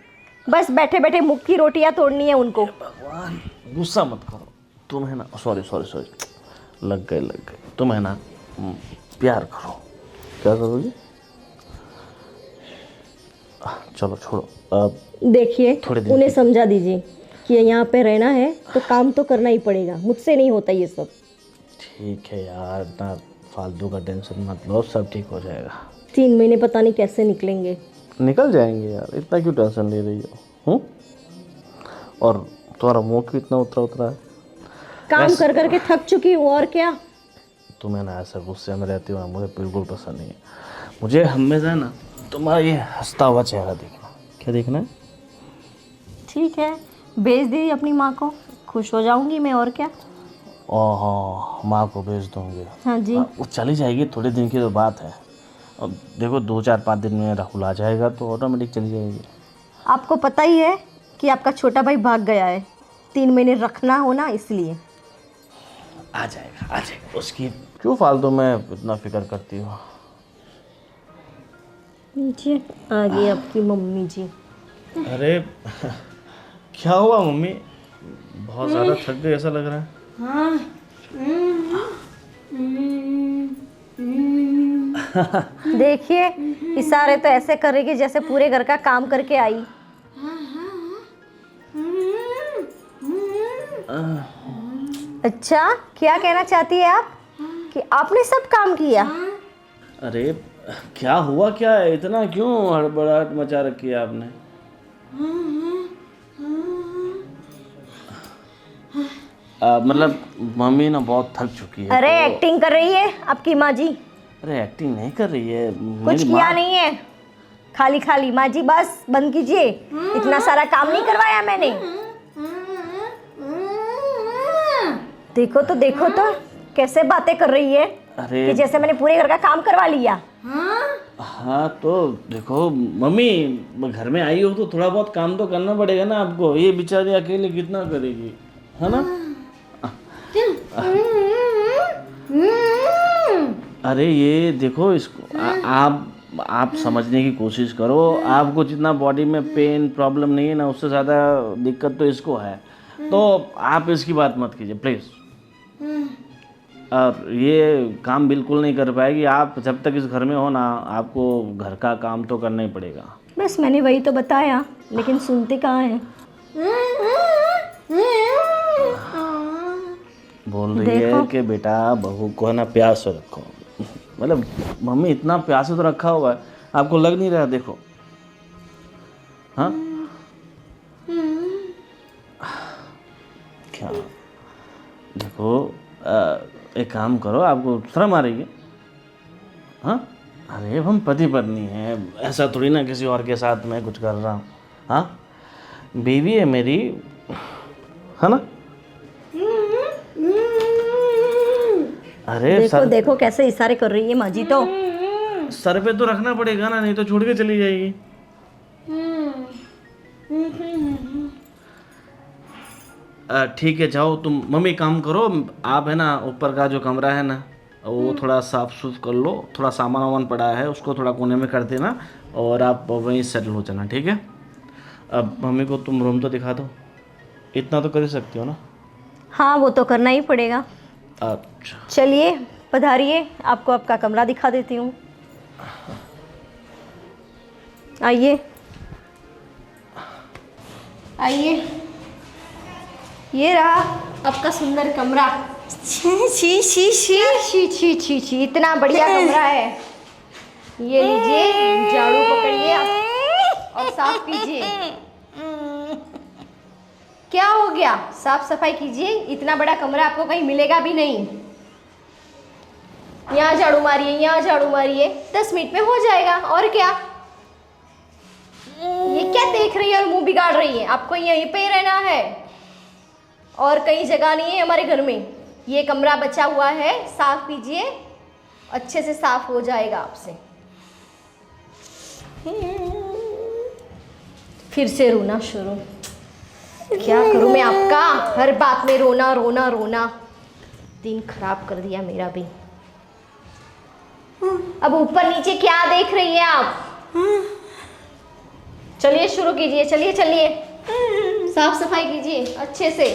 [SPEAKER 7] बस बैठे बैठे मुख की रोटियाँ तोड़नी है उनको।
[SPEAKER 1] भगवान गुस्सा मत करो, तुम है ना, सॉरी लग गए तुम है ना, प्यार करो। क्या करोगी? चलो छोड़ो अब।
[SPEAKER 7] देखिए
[SPEAKER 1] थोड़े दिन
[SPEAKER 7] उन्हें समझा दीजिए कि यहाँ पे रहना है तो काम तो करना ही पड़ेगा, मुझसे नहीं होता ये सब।
[SPEAKER 1] ठीक है यार, इतना फालतू का टेंशन मत लो, सब ठीक हो जाएगा।
[SPEAKER 7] 3 महीने पता नहीं कैसे निकलेंगे।
[SPEAKER 1] निकल जाएंगे यार, इतना क्यों टेंशन ले रही हो? और तुम्हारा मुंह क्यों इतना उतरा है?
[SPEAKER 7] काम कर करके थक चुकी हूँ, और क्या।
[SPEAKER 1] तुम्हें ना ऐसा गुस्से में रहती हो ना, मुझे बिल्कुल पसंद नहीं है। मुझे हमेशा ना तुम्हारा ये हंसता हुआ चेहरा देखना। क्या देखना है?
[SPEAKER 7] ठीक है भेज दीजिए अपनी माँ को, खुश हो जाऊंगी मैं, और क्या।
[SPEAKER 1] ओह माँ को भेज दूँगी?
[SPEAKER 7] हाँ जी।
[SPEAKER 1] वो चली जाएगी, थोड़े दिन की तो बात है। अब देखो 2-4-5 दिन में राहुल आ जाएगा तो ऑटोमेटिक चली जाएगी।
[SPEAKER 7] आपको पता ही है कि आपका छोटा भाई भाग गया है, 3 महीने रखना हो ना, इसलिए।
[SPEAKER 1] आ जाएगा उसकी क्यों फालतू में इतना फिक्र करती हो?
[SPEAKER 7] नीचे आ गई आपकी मम्मी जी।
[SPEAKER 1] अरे क्या हुआ मम्मी? बहुत ज़्यादा थक गए ऐसा लग रहा है।
[SPEAKER 7] देखिए इशारे तो ऐसे करेगी जैसे पूरे घर का काम करके आई। अच्छा क्या कहना चाहती है आप कि आपने सब काम किया?
[SPEAKER 1] अरे क्या हुआ, क्या है इतना क्यों हड़बड़ाहट मचा रखी है आपने? मतलब मम्मी ना बहुत थक चुकी है।
[SPEAKER 7] अरे
[SPEAKER 1] तो-
[SPEAKER 7] एक्टिंग कर रही है आपकी माँ जी।
[SPEAKER 1] अरे एक्टिंग नहीं कर रही है
[SPEAKER 7] कुछ
[SPEAKER 1] मेरी
[SPEAKER 7] किया
[SPEAKER 1] माँ।
[SPEAKER 7] नहीं है, खाली खाली। माँ जी बस बंद कीजिए, इतना सारा काम नहीं करवाया मैंने। देखो तो कैसे बातें कर रही है
[SPEAKER 1] अरे
[SPEAKER 7] कि जैसे मैंने पूरे घर का काम करवा लिया।
[SPEAKER 1] हाँ तो देखो मम्मी, घर में आई हो तो थोड़ा बहुत काम तो करना पड़ेगा ना आपको। ये बेचारी अकेले कितना करेगी, है ना? अरे ये देखो इसको आप समझने की कोशिश करो। आपको जितना बॉडी में पेन प्रॉब्लम नहीं है ना, उससे ज़्यादा दिक्कत तो इसको है। तो आप इसकी बात मत कीजिए प्लीज़। और ये काम बिल्कुल नहीं कर पाएगी। आप जब तक इस घर में हो ना, आपको घर का काम तो करना ही पड़ेगा।
[SPEAKER 7] बस मैंने वही तो बताया, लेकिन सुनते कहाँ हैं।
[SPEAKER 1] बोल रही है कि बेटा बहू को है ना प्यार से रखो। मतलब मम्मी इतना प्यार से तो रखा हुआ है, आपको लग नहीं रहा? देखो हाँ क्या देखो, एक काम करो, आपको शर्म आ रही है? हाँ अरे हम पति पत्नी हैं, ऐसा थोड़ी ना किसी और के साथ मैं कुछ कर रहा हूँ। हाँ बीवी है मेरी, है ना? अरे
[SPEAKER 7] देखो कैसे इशारे कर रही है माँ जी। तो
[SPEAKER 1] सर पे तो रखना पड़ेगा ना, नहीं तो छोड़ के चली जाएगी। ठीक है जाओ तुम। मम्मी काम करो, आप है ना ऊपर का जो कमरा है ना वो थोड़ा साफ सुफ कर लो। थोड़ा सामान वामान पड़ा है उसको थोड़ा कोने में कर देना, और आप वहीं सेटल हो जाना, ठीक है? अब मम्मी को तुम रूम तो दिखा दो, इतना तो कर ही सकती हो ना?
[SPEAKER 7] हाँ वो तो करना ही पड़ेगा।
[SPEAKER 1] अच्छा
[SPEAKER 7] चलिए पधारिए, आपको आपका कमरा दिखा देती हूँ। आइए आइए, ये रहा आपका सुंदर कमरा। छी इतना बढ़िया कमरा है। ये लीजिए, झाड़ू पकड़िए और साफ कीजिए। क्या हो गया? साफ सफाई कीजिए, इतना बड़ा कमरा आपको कहीं मिलेगा भी नहीं। यहाँ झाड़ू मारिए, यहाँ झाड़ू मारिए, 10 मिनट में हो जाएगा। और क्या, ये क्या देख रही है और मुंह बिगाड़ रही है? आपको यहीं पे ही रहना है और कहीं जगह नहीं है हमारे घर में। ये कमरा बचा हुआ है, साफ कीजिए, अच्छे से साफ हो जाएगा आपसे। फिर से रोना शुरू। क्या करूं मैं आपका? हर बात में रोना रोना रोना। दिन खराब कर दिया मेरा भी। अब ऊपर नीचे क्या देख रही है आप? चलिए शुरू कीजिए, चलिए चलिए, साफ सफाई कीजिए अच्छे से।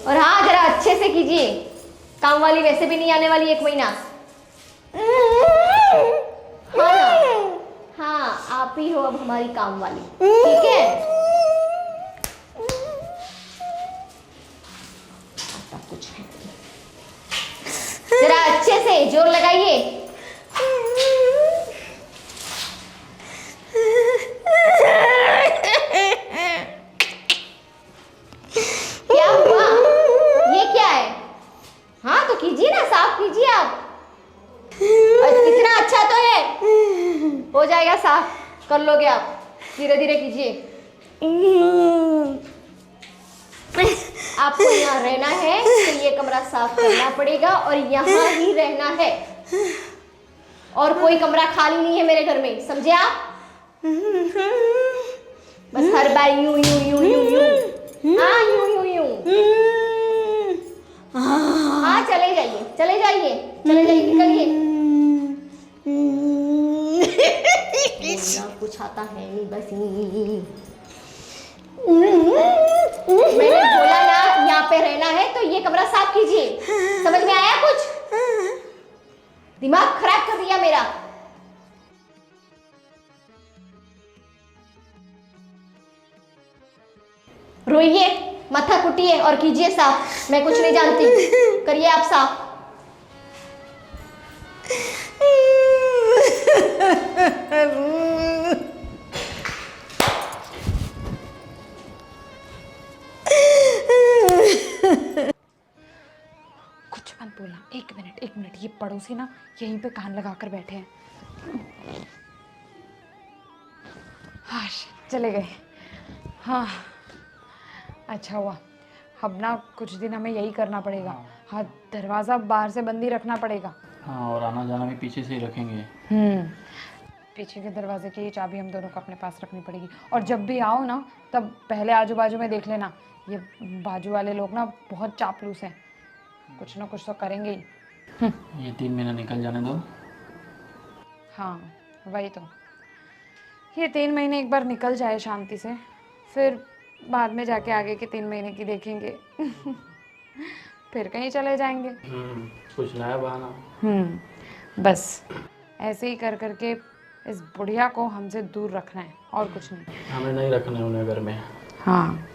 [SPEAKER 7] और हाँ जरा अच्छे से कीजिए, काम वाली वैसे भी नहीं आने वाली 1 महीना। हाँ ना? हाँ आप ही हो अब हमारी काम वाली, ठीक है? कुछ जरा अच्छे से जोर लगाइए। क्या हुआ? ये क्या है? हाँ तो कीजिए ना, साफ कीजिए आप। कितना अच्छा तो है, हो जाएगा साफ, कर लोगे आप। धीरे धीरे कीजिए। आपको यहाँ रहना है तो ये कमरा साफ करना पड़ेगा और यहाँ ही रहना है, और कोई कमरा खाली नहीं है मेरे घर में, समझे आप? बस हर बार यूं यूं यूं यूं यूं, हाँ यूं यूं यूं। हाँ चले जाइए चले जाइए चले जाइए, निकलिए।
[SPEAKER 4] बोलना कुछ आता है नहीं बस। मैंने बोला ना यहाँ पे रहना है तो ये कमरा साफ कीजिए। समझ में आया कुछ? दिमाग खराब कर दिया मेरा। रोइए, माथा कुटिए और कीजिए साफ। मैं कुछ नहीं जानती, करिए आप साफ।
[SPEAKER 3] कुछ मत बोलना, एक मिनट, ये पड़ोसी ना यहीं पे कान लगा कर बैठे हैं। हाँ, चले गए। हाँ, अच्छा हुआ। अब ना कुछ दिन हमें यही करना पड़ेगा। हाँ, दरवाज़ा बाहर से बंद ही रखना पड़ेगा।
[SPEAKER 6] हाँ, और आना जाना भी पीछे से ही रखेंगे।
[SPEAKER 3] पीछे के दरवाजे की चाबी हम दोनों को अपने पास रखनी पड़ेगी। और जब भी आओ ना, तब पहले आजू बाजू में देख लेना। ये बाजू वाले लोग ना बहुत चापलूस हैं, कुछ ना कुछ तो करेंगे ही।
[SPEAKER 6] ये 3 महीना निकल जाने दो।
[SPEAKER 3] हाँ, वही तो। ये 3 महीने एक बार निकल जाए शांति से, फिर बाद में जाके आगे के 3 महीने की देखेंगे। फिर कहीं चले जाएंगे।
[SPEAKER 6] कुछ नया बहाना।
[SPEAKER 3] बस ऐसे ही कर करके इस बुढ़िया को हमसे दूर रखना है, और कुछ नहीं।
[SPEAKER 6] हमें नहीं रखना उन्हें घर में।
[SPEAKER 3] हाँ,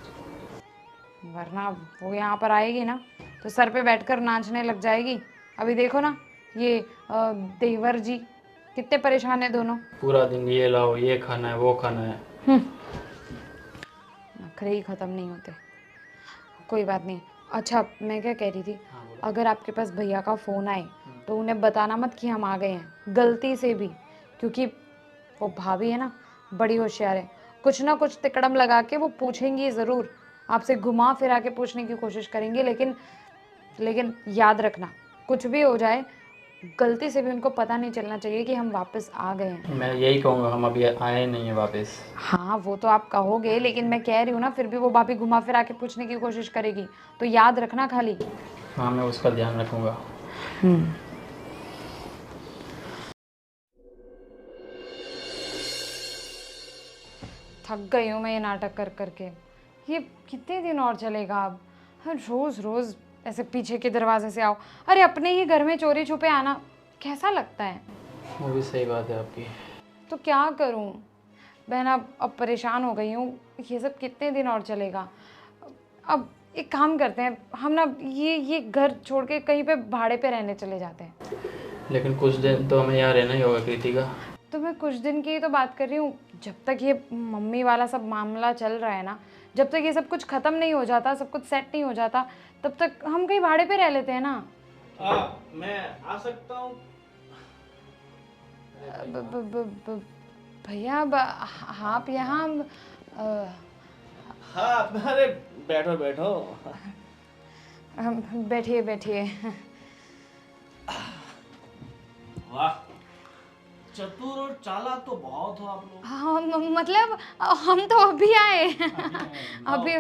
[SPEAKER 3] वरना वो यहाँ पर आएगी ना तो सर पे बैठकर नाचने लग जाएगी। अभी देखो ना, ये देवर जी कितने परेशान है दोनों।
[SPEAKER 6] पूरा दिन ये लाओ, ये खाना है, वो खाना है।
[SPEAKER 3] नखरे ही ख़त्म नहीं होते। कोई बात नहीं। अच्छा, मैं क्या कह रही थी, अगर आपके पास भैया का फ़ोन आए तो उन्हें बताना मत कि हम आ गए हैं, गलती से भी। क्योंकि वो भाभी है ना, बड़ी होशियार है। कुछ ना कुछ तिकड़म लगा के वो पूछेंगी ज़रूर, आपसे घुमा फिरा के पूछने की कोशिश करेंगे। लेकिन याद रखना, कुछ भी हो जाए, गलती से भी उनको पता नहीं चलना चाहिए कि हम वापस आ गए हैं।
[SPEAKER 6] मैं यही कहूँगा, हम अभी आए नहीं हैं वापस।
[SPEAKER 3] हाँ, वो तो आप कहोगे, लेकिन मैं कह रही हूँ ना, फिर भी वो भाभी घुमा फिरा के पूछने की कोशिश करेगी, तो याद रखना खाली।
[SPEAKER 6] हाँ, मैं उसका ध्यान रखूँगा।
[SPEAKER 3] थक गई हूँ मैं ये नाटक कर करके। ये कितने दिन और चलेगा अब? हर रोज़ रोज़ ऐसे पीछे के दरवाजे से आओ। अरे अपने ही घर में चोरी छुपे आना कैसा लगता है?
[SPEAKER 6] वो भी सही बात है आपकी।
[SPEAKER 3] तो क्या करूँ बहन, अब परेशान हो गई हूँ। ये सब कितने दिन और चलेगा? अब एक काम करते हैं, हम ना ये घर छोड़ के कहीं पे भाड़े पे रहने चले जाते हैं।
[SPEAKER 6] लेकिन कुछ दिन तो हमें यहाँ रहना ही होगा कृतिका।
[SPEAKER 3] तो मैं कुछ दिन की ही तो बात कर रही हूँ। जब तक ये मम्मी वाला सब मामला चल रहा है ना, जब तक ये सब कुछ ख़त्म नहीं हो जाता, सब कुछ सेट नहीं हो जाता, तब तक हम कहीं भाड़े पे रह लेते हैं ना।
[SPEAKER 1] मैं आ सकता हूँ?
[SPEAKER 3] भैया, आप यहाँ
[SPEAKER 1] हाँ, अरे बैठो बैठो।
[SPEAKER 3] बैठिए बैठिए।
[SPEAKER 1] वाह, चतुर और चालाक तो बहुत हो आप लोग।
[SPEAKER 3] हाँ, मतलब हम तो अभी आए। अभी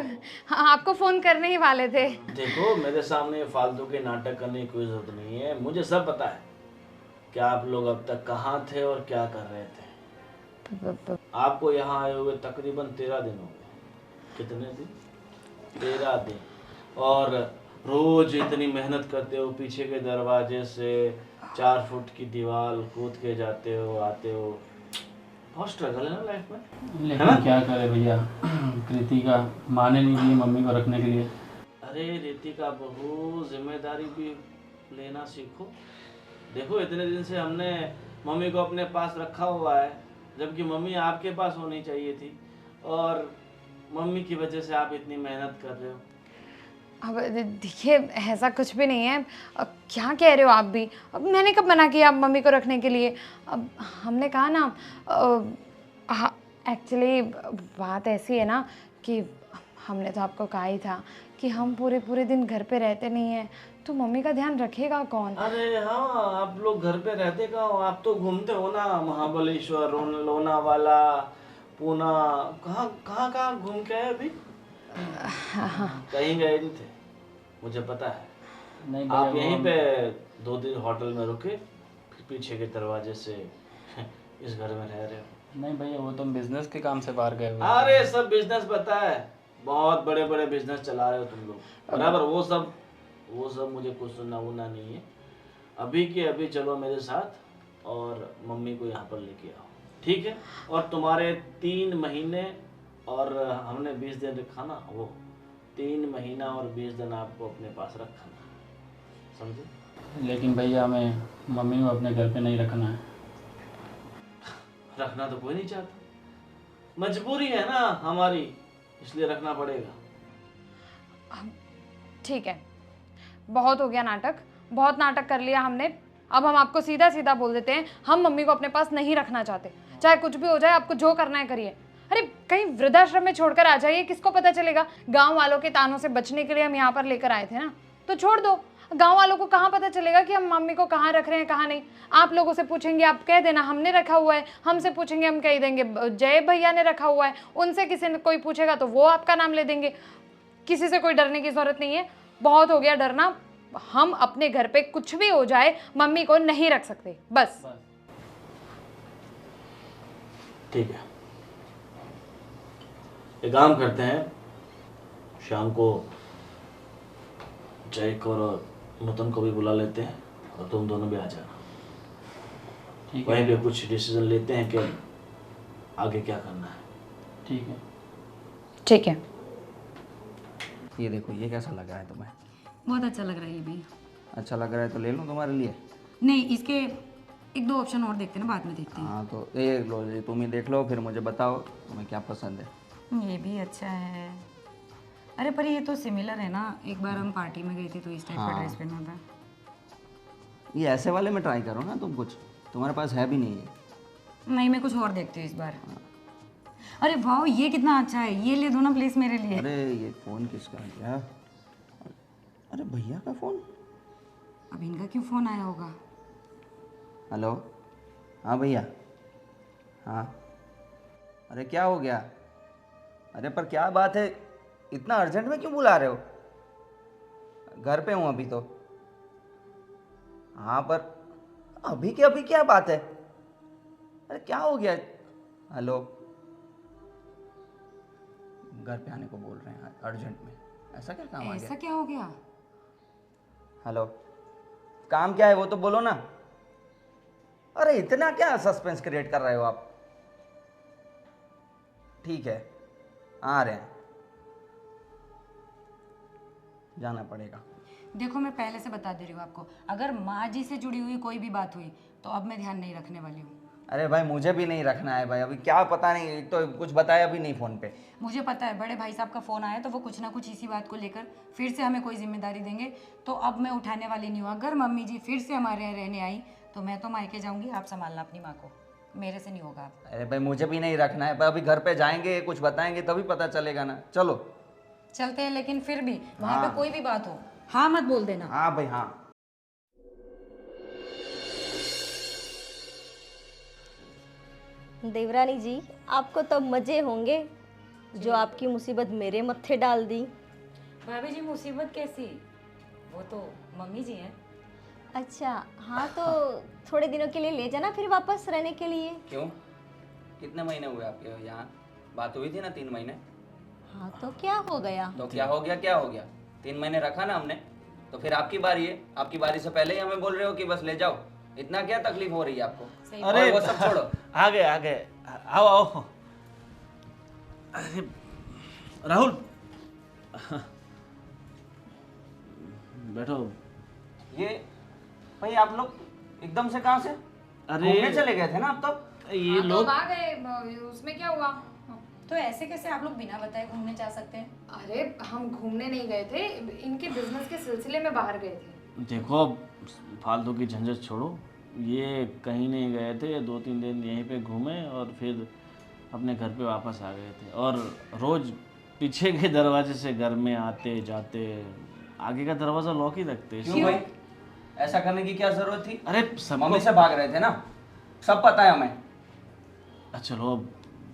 [SPEAKER 3] आपको फ़ोन करने ही वाले थे।
[SPEAKER 1] देखो, मेरे सामने फालतू के नाटक करने की कोई जरूरत नहीं है। मुझे सब पता है कि आप लोग अब तक कहाँ थे और क्या कर रहे थे। आपको यहाँ आए हुए तकरीबन 13 दिन हो गए। कितने दिन? 13 दिन। और रोज इतनी मेहनत करते हो, पीछे के दरवाजे से 4 फुट की दीवार कूद के जाते हो, आते हो। बहुत स्ट्रगल है ना लाइफ में।
[SPEAKER 6] लेकिन क्या करे भैया, कृतिका माने नहीं दी मम्मी को रखने के लिए।
[SPEAKER 1] अरे रितिका बहू, जिम्मेदारी भी लेना सीखो। देखो, इतने दिन से हमने मम्मी को अपने पास रखा हुआ है, जबकि मम्मी आपके पास होनी चाहिए थी, और मम्मी की वजह से आप इतनी मेहनत कर रहे हो।
[SPEAKER 3] अब देखिए, ऐसा कुछ भी नहीं है। क्या कह रहे हो आप भी? अब मैंने कब मना किया आप मम्मी को रखने के लिए? अब हमने कहा ना, एक्चुअली बात ऐसी है ना कि हमने तो आपको कहा ही था कि हम पूरे दिन घर पे रहते नहीं हैं, तो मम्मी का ध्यान रखेगा कौन?
[SPEAKER 1] अरे हाँ, आप लोग घर पे रहते कहाँ हो? आप तो घूमते हो ना, महाबलेश्वर, लोनावाला, पूना, कहाँ घूम के आए अभी? कहीं गए नहीं थे, मुझे पता है।
[SPEAKER 6] नहीं
[SPEAKER 1] आप यहीं पे 2 दिन होटल में रुके, फिर पीछे के दरवाजे से इस घर में रह रहे हो।
[SPEAKER 6] नहीं भैया, वो तुम बिजनेस के काम से बाहर गए हुए हो।
[SPEAKER 1] अरे सब बिजनेस पता है, बहुत बड़े बड़े बिजनेस चला रहे हो तुम लोग, बराबर। वो सब मुझे कुछ सुनना वुनना नहीं है। अभी के अभी चलो मेरे साथ और मम्मी को यहाँ पर लेके आओ, ठीक है? और तुम्हारे 3 महीने और हमने 20 दिन रखा ना, वो 3 महीना और 20 दिन आपको अपने पास रखना, समझे?
[SPEAKER 6] लेकिन भैया हमें मम्मी को अपने घर पे नहीं रखना है।
[SPEAKER 1] रखना तो कोई नहीं चाहता, मजबूरी है ना हमारी, इसलिए रखना पड़ेगा।
[SPEAKER 3] ठीक है, बहुत हो गया नाटक, बहुत नाटक कर लिया हमने। अब हम आपको सीधा सीधा बोल देते हैं, हम मम्मी को अपने पास नहीं रखना चाहते। चाहे कुछ भी हो जाए, आपको जो करना है करिए। अरे कहीं वृद्धाश्रम में छोड़कर आ जाइए, किसको पता चलेगा? गांव वालों के तानों से बचने के लिए हम यहाँ पर लेकर आए थे ना, तो छोड़ दो। गांव वालों को कहाँ पता चलेगा कि हम मम्मी को कहाँ रख रहे हैं कहाँ नहीं। आप लोगों से पूछेंगे, आप कह देना हमने रखा हुआ है। हमसे पूछेंगे, हम कह देंगे जय भैया ने रखा हुआ है। उनसे किसी ने कोई पूछेगा तो वो आपका नाम ले देंगे। किसी से कोई डरने की जरूरत नहीं है, बहुत हो गया डरना। हम अपने घर पे कुछ भी हो जाए मम्मी को नहीं रख सकते, बस।
[SPEAKER 1] ठीक है, एक काम करते हैं, शाम को जय को और नूतन को भी बुला लेते हैं और तुम दोनों भी आ जाना।
[SPEAKER 6] ठीक
[SPEAKER 1] वहीं
[SPEAKER 6] है।
[SPEAKER 1] पे कुछ डिसीजन लेते हैं कि आगे क्या करना है।
[SPEAKER 6] ठीक है।
[SPEAKER 3] ठीक है।
[SPEAKER 2] ये देखो, ये कैसा लग रहा है तुम्हें?
[SPEAKER 5] बहुत अच्छा लग रहा है ये भी।
[SPEAKER 2] अच्छा लग रहा है तो ले लूँ तुम्हारे लिए?
[SPEAKER 5] नहीं, इसके 1-2 ऑप्शन और देखते हैं ना, बाद में देखते
[SPEAKER 2] हाँ तो ये लो जी, तुम ही देख लो, फिर मुझे बताओ तुम्हें क्या पसंद है।
[SPEAKER 5] हैं। ये भी अच्छा है। अरे पर ये तो सिमिलर है ना, एक बार हम पार्टी में गए थे तो इस टाइप का ड्रेस पहना था।
[SPEAKER 2] ये ऐसे वाले में ट्राई करो ना तुम, कुछ तुम्हारे पास है भी नहीं है।
[SPEAKER 5] नहीं, मैं कुछ और देखती हूँ इस बार। अरे वाह, ये कितना अच्छा है, ये ले दो ना प्लीज मेरे लिए।
[SPEAKER 2] अरे ये फ़ोन किसका है क्या? अरे भैया का फ़ोन।
[SPEAKER 5] अब इनका क्यों फोन आया होगा?
[SPEAKER 2] हेलो, हाँ भैया। हाँ, अरे क्या हो गया? अरे पर क्या बात है, इतना अर्जेंट में क्यों बुला रहे हो? घर पे हूँ अभी तो। हाँ पर अभी के अभी क्या बात है? अरे क्या हो गया? हेलो, घर पे आने को बोल रहे हैं अर्जेंट में, ऐसा क्या काम आ
[SPEAKER 5] ऐसा
[SPEAKER 2] गया?
[SPEAKER 5] क्या हो गया?
[SPEAKER 2] हेलो, काम क्या है वो तो बोलो ना। अरे इतना क्या सस्पेंस क्रिएट कर रहे हो आप? ठीक है, आ रहे हैं, जाना पड़ेगा।
[SPEAKER 5] देखो, मैं पहले से बता दे रही हूँ आपको, अगर माँ जी से जुड़ी हुई कोई भी बात हुई तो अब मैं ध्यान नहीं रखने वाली हूँ।
[SPEAKER 2] अरे भाई मुझे भी नहीं रखना है भाई, अभी क्या पता नहीं, एक तो कुछ बताया भी नहीं फ़ोन पे।
[SPEAKER 5] मुझे पता है बड़े भाई साहब का फ़ोन आया तो वो कुछ ना कुछ इसी बात को लेकर फिर से हमें कोई जिम्मेदारी देंगे, तो अब मैं उठाने वाली नहीं हूँ। अगर मम्मी जी फिर से हमारे यहाँ रहने आई तो मैं तो मायके जाऊँगी, आप संभालना अपनी माँ को, मेरे से नहीं होगा।
[SPEAKER 2] अरे भाई मुझे भी नहीं रखना है, पर अभी घर पे जाएंगे कुछ बताएंगे तभी पता चलेगा ना। चलो
[SPEAKER 5] चलते हैं, लेकिन फिर भी वहाँ पे कोई भी बात हो हाँ मत बोल देना।
[SPEAKER 2] हाँ भाई हाँ।
[SPEAKER 7] देवरानी जी, आपको तो मज़े होंगे जो आपकी मुसीबत मेरे मत्थे डाल दी।
[SPEAKER 5] भाभी जी, मुसीबत कैसी? वो तो मम्मी जी हैं।
[SPEAKER 7] अच्छा हाँ, तो थोड़े दिनों के लिए ले जाना फिर वापस रहने के लिए।
[SPEAKER 2] क्यों, कितने महीने हुए आपके यहाँ? बात हुई थी ना 3 महीने।
[SPEAKER 7] हाँ तो क्या हो गया?
[SPEAKER 2] तो क्या हो गया, क्या हो गया? 3 महीने रखा ना हमने, तो फिर आपकी बारी है। आपकी बारी से पहले ही हमें बोल रहे हो कि बस ले जाओ। इतना क्या तकलीफ हो रही है आपको?
[SPEAKER 1] अरे
[SPEAKER 2] और वो सब छोड़ो,
[SPEAKER 1] आ गए, आओ आओ। अरे राहुल, बैठो।
[SPEAKER 2] ये भाई आप लोग एकदम से कहाँ से?
[SPEAKER 1] अरे
[SPEAKER 2] घूमने चले गए थे ना आप तो?
[SPEAKER 1] ये लोग
[SPEAKER 3] आ गए, उसमें क्या हुआ?
[SPEAKER 5] तो ऐसे कैसे आप लोग बिना बताए घूमने जा सकते हैं?
[SPEAKER 3] अरे हम घूमने नहीं गए थे, इनके बिजनेस के सिलसिले में बाहर गए थे।
[SPEAKER 1] देखो, अब फालतू की झंझट छोड़ो, ये कहीं नहीं गए थे, 2-3 दिन यहीं पे घूमे और फिर अपने घर पे वापस आ गए थे। और रोज़ पीछे के दरवाजे से घर में आते जाते, आगे का दरवाज़ा लॉक ही रखते।
[SPEAKER 2] क्यों भाई, ऐसा करने की क्या जरूरत थी?
[SPEAKER 1] अरे सब
[SPEAKER 2] मम्मी से भाग रहे थे ना, सब पता है हमें।
[SPEAKER 1] चलो, अब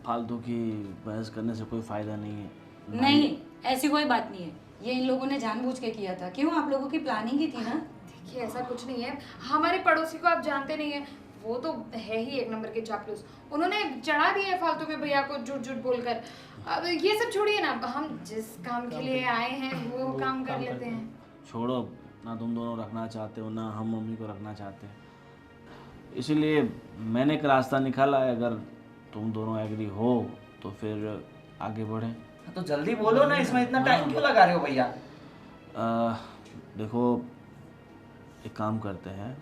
[SPEAKER 1] फालतू की बहस करने से कोई फ़ायदा नहीं है।
[SPEAKER 5] नहीं, ऐसी कोई बात नहीं है, ये इन लोगों ने जानबूझ के किया था। क्यों, आप लोगों की प्लानिंग ही थी ना?
[SPEAKER 3] देखिए ऐसा कुछ नहीं है, हमारे पड़ोसी को आप जानते नहीं हैं, वो तो है ही एक नंबर के चापलूस। उन्होंने चढ़ा दिया है फालतू में भैया को झूठ झूठ बोलकर। अब ये सब छोड़िए ना, हम जिस काम के लिए आए हैं वो काम कर लेते हैं।
[SPEAKER 1] छोड़ो ना, तुम दोनों रखना चाहते हो ना हम मम्मी को रखना चाहते हैं, इसीलिए मैंने एक रास्ता निकाला है। अगर तुम दोनों एग्री हो तो फिर आगे बढ़ें।
[SPEAKER 2] तो जल्दी बोलो ना, इसमें इतना टाइम क्यों लगा रहे हो भैया?
[SPEAKER 1] देखो एक काम करते हैं,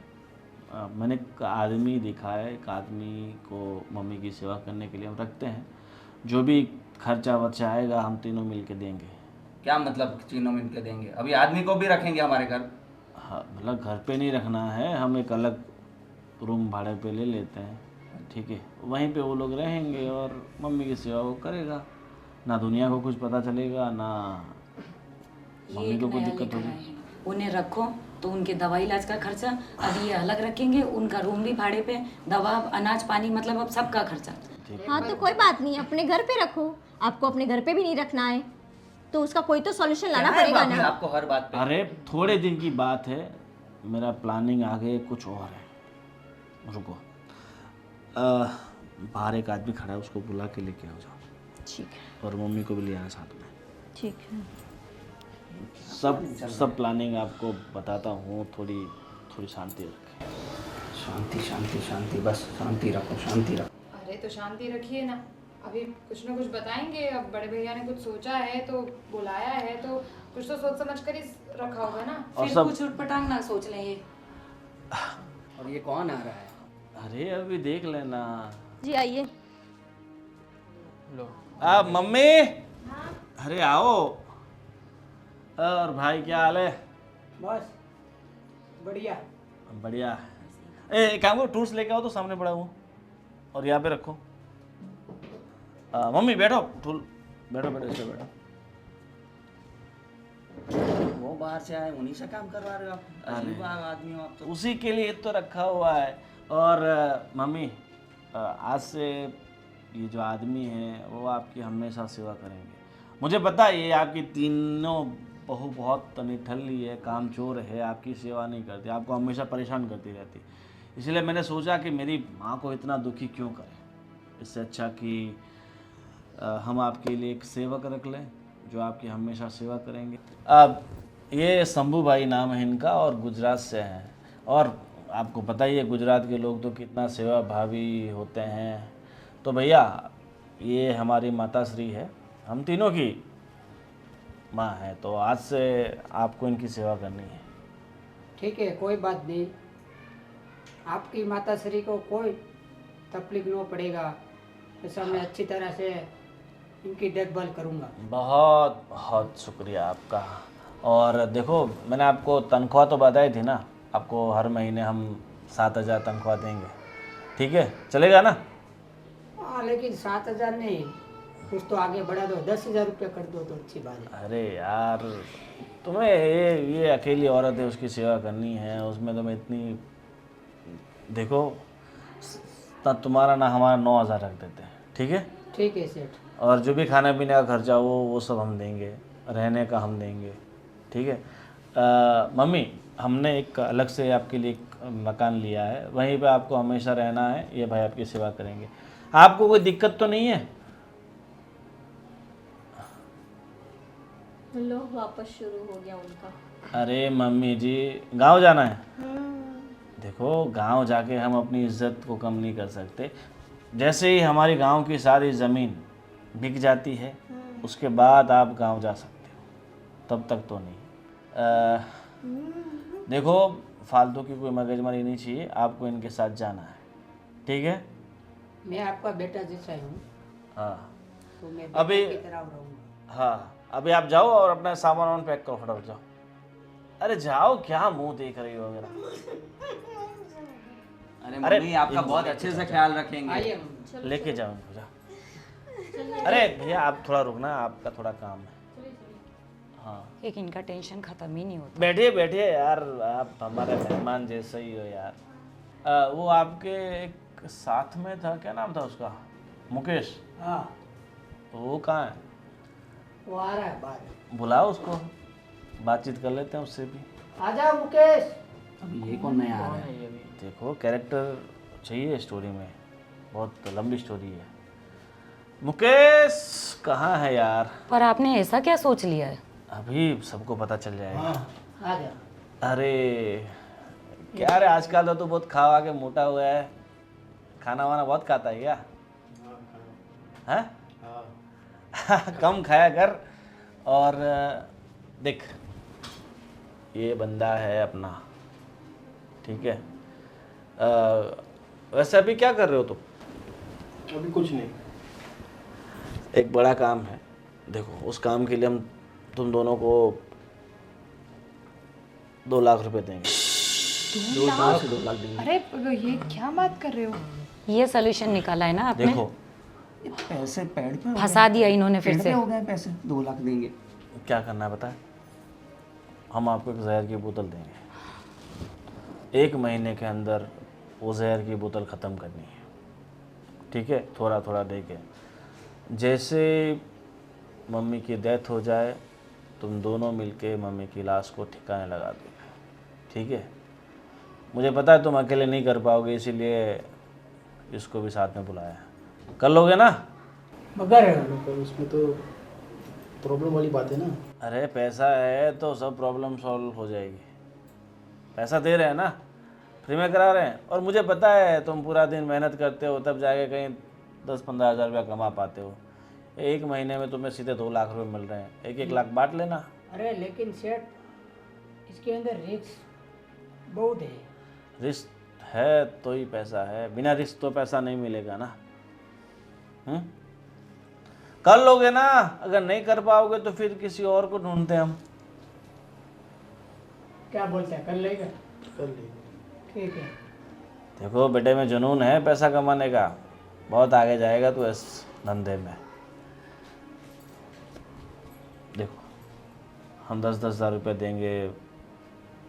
[SPEAKER 1] मैंने एक आदमी देखा है, एक आदमी को मम्मी की सेवा करने के लिए हम रखते हैं। जो भी खर्चा वर्चा आएगा हम तीनों मिल के देंगे।
[SPEAKER 2] क्या मतलब तीनों मिल के देंगे? अभी आदमी को भी रखेंगे हमारे घर?
[SPEAKER 1] हाँ मतलब घर पे नहीं रखना है, हम एक अलग रूम भाड़े पे ले लेते हैं, ठीक है। वहीं पे वो लोग रहेंगे और मम्मी की सेवा वो करेगा। ना दुनिया को कुछ पता चलेगा, ना
[SPEAKER 5] ये
[SPEAKER 1] मम्मी
[SPEAKER 5] एक
[SPEAKER 1] को कोई
[SPEAKER 5] नया
[SPEAKER 1] दिक्कत
[SPEAKER 5] लेकर
[SPEAKER 1] होगी।
[SPEAKER 5] आए हैं। उन्हें रखो तो उनके दवाई इलाज का खर्चा अब ये अलग रखेंगे, उनका रूम भी भाड़े पे, दवा अनाज पानी मतलब अब सबका खर्चा।
[SPEAKER 7] हाँ तो कोई बात नहीं, अपने घर पे रखो। आपको अपने घर पे भी नहीं रखना है तो उसका कोई तो सॉल्यूशन लाना
[SPEAKER 2] क्या है
[SPEAKER 7] पड़ेगा
[SPEAKER 2] भाभी
[SPEAKER 7] ना।
[SPEAKER 2] आपको हर बात पे?
[SPEAKER 1] अरे थोड़े दिन की बात है, मेरा प्लानिंग आगे कुछ और है। रुको, बाहर एक आदमी खड़ा है, उसको बुला के लेके आओ जाओ।
[SPEAKER 7] ठीक है,
[SPEAKER 1] और मम्मी को भी ले आना साथ में।
[SPEAKER 7] ठीक है।
[SPEAKER 1] सब प्लानिंग आपको बताता हूँ, थोड़ी शांति रखें।
[SPEAKER 2] शांति शांति शांति, बस शांति रखो, शांति रखो।
[SPEAKER 3] अरे तो शांति रखिए ना, अभी कुछ ना कुछ बताएंगे। अब बड़े भैया ने कुछ सोचा है तो बुलाया है, तो कुछ तो सोच समझ कर ही रखा होगा ना।
[SPEAKER 1] और
[SPEAKER 5] फिर
[SPEAKER 1] सब
[SPEAKER 5] कुछ उठपटांग ना सोच लें ये।
[SPEAKER 2] और ये कौन आ रहा है?
[SPEAKER 1] अरे अभी देख लेना।
[SPEAKER 7] जी आइए।
[SPEAKER 6] लो
[SPEAKER 1] मम्मी, अरे आओ। और भाई क्या हाल है?
[SPEAKER 8] बस बढ़िया।
[SPEAKER 1] बढ़िया। एक काम करो, टूल्स लेके आओ तो सामने पड़ा हूँ और यहाँ पे रखो। मम्मी बैठो, टूल बैठो बैठो, इससे बैठो।
[SPEAKER 2] वो बाहर से आए, उन्हीं से काम करवा रहे हो आप? अजीब आदमी हो आप तो।
[SPEAKER 1] उसी के लिए तो रखा हुआ है। और मम्मी, आज से ये जो आदमी है वो आपकी हमेशा सेवा करेंगे। मुझे पता है ये आपकी तीनों बहू बहुत निठल्ली है, कामचोर है, आपकी सेवा नहीं करती, आपको हमेशा परेशान करती रहती। इसलिए मैंने सोचा कि मेरी माँ को इतना दुखी क्यों करें, इससे अच्छा कि हम आपके लिए एक सेवक रख लें जो आपकी हमेशा सेवा करेंगे। अब ये शंभू भाई नाम है इनका और गुजरात से हैं। और आपको पता ही है गुजरात के लोग तो कितना सेवा भावी होते हैं। तो भैया ये हमारी माता श्री है, हम तीनों की माँ है, तो आज से आपको इनकी सेवा करनी है।
[SPEAKER 8] ठीक है, कोई बात नहीं। आपकी माता श्री को कोई तकलीफ न पड़ेगा, ऐसा मैं अच्छी तरह से इनकी देखभाल करूँगा।
[SPEAKER 1] बहुत बहुत शुक्रिया आपका। और देखो मैंने आपको तनख्वाह तो बताई थी ना, आपको हर महीने हम 7,000 तनख्वाह देंगे, ठीक है? चलेगा ना?
[SPEAKER 8] हाँ लेकिन 7,000 नहीं, कुछ तो आगे बढ़ा दो, 10,000 रुपये कर दो तो अच्छी बात है।
[SPEAKER 1] अरे यार तुम्हें ये अकेली औरत है, उसकी सेवा करनी है, उसमें तुम्हें इतनी, देखो ना तुम्हारा ना हमारा 9,000 रख देते हैं, ठीक है?
[SPEAKER 8] ठीक है सेठ।
[SPEAKER 1] और जो भी खाने पीने का खर्चा वो सब हम देंगे, रहने का हम देंगे, ठीक है? मम्मी हमने एक अलग से आपके लिए एक मकान लिया है, वहीं पे आपको हमेशा रहना है, ये भाई आपकी सेवा करेंगे। आपको कोई दिक्कत तो नहीं है?
[SPEAKER 7] लो वापस शुरू हो गया उनका।
[SPEAKER 1] अरे मम्मी जी गांव जाना है? देखो गांव जाके हम अपनी इज्जत को कम नहीं कर सकते। जैसे ही हमारी गांव की सारी ज़मीन बिक जाती है उसके बाद आप गांव जा सकते हो, तब तक तो नहीं। देखो फालतू की कोई मगजमारी नहीं चाहिए, आपको इनके साथ जाना है, ठीक है?
[SPEAKER 8] मैं आपका बेटा जैसा हूँ,
[SPEAKER 1] हाँ
[SPEAKER 8] तो मैं
[SPEAKER 1] अभी
[SPEAKER 8] बेटे की तरह रहूँगा।
[SPEAKER 1] हाँ अभी आप जाओ और अपना सामान वामान पैक करो, फटाफट जाओ। अरे जाओ, क्या मुंह देख रही हो मेरा?
[SPEAKER 2] अरे मम्मी आपका बहुत अच्छे से ख्याल रखेंगे।
[SPEAKER 8] आइए
[SPEAKER 1] लेके जाओ इनको, जाओ। अरे भैया आप थोड़ा रुकना, आपका थोड़ा काम है। हाँ
[SPEAKER 5] एक इनका टेंशन खत्म ही नहीं होता।
[SPEAKER 1] बैठिए बैठिए यार, आप हमारे मेहमान जैसे ही हो यार। वो आपके एक साथ में था, क्या नाम था उसका? मुकेश।
[SPEAKER 8] हाँ
[SPEAKER 1] वो कहाँ है?
[SPEAKER 8] वो आ रहा है बाहर।
[SPEAKER 1] बुलाओ उसको, बातचीत कर लेते हैं उससे भी।
[SPEAKER 8] आ जाओ मुकेश।
[SPEAKER 2] अभी ये कौन नया आ रहा है?
[SPEAKER 1] देखो कैरेक्टर चाहिए स्टोरी में, बहुत लंबी स्टोरी है। मुकेश कहाँ है यार?
[SPEAKER 5] पर आपने ऐसा क्या सोच लिया है?
[SPEAKER 1] अभी सबको पता चल जाएगा।
[SPEAKER 8] आ जा।
[SPEAKER 1] अरे क्या रे, आजकल तो बहुत खा के मोटा हुआ है, खाना वाना बहुत खाता है क्या? हैं? कम खाया कर। और देख, ये बंदा है अपना, ठीक है। वैसे अभी क्या कर रहे हो तुम?
[SPEAKER 9] अभी कुछ नहीं।
[SPEAKER 1] एक बड़ा काम है, देखो उस काम के लिए हम तुम दोनों को 2 लाख रुपए देंगे।
[SPEAKER 9] 2 लाख से 2 लाख देंगे।
[SPEAKER 3] अरे ये क्या बात कर रहे हो?
[SPEAKER 5] ये सोल्यूशन निकाला है ना आपने?
[SPEAKER 1] देखो
[SPEAKER 9] ये पैसे पेड़ पे हो
[SPEAKER 5] फंसा दिया इन्होंने
[SPEAKER 9] गए।
[SPEAKER 5] फिर
[SPEAKER 9] पेड़ पे
[SPEAKER 5] से।
[SPEAKER 9] हो गए पैसे, 2 लाख देंगे।
[SPEAKER 1] क्या करना है पता है? हम आपको एक जहर की बोतल देंगे, 1 महीने के अंदर वो जहर की बोतल ख़त्म करनी है, ठीक है? थोड़ा थोड़ा दे के, जैसे मम्मी की डेथ हो जाए तुम दोनों मिलके मम्मी की लाश को ठिकाने लगा दो, ठीक है? मुझे पता है तुम अकेले नहीं कर पाओगे, इसीलिए इसको भी साथ में बुलाया है। कर लोगे ना?
[SPEAKER 8] मगर
[SPEAKER 9] पर उसमें तो प्रॉब्लम वाली बात है ना।
[SPEAKER 1] अरे पैसा है तो सब प्रॉब्लम सॉल्व हो जाएगी। पैसा दे रहे हैं ना, फ्री में करा रहे हैं। और मुझे पता है तुम पूरा दिन मेहनत करते हो, तब जाके कहीं 10-15 हज़ार रुपया कमा पाते हो। 1 महीने में तुम्हें सीधे 2 लाख रुपए मिल रहे हैं, 1-1 लाख बांट लेना।
[SPEAKER 8] अरे लेकिन सेठ, इसके अंदर रिस्क बहुत है।
[SPEAKER 1] रिस्क है तो ही पैसा है, बिना रिस्क तो पैसा नहीं मिलेगा ना। कर लोगे ना? अगर नहीं कर पाओगे तो फिर किसी और को ढूंढते हैं हम।
[SPEAKER 8] क्या बोलते हैं, कर लेगा?
[SPEAKER 9] कर लेंगे।
[SPEAKER 8] ठीक है।
[SPEAKER 1] देखो बेटे में जुनून है पैसा कमाने का, बहुत आगे जाएगा तू इस धंधे में। देखो हम 10-10 हज़ार रुपये देंगे,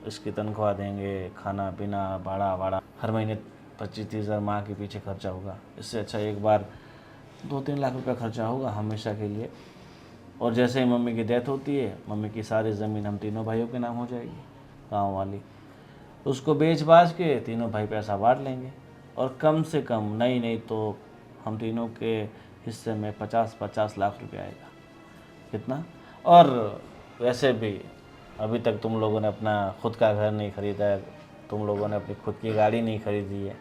[SPEAKER 1] इसकी तनख्वाह देंगे, खाना पीना भाड़ा वाड़ा, हर महीने 25-30 हज़ार माँ के पीछे खर्चा होगा। इससे अच्छा एक बार 2-3 लाख रुपया खर्चा होगा हमेशा के लिए। और जैसे ही मम्मी की डेथ होती है, मम्मी की सारी ज़मीन हम तीनों भाइयों के नाम हो जाएगी, गांव वाली। उसको बेच बाच के तीनों भाई पैसा बांट लेंगे। और कम से कम नहीं तो हम तीनों के हिस्से में 50-50 लाख रुपया आएगा। कितना? और वैसे भी अभी तक तुम लोगों ने अपना खुद का घर नहीं खरीदा है, तुम लोगों ने अपनी खुद की गाड़ी नहीं खरीदी है।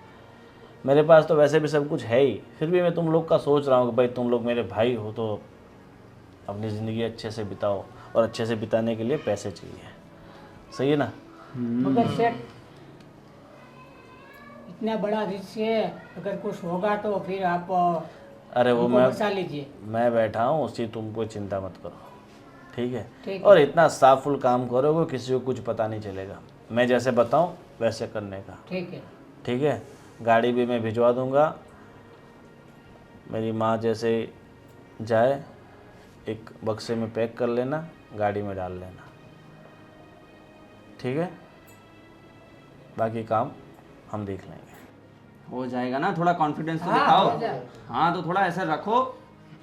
[SPEAKER 1] मेरे पास तो वैसे भी सब कुछ है ही, फिर भी मैं तुम लोग का सोच रहा हूँ कि भाई तुम लोग मेरे भाई हो तो अपनी ज़िंदगी अच्छे से बिताओ, और अच्छे से बिताने के लिए पैसे चाहिए। सही है ना?
[SPEAKER 8] मगर सेठ, इतना बड़ा रिस्क है, अगर कुछ होगा तो फिर आप
[SPEAKER 1] अरे वो
[SPEAKER 8] हमको बचा लीजिए।
[SPEAKER 1] मैं बैठा हूँ, उसकी तुम कोई चिंता मत करो, ठीक है?
[SPEAKER 8] ठीक
[SPEAKER 1] और इतना साफुल काम करोगे किसी को कुछ पता नहीं चलेगा। मैं जैसे बताऊँ वैसे करने का,
[SPEAKER 8] ठीक है।
[SPEAKER 1] ठीक है? गाड़ी भी मैं भिजवा दूँगा। मेरी माँ जैसे जाए एक बक्से में पैक कर लेना, गाड़ी में डाल लेना, ठीक है? बाकी काम हम देख लेंगे।
[SPEAKER 2] हो जाएगा ना? थोड़ा कॉन्फिडेंस तो
[SPEAKER 8] हाँ,
[SPEAKER 2] दिखाओ।
[SPEAKER 8] हो जाए।
[SPEAKER 2] हाँ तो थोड़ा ऐसा रखो।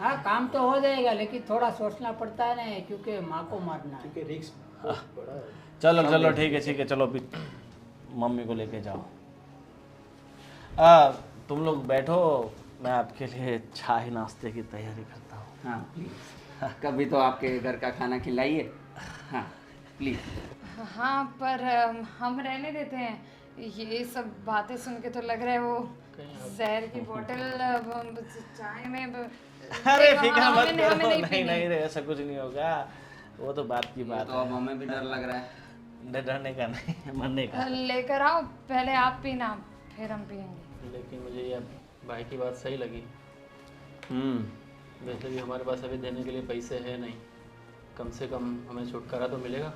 [SPEAKER 8] हाँ, काम तो हो जाएगा, लेकिन थोड़ा सोचना पड़ता है ना, क्योंकि माँ को मारना है।
[SPEAKER 9] क्योंकि रिस्क बहुत बड़ा है।
[SPEAKER 1] चलो ठीक है, चलो अभी मम्मी को लेके जाओ। तुम लोग बैठो, मैं आपके लिए चाय नाश्ते की तैयारी करता हूँ।
[SPEAKER 2] हाँ प्लीज़, कभी तो आपके घर का खाना खिलाइए। हाँ प्लीज़।
[SPEAKER 3] हाँ पर हम रहने देते हैं। ये सब बातें सुन के तो लग रहा है वो जहर की बोतल चाय में
[SPEAKER 1] अरे
[SPEAKER 3] देखो,
[SPEAKER 1] फिक्र मत
[SPEAKER 3] हमें
[SPEAKER 1] करो,
[SPEAKER 3] नहीं
[SPEAKER 1] नहीं
[SPEAKER 3] पीनी।
[SPEAKER 1] नहीं रे, ऐसा कुछ नहीं होगा। वो तो बात की बात
[SPEAKER 2] तो अब हमें भी डर लग रहा है।
[SPEAKER 1] डरने का नहीं, मरने का।
[SPEAKER 3] लेकर आओ, पहले आप पीना फिर हम पियेंगे।
[SPEAKER 6] लेकिन मुझे ये भाई की बात सही लगी। वैसे भी हमारे पास अभी देने के लिए पैसे हैं नहीं, कम से कम हमें छुटकारा तो मिलेगा।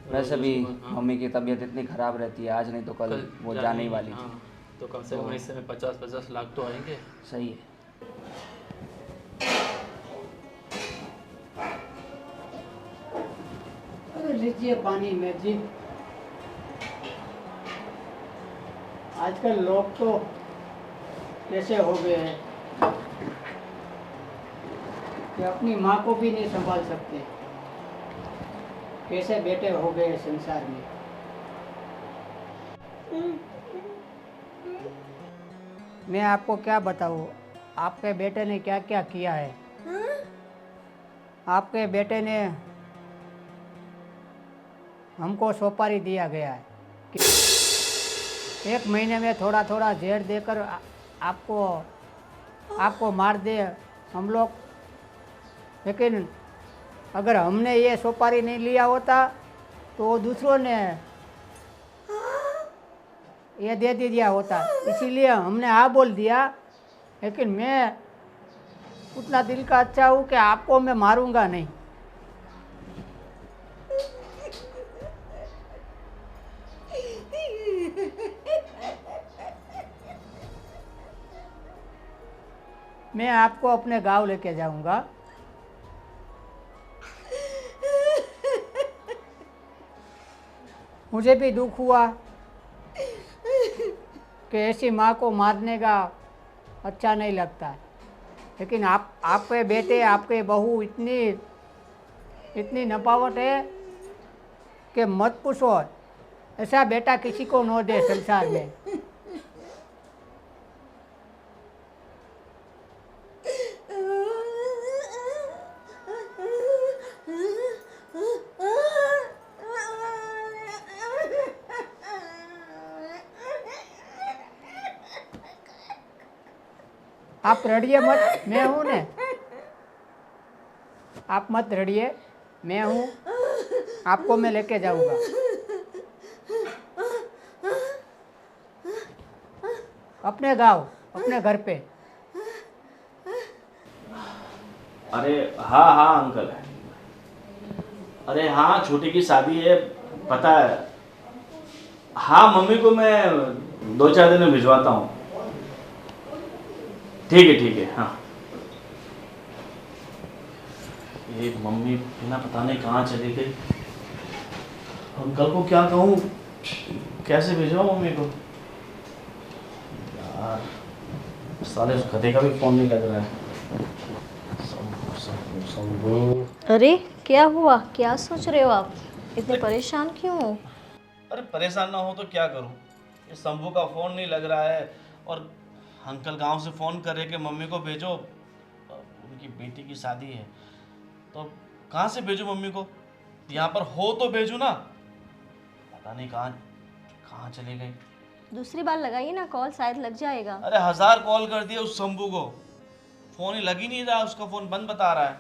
[SPEAKER 2] वैसे भी
[SPEAKER 6] हाँ,
[SPEAKER 2] मम्मी की तबीयत इतनी खराब रहती है, आज नहीं तो कल वो जाने ही वाली थी।
[SPEAKER 6] हाँ, तो कम से कम इससे में 50-50 लाख तो आएंगे।
[SPEAKER 2] सही है।
[SPEAKER 8] अरे लीजिए पानी में जी। आजकल लोग तो कैसे हो गए हैं कि अपनी माँ को भी नहीं संभाल सकते, कैसे बेटे हो गए संसार में। मैं आपको क्या बताऊँ, आपके बेटे ने क्या क्या किया है। आपके बेटे ने हमको सुपारी दिया गया है कि 1 महीने में थोड़ा थोड़ा जहर देकर आपको मार दे हम लोग। लेकिन अगर हमने ये सुपारी नहीं लिया होता तो दूसरों ने ये दे दिया होता, इसीलिए हमने हाँ बोल दिया। लेकिन मैं उतना दिल का अच्छा हूँ कि आपको मैं मारूंगा नहीं। मैं आपको अपने गांव लेके जाऊंगा। मुझे भी दुख हुआ कि ऐसी माँ को मारने का अच्छा नहीं लगता है। लेकिन आपके बेटे, आपके बहू इतनी नपावट है कि मत पूछो। ऐसा बेटा किसी को न दे संसार में। आप रड़िए मत, मैं हूँ ने। आप मत रड़िए, मैं हूँ, आपको मैं लेके जाऊंगा। अपने गांव, अपने घर पे।
[SPEAKER 1] अरे हाँ हाँ अंकल, अरे हाँ छोटी की शादी है, पता है। हाँ मम्मी को मैं 2-4 दिन में भिजवाता हूँ। ठीक है हाँ। ये मम्मी बिना पता नहीं कहाँ चली गई। अंकल को क्या कहूँ, कैसे भिजवाऊँ मम्मी को यार। साले उस गधे का भी फोन नहीं लग रहा है। शंभू।
[SPEAKER 7] अरे क्या हुआ, क्या सोच रहे हो आप? इतने परेशान क्यों हो?
[SPEAKER 1] अरे परेशान ना हो तो क्या करूं, ये शंभू का फ़ोन नहीं लग रहा है और अंकल गांव से फ़ोन कर रहे कि मम्मी को भेजो, उनकी बेटी की शादी है। तो कहाँ से भेजूं मम्मी को? यहाँ पर हो तो भेजूं ना, पता नहीं कहाँ चली गई।
[SPEAKER 7] दूसरी बार लगाइए ना कॉल, शायद लग जाएगा।
[SPEAKER 1] अरे 1000 कॉल कर दिए उस शंभू को, फ़ोन ही लग ही नहीं रहा, उसका फ़ोन बंद बता रहा है।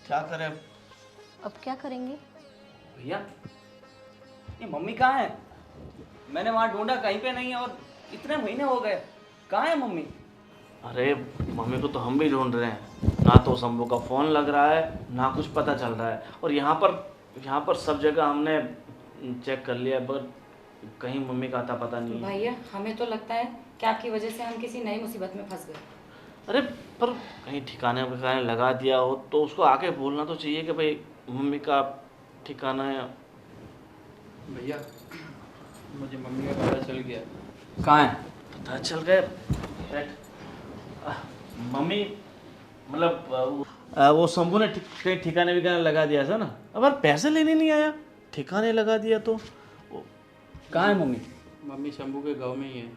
[SPEAKER 1] क्या करें
[SPEAKER 7] अब क्या करेंगे?
[SPEAKER 2] भैया ये मम्मी कहाँ है? मैंने वहाँ ढूंढा, कहीं पे नहीं है और इतने महीने हो गए, कहाँ है मम्मी?
[SPEAKER 1] अरे मम्मी को तो हम भी ढूंढ रहे हैं, ना तो शंभू का फ़ोन लग रहा है ना कुछ पता चल रहा है। और यहाँ पर सब जगह हमने चेक कर लिया पर कहीं मम्मी का आता पता नहीं है।
[SPEAKER 5] भैया हमें तो लगता है कि आपकी वजह से हम किसी नई मुसीबत में फंस गए।
[SPEAKER 1] अरे पर कहीं ठिकाने वकाने लगा दिया हो तो उसको आके बोलना तो चाहिए कि भाई मम्मी का ठिकाना है।
[SPEAKER 6] भैया मुझे मम्मी का पता चल गया।
[SPEAKER 2] कहाँ है?
[SPEAKER 1] पता चल गए। मम्मी मतलब वो शंभू ने कहीं ठिकाने विकाने लगा दिया था ना। अब पैसे लेने नहीं आया, ठिकाने लगा दिया तो
[SPEAKER 2] कहाँ है मम्मी?
[SPEAKER 6] मम्मी शंभू के गांव में ही है,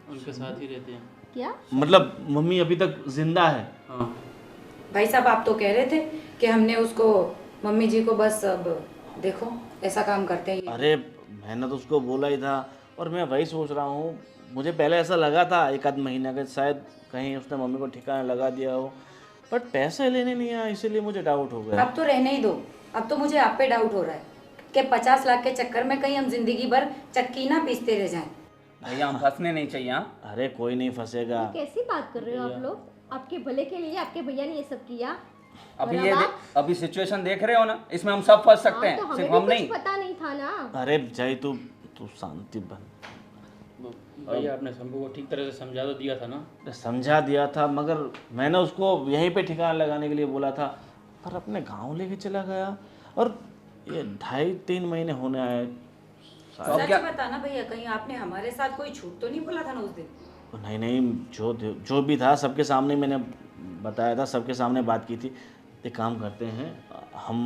[SPEAKER 6] उनके साथ ही रहते हैं।
[SPEAKER 7] क्या?
[SPEAKER 1] मतलब मम्मी अभी तक जिंदा है?
[SPEAKER 6] हाँ
[SPEAKER 5] भाई साहब आप तो कह रहे थे कि हमने उसको मम्मी जी को बस अब देखो ऐसा काम करते हैं।
[SPEAKER 1] अरे मैंने तो उसको बोला ही था और मैं वही सोच रहा हूँ। मुझे पहले ऐसा लगा था 1-आध महीने का शायद कहीं उसने मम्मी को ठिकाने लगा दिया हो, बट पैसे लेने नहीं आया, इसीलिए मुझे डाउट हो गया।
[SPEAKER 5] अब तो रहने ही दो, अब तो मुझे आप पे डाउट हो रहा है कि 50 लाख के चक्कर में कहीं हम जिंदगी भर चक्की ना पीसते रह जाएं।
[SPEAKER 2] भैया हम फंसने नहीं चाहिए। हाँ
[SPEAKER 1] अरे कोई नहीं फंसेगा।
[SPEAKER 7] कैसी बात कर रहे हो आप लोग? आपके भले के लिए आपके भैया ने ये सब किया।
[SPEAKER 2] अभी
[SPEAKER 7] और
[SPEAKER 2] ये
[SPEAKER 7] अब आप?
[SPEAKER 2] अभी सिचुएशन देख रहे हो ना, इसमें हम सब फंस सकते
[SPEAKER 7] हाँ, तो
[SPEAKER 2] हैं,
[SPEAKER 7] हमें
[SPEAKER 2] सिर्फ
[SPEAKER 7] भी
[SPEAKER 2] हम
[SPEAKER 7] कुछ
[SPEAKER 2] नहीं।
[SPEAKER 7] पता नहीं था ना।
[SPEAKER 1] अरे जय तू शांति बन।
[SPEAKER 6] भैया आपने शंभू को ठीक तरह से समझा तो दिया था ना?
[SPEAKER 1] समझा दिया था मगर मैंने उसको यहीं पे ठिकाना लगाने के लिए बोला था, पर अपने गांव लेके चला गया और ये 2.5-3 महीने होने आए।
[SPEAKER 2] अब
[SPEAKER 5] सच
[SPEAKER 2] क्या?
[SPEAKER 5] बताना भैया, कहीं आपने हमारे साथ कोई झूठ तो नहीं बोला था ना उस दिन?
[SPEAKER 1] नहीं, जो भी था सबके सामने मैंने बताया था, सबके सामने बात की थी। एक काम करते हैं, हम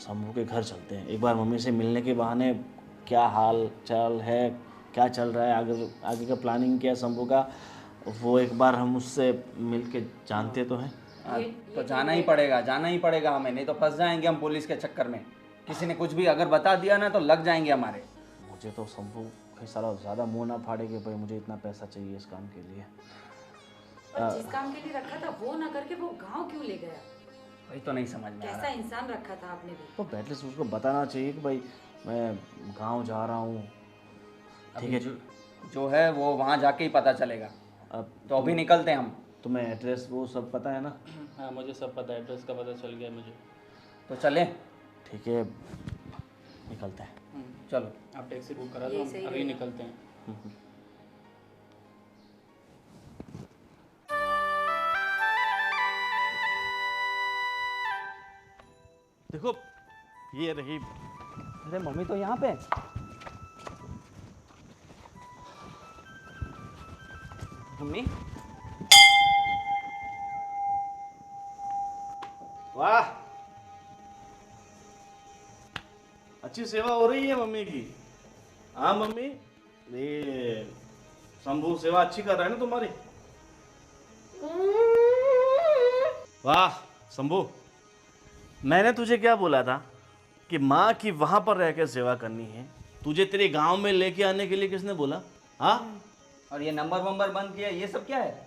[SPEAKER 1] शंभू के घर चलते हैं, एक बार मम्मी से मिलने के बहाने क्या हाल चाल है, क्या चल रहा है, आगे का प्लानिंग क्या है शंभू का, वो एक बार हम उससे मिल के जानते तो हैं।
[SPEAKER 2] तो जाना ही पड़ेगा हमें, नहीं तो फंस जाएंगे हम पुलिस के चक्कर में। किसी ने कुछ भी अगर बता दिया ना तो लग जाएंगे हमारे।
[SPEAKER 1] मुझे तो शंभू कई सारा ज़्यादा मुंह ना फाड़े कि भाई मुझे इतना पैसा चाहिए इस काम के लिए।
[SPEAKER 5] और जिस काम के लिए रखा था वो ना करके वो गांव क्यों ले गया?
[SPEAKER 2] वही तो नहीं समझ में आ
[SPEAKER 5] कैसा
[SPEAKER 2] रहा।
[SPEAKER 5] इंसान रखा था आपने भी।
[SPEAKER 1] तो एटलीस्ट उसको बताना चाहिए कि भाई मैं गांव जा रहा हूँ। ठीक है,
[SPEAKER 2] जो है वो वहाँ जाके ही पता चलेगा।
[SPEAKER 1] अब
[SPEAKER 2] तो अभी निकलते हैं हम।
[SPEAKER 1] तुम्हें एड्रेस वो सब पता है ना?
[SPEAKER 6] हाँ मुझे सब पता है, एड्रेस का पता चल गया मुझे।
[SPEAKER 2] तो चलें?
[SPEAKER 1] ठीक है, निकलते हैं।
[SPEAKER 2] चलो
[SPEAKER 6] आप टैक्सी बुक करा दो, हम अभी निकलते हैं।
[SPEAKER 1] देखो ये रही।
[SPEAKER 2] अरे मम्मी तो यहाँ पे। मम्मी
[SPEAKER 1] वाह, अच्छी सेवा हो रही है मम्मी की। हाँ मम्मी, ये शंभू सेवा अच्छी कर रहा है ना तुम्हारी। वाह शंभू, मैंने तुझे क्या बोला था कि माँ की वहां पर रहकर सेवा करनी है, तुझे तेरे गांव में लेके आने के लिए किसने बोला? हाँ,
[SPEAKER 2] और ये नंबर वंबर बंद किया, ये सब क्या है?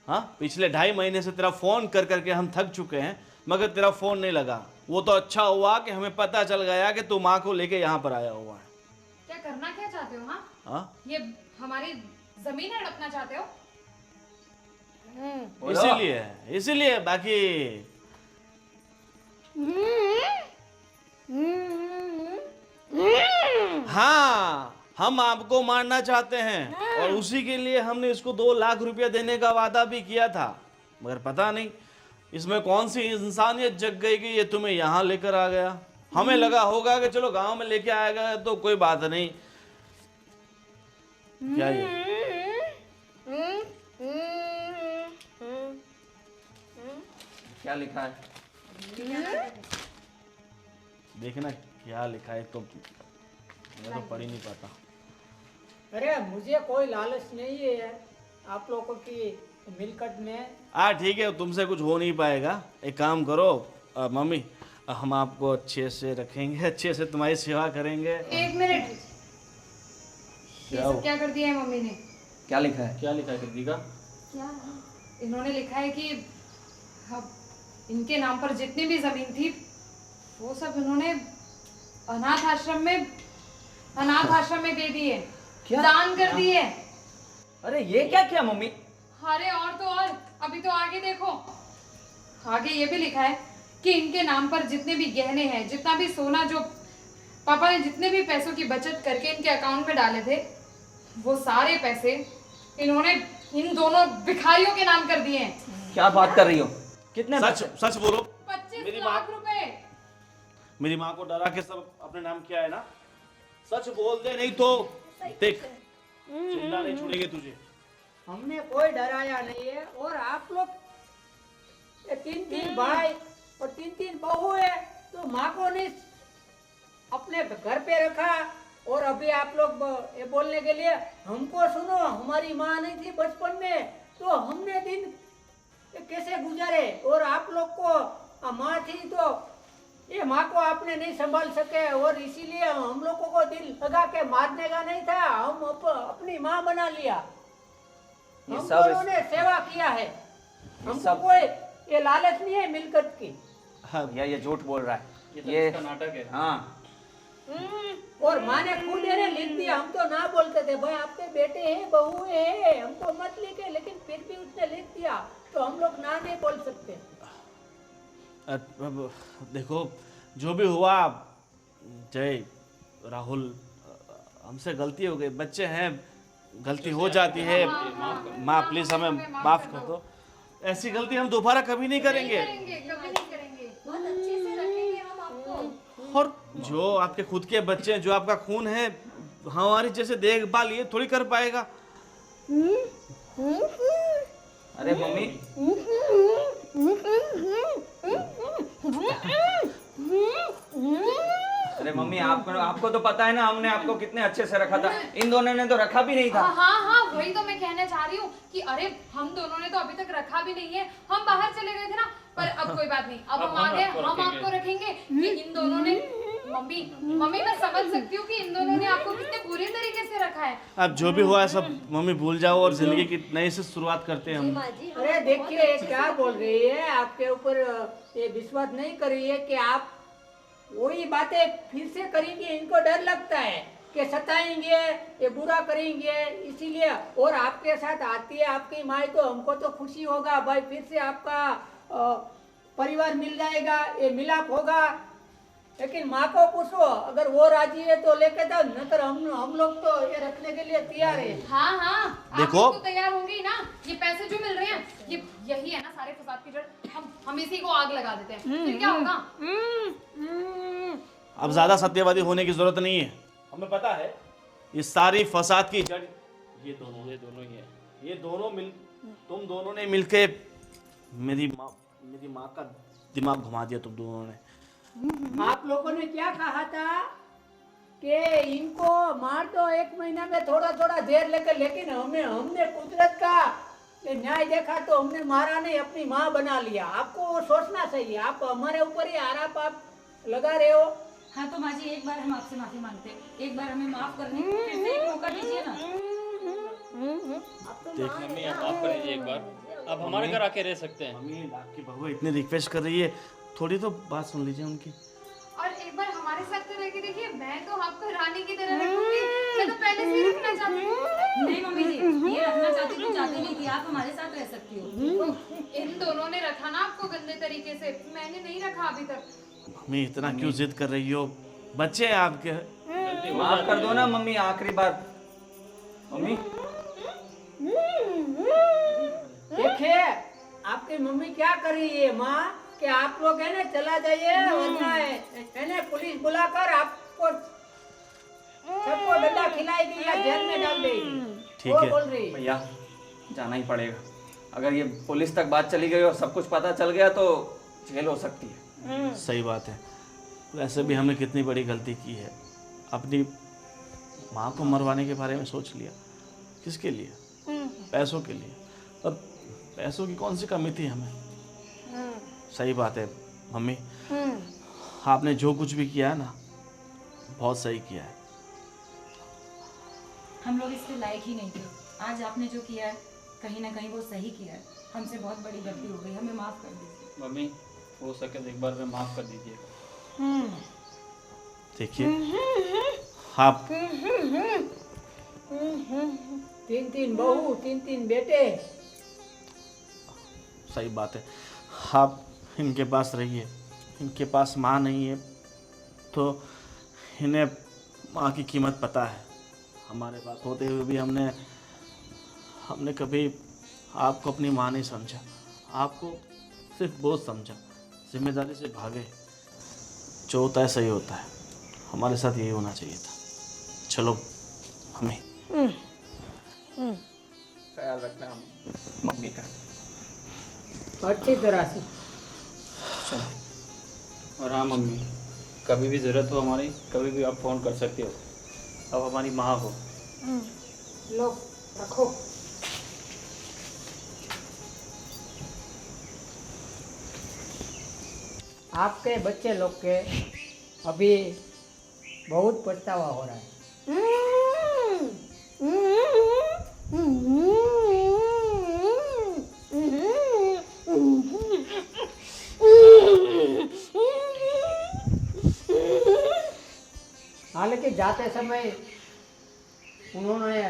[SPEAKER 1] हाँ, पिछले 2.5 महीने से तेरा फोन कर करके हम थक चुके हैं, मगर तेरा फोन नहीं लगा। वो तो अच्छा हुआ कि हमें पता चल गया कि तू माँ को लेके यहाँ पर आया हुआ है।
[SPEAKER 3] क्या करना क्या चाहते हो? हाँ,
[SPEAKER 1] हाँ,
[SPEAKER 3] ये हमारी जमीन हड़पना चाहते हो?
[SPEAKER 1] इसीलिए बाकी हाँ, हम आपको मारना चाहते हैं और उसी के लिए हमने इसको 2 लाख रुपया देने का वादा भी किया था, मगर पता नहीं इसमें कौन सी इंसानियत जग गई कि ये तुम्हें यहाँ लेकर आ गया। हमें लगा होगा कि चलो गांव में लेके आएगा तो कोई बात नहीं। क्या ये
[SPEAKER 2] क्या लिखा है?
[SPEAKER 1] देखना क्या लिखा है, तो मैं तो पढ़ ही नहीं पाता।
[SPEAKER 8] अरे मुझे कोई लालच नहीं है आप लोगों की मिलकत में।
[SPEAKER 1] ठीक है, तुमसे कुछ हो नहीं पाएगा। एक काम करो मम्मी, हम आपको अच्छे से रखेंगे, अच्छे से तुम्हारी सेवा करेंगे।
[SPEAKER 3] 1 मिनट, ये सब क्या कर दिया है मम्मी ने?
[SPEAKER 2] क्या लिखा है?
[SPEAKER 6] क्या लिखा है कृतिका?
[SPEAKER 3] क्या इन्होंने लिखा है कि अब इनके नाम पर जितनी भी जमीन थी वो सब इन्होंने अनाथ आश्रम में दे दी है, दान कर दी है।
[SPEAKER 2] अरे ये क्या किया मम्मी?
[SPEAKER 3] अरे और तो और, अभी तो आगे देखो, आगे ये भी लिखा है कि इनके नाम पर जितने भी गहने हैं, जितना भी सोना जो पापा ने जितने भी पैसों की बचत करके इनके अकाउंट में डाले थे, वो सारे पैसे इन्होंने इन दोनों भिखारियों के नाम कर दिए हैं।
[SPEAKER 2] क्या बात कर रही हो? कितने?
[SPEAKER 1] सच बोलो।
[SPEAKER 3] 25 लाख रुपए।
[SPEAKER 1] मेरी माँ को डरा के सब अपने नाम किया है ना? सच बोल दे, नहीं तो देख चिल्ला नहीं छोड़ेंगे तुझे।
[SPEAKER 8] हमने कोई डराया नहीं है। और आप लोग 3 भाई और 3 बहू है, तो माँ को नहीं अपने घर पे रखा। और अभी आप लोग ये बोलने के लिए, हमको सुनो, हमारी माँ नहीं थी बचपन में, तो हमने दिन कैसे गुजारे। और आप लोग को माँ थी तो ये माँ को आपने नहीं संभाल सके, और इसीलिए हम लोगों को दिल लगा के मारने का नहीं था, हम अपनी माँ बना लिया। हम दोनों ने सेवा किया है। हमको कोई ये लालच नहीं है मिलकत की।
[SPEAKER 2] हाँ भैया, ये झूठ बोल रहा है।
[SPEAKER 6] ये इसका नाटक है।
[SPEAKER 2] हाँ,
[SPEAKER 8] और माँ ने खुद ने लिख दिया। हम तो ना बोलते थे भाई आपके बेटे हैं, बहू है, हमको मत लिखे, लेकिन फिर भी उसने लिख दिया, तो हम लोग ना नहीं बोल सकते।
[SPEAKER 1] अब देखो जो भी हुआ, जय राहुल, हमसे गलती हो गई, बच्चे हैं, गलती हो जाती है। माँ प्लीज हमें माफ कर दो, ऐसी गलती हम दोबारा कभी नहीं करेंगे।
[SPEAKER 3] कभी नहीं करेंगे।
[SPEAKER 4] बहुत अच्छे से रखेंगे हम आपको।
[SPEAKER 1] और जो आपके खुद के बच्चे हैं, जो आपका खून है, हमारी जैसे देखभाल ये थोड़ी कर पाएगा।
[SPEAKER 2] अरे मम्मी, अरे मम्मी मम्मी आपको तो पता है ना, हमने आपको कितने अच्छे से रखा था, इन दोनों ने तो रखा भी नहीं था।
[SPEAKER 3] हाँ वही तो मैं कहना चाह रही हूँ कि अरे हम दोनों ने तो अभी तक रखा भी नहीं है, हम बाहर चले गए थे ना, पर अब कोई बात नहीं, अब हम आ गए, हम आपको रखेंगे कि इन दोनों ने मम्मी मैं समझ सकती हूँ कि इन दोनों ने आपको कितने बुरे तरीके से रखा है।
[SPEAKER 1] अब जो भी हुआ है सब मम्मी भूल जाओ और जिंदगी की नई से शुरुआत करते हैं हम।
[SPEAKER 8] अरे देखिए ये क्या बोल रही है, आपके ऊपर ये विश्वास नहीं कर रही है कि आप वही बातें फिर से करेंगे, इनको डर लगता है कि सताएंगे, ये बुरा करेंगे, इसीलिए। और आपके साथ आती है आपकी माँ तो हमको तो खुशी होगा भाई, फिर से आपका परिवार मिल जाएगा, ये मिलाप होगा। लेकिन माँ को पूछो, अगर वो राजी है तो लेके जाओ, नतर हम लोग तो ये रखने के लिए तैयार है।
[SPEAKER 3] हाँ
[SPEAKER 1] देखो
[SPEAKER 3] आप तो तैयार होंगी ना, ये पैसे जो मिल रहे हैं ये यही है ना सारे फसाद की जड़, हम इसी को आग लगा देते हैं, फिर क्या होगा?
[SPEAKER 1] अब ज्यादा सत्यवादी होने की जरूरत नहीं है, हमें पता है ये सारी फसाद की जड़ ये दोनों ही है। ये दोनों तुम दोनों ने मिलके मेरी माँ का दिमाग घुमा दिया तुम दोनों ने।
[SPEAKER 8] आप लोगों ने क्या कहा था कि इनको मार दो 1 महीना में, थोड़ा थोड़ा देर लेकर, लेकिन हमने कुदरत का ये न्याय देखा तो हमने मारा नहीं, अपनी माँ बना लिया। आपको वो सोचना चाहिए, आप हमारे ऊपर ही आरोप आप लगा रहे हो।
[SPEAKER 5] हाँ तो माँ जी एक बार हम आपसे माफी मांगते हैं, एक बार हमें माफ करने की फिर से एक मौका दीजिए ना।
[SPEAKER 6] मम्मी आप माफ कर दीजिए एक बार, आप हमारे घर आके रह सकते हैं।
[SPEAKER 1] मम्मी आपकी बहू इतनी रिक्वेस्ट कर रही है, थोड़ी तो बात सुन लीजिए उनकी।
[SPEAKER 3] और एक बार हमारे साथ तो रह के देखिए, मैं तो आपको रानी की तरह रखूंगी, मैं तो पहले से ही रखना चाहती हूँ।
[SPEAKER 5] नहीं मम्मी जी, ये रखना चाहती तो चाहती नहीं थी, आप हमारे साथ रह सकती हो।
[SPEAKER 3] इन दोनों ने रखा ना आपको गंदे तरीके से, मैंने नहीं रखा अभी तक।
[SPEAKER 1] मम्मी इतना क्यों जिद कर रही हो, बच्चे हैं आपके।
[SPEAKER 2] माफ कर दो ना मम्मी, आखिरी बार। मम्मी
[SPEAKER 8] देखिए आपकी मम्मी क्या कर रही है माँ, कि आप लोग है ना चला जाइए, वरना है ना पुलिस बुलाकर आपको सबको डंडा खिलाएगी या जेल में डाल देगी।
[SPEAKER 1] ठीक
[SPEAKER 8] वो
[SPEAKER 1] है।
[SPEAKER 8] बोल रही है।
[SPEAKER 2] भैया जाना ही पड़ेगा, अगर ये पुलिस तक बात चली गई और सब कुछ पता चल गया तो जेल हो सकती है।
[SPEAKER 1] सही बात है, वैसे भी हमने कितनी बड़ी गलती की है, अपनी माँ को मरवाने के बारे में सोच लिया। किसके लिए? पैसों के लिए, और पैसों की कौन सी कमी थी हमें। सही बात है मम्मी, आपने जो कुछ भी किया है ना बहुत सही किया है।
[SPEAKER 5] हम लोग इसके लायक ही नहीं थे, आज आपने जो किया है कहीं ना कहीं वो सही किया है, हमसे बहुत बड़ी गलती हो गई, हमें माफ कर दीजिए।
[SPEAKER 6] मम्मी हो सके तो एक बार में माफ कर दीजिए।
[SPEAKER 1] देखिए आप
[SPEAKER 8] 3 बहू 3 बेटे।
[SPEAKER 1] सही बात है, आप इनके पास रहिए, इनके पास माँ नहीं है तो इन्हें माँ की कीमत पता है। हमारे पास होते हुए भी हमने कभी आपको अपनी माँ नहीं समझा, आपको सिर्फ बोझ समझा, जिम्मेदारी से भागे। जो होता है सही होता है, हमारे साथ यही होना चाहिए था। चलो हमें
[SPEAKER 2] ख्याल रखना हम मम्मी का।
[SPEAKER 8] अच्छी तरह से।
[SPEAKER 6] और हाँ मम्मी, कभी भी ज़रूरत हो हमारी, कभी भी आप फ़ोन कर सकते हो, अब हमारी माँ हो।
[SPEAKER 8] लो रखो। आपके बच्चे लोग के अभी बहुत पछतावा हो रहा है। हालांकि जाते समय उन्होंने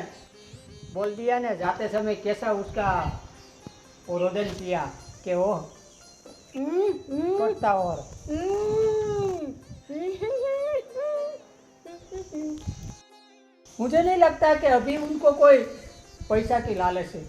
[SPEAKER 8] बोल दिया ना, जाते समय कैसा उसका वो रोदन किया कि वो पड़ता। और मुझे नहीं लगता कि अभी उनको कोई पैसा की लालच है।